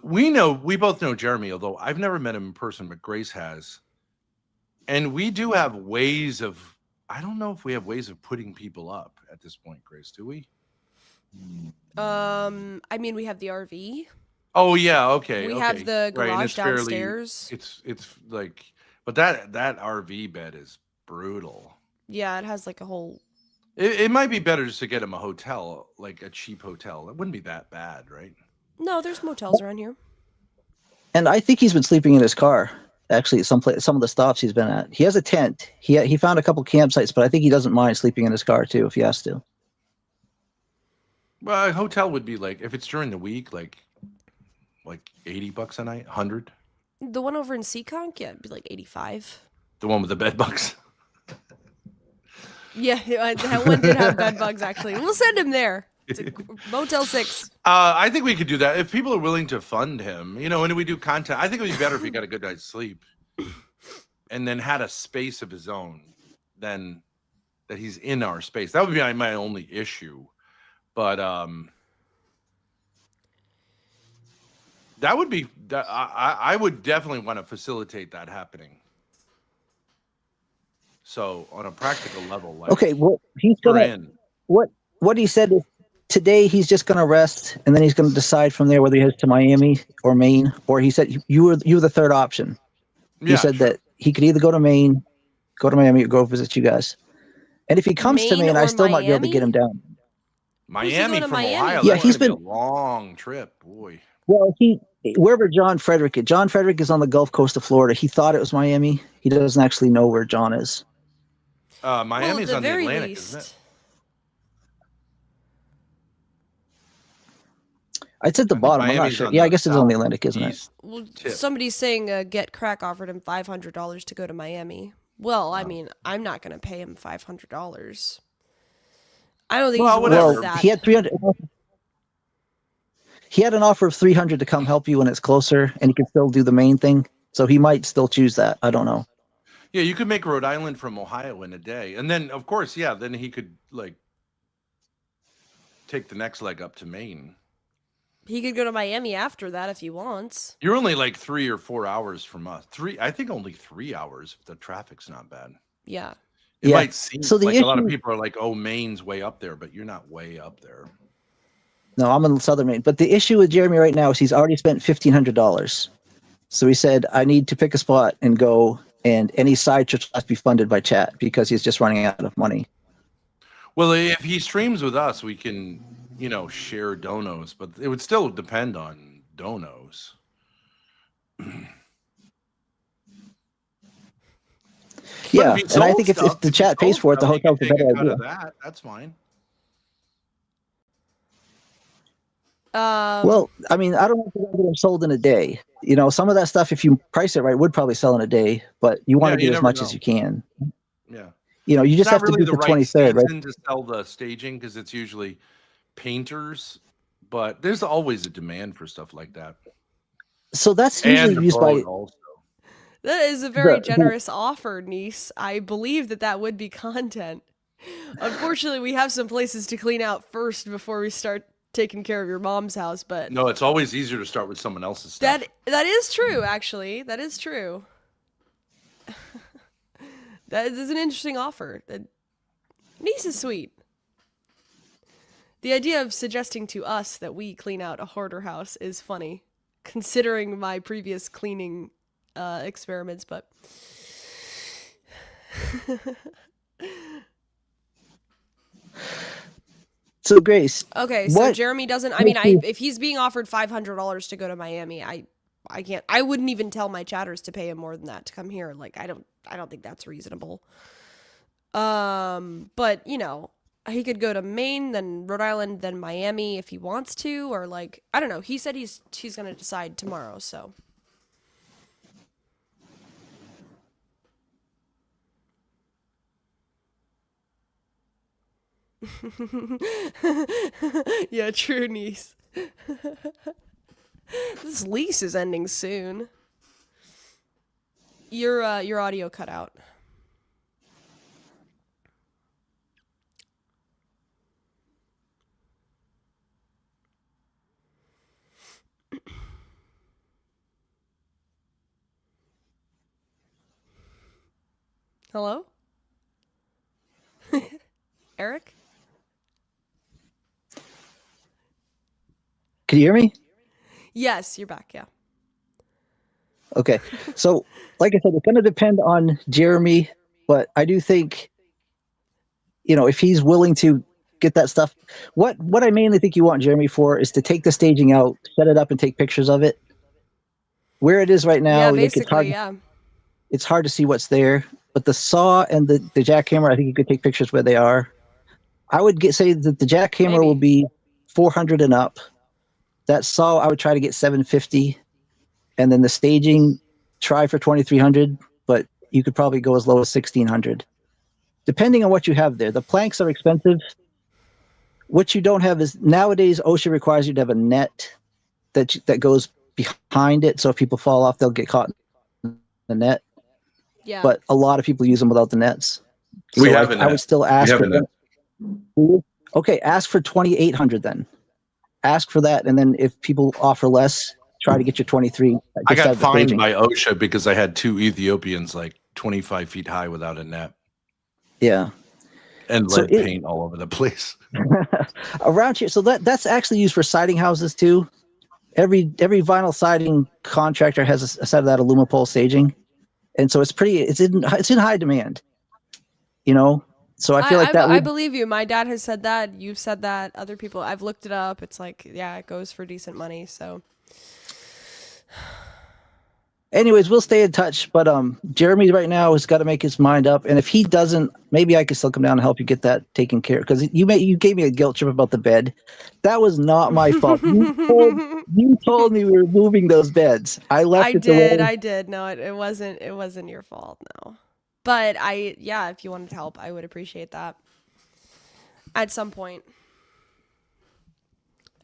we both know Jeremy, although I've never met him in person, but Grace has. And we do have ways of, I don't know if we have ways of putting people up at this point, Grace, do we? I mean, we have the RV. Oh yeah, okay. We have the garage downstairs. It's like, but that RV bed is brutal. Yeah, it has like a whole. It might be better just to get him a hotel, like a cheap hotel. It wouldn't be that bad, right? No, there's motels around here. And I think he's been sleeping in his car. Actually, some of the stops he's been at. He has a tent. He found a couple campsites, but I think he doesn't mind sleeping in his car too if he has to. Well, a hotel would be like, if it's during the week, like $80 a night, 100. The one over in Seekonk, yeah, it'd be like 85. The one with the bed bugs. Yeah, that one did have bed bugs. Actually, we'll send him there. Motel 6. I think we could do that if people are willing to fund him. When we do content, I think it would be better if he got a good night's sleep, and then had a space of his own. Then that he's in our space. That would be my only issue. But that would be. I would definitely want to facilitate that happening. So on a practical level, like, okay, well, he's we're gonna. in. What he said is today he's just going to rest, and then he's going to decide from there whether he heads to Miami or Maine. Or he said you were the third option. He said that he could either go to Maine, go to Miami, or go visit you guys. And if he comes to Maine Maine, I or still might be able to get him down. Miami to from Miami? Ohio. Yeah, That's he's gonna been be a long trip, boy. well. Wherever John Frederick is. John Frederick is on the Gulf Coast of Florida. He thought it was Miami. He doesn't actually know where John is. Miami's well, on the very Atlantic, least, isn't it? It's at the bottom. I'm not Miami's sure. on Yeah, I the guess it's on the Atlantic, isn't it? southeast Well, tip. somebody's saying Get Crack offered him $500 to go to Miami. Well, I mean, I'm not going to pay him $500. I don't think he's worth that. He had 300. He had an offer of 300 to come help you when it's closer, and he can still do the main thing. So he might still choose that. I don't know. Yeah, you could make Rhode Island from Ohio in a day, and then of course, then he could take the next leg up to Maine. He could go to Miami after that if he wants. You're only like 3 or 4 hours from us. I think only 3 hours if the traffic's not bad. Yeah. It might seem So the like a lot of issue- people are like, "Oh, Maine's way up there," but you're not way up there. No, I'm in Southern Maine. But the issue with Jeremy right now is he's already spent $1,500. So he said, I need to pick a spot and go, and any side trips have to be funded by chat because he's just running out of money. Well, if he streams with us, we can, share donos, but it would still depend on donos. Yeah, But if he and I sold think if stuff, the chat pays for it, the he could hotel's a take better a cut idea. of that. That's fine. Well, I mean, I don't know if you're going to get them sold in a day. Some of that stuff, if you price it right, would probably sell in a day, but you want to you get as never much know. as you can. Yeah. You It's just not have to really do the right 23rd, right? season to sell the staging because it's usually painters, but there's always a demand for stuff like that. So that's And usually the used by boat also. That is a very generous offer, niece. I believe that would be content. Unfortunately, we have some places to clean out first before we start taking care of your mom's house, but No, it's always easier to start with someone else's stuff. that is true, actually. That is true. That is an interesting offer. Niece is sweet. The idea of suggesting to us that we clean out a hoarder house is funny, considering my previous cleaning experiments, but So Grace. okay, so Jeremy doesn't. I mean, if he's being offered $500 to go to Miami, I can't. I wouldn't even tell my chatters to pay him more than that to come here. Like, I don't think that's reasonable. But he could go to Maine, then Rhode Island, then Miami if he wants to, or like, I don't know. He said he's gonna decide tomorrow, so. Yeah, true, niece. This lease is ending soon. Your audio cut out. Hello? Eric? Can you hear me? Yes, you're back, yeah. Okay. So, like I said, it's going to depend on Jeremy, but I do think, if he's willing to get that stuff, what I mainly think you want Jeremy for is to take the staging out, set it up, and take pictures of it. Where it is right now, Yeah, like, basically, it's hard to see what's there. But the saw and the jackhammer, I think you could take pictures where they are. I would say that the jackhammer will be 400 and up. That saw, I would try to get 750, and then the staging, try for 2,300, but you could probably go as low as 1,600, depending on what you have there. The planks are expensive. What you don't have is nowadays OSHA requires you to have a net that goes behind it, so if people fall off, they'll get caught in the net. Yeah. But a lot of people use them without the nets. We So have a I would net. still We ask have for a net. Okay, ask for 2,800 then. Ask for that, and then if people offer less, try to get your 23. I Just got have the fined staging. by OSHA because I had 2 Ethiopians like 25 feet high without a net. Yeah. And So lead paint all over the place. Around here, so that's actually used for siding houses too. Every vinyl siding contractor has a set of that Alumipole staging, and so it's in high demand. You know, so I feel like that I would. believe you. My dad has said that. You've said that. Other people. I've looked it up. It's like, yeah, it goes for decent money. So. Anyways, we'll stay in touch. But Jeremy right now has got to make his mind up, and if he doesn't, maybe I can still come down and help you get that taken care of. Because you gave me a guilt trip about the bed. That was not my fault. You told me we were moving those beds. I left it the way. I did. No, it wasn't your fault. No. But yeah, if you wanted to help, I would appreciate that. At some point.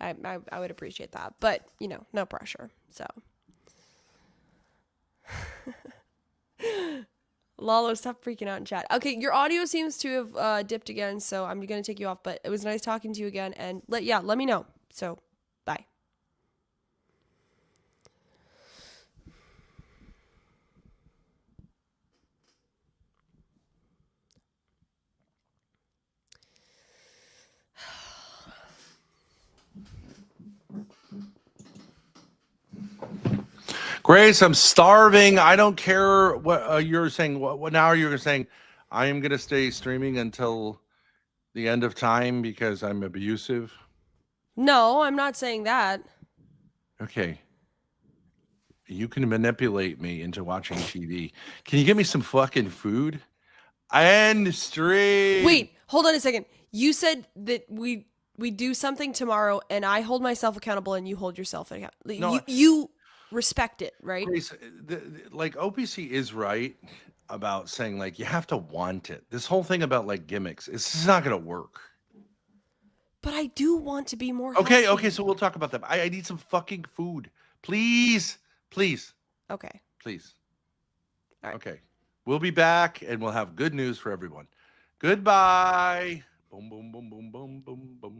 I would appreciate that. But, no pressure. So. Lalo, stop freaking out in chat. Okay, your audio seems to have dipped again, so I'm going to take you off. But it was nice talking to you again. And let me know. So, bye. Grace, I'm starving. I don't care what you're saying. What now are you saying? I am going to stay streaming until the end of time because I'm abusive. No, I'm not saying that. Okay. You can manipulate me into watching TV. Can you give me some fucking food? End stream. Wait, hold on a second. You said that we do something tomorrow, and I hold myself accountable, and you hold yourself accountable. No, you respect it, right? Grace, like OPC is right about saying like you have to want it. This whole thing about like gimmicks, it's just not going to work. But I do want to be more Okay, healthy. okay, so we'll talk about that. I need some fucking food. Please. Okay. Please. All right. Okay. We'll be back and we'll have good news for everyone. Goodbye. Boom, boom, boom, boom, boom, boom, boom.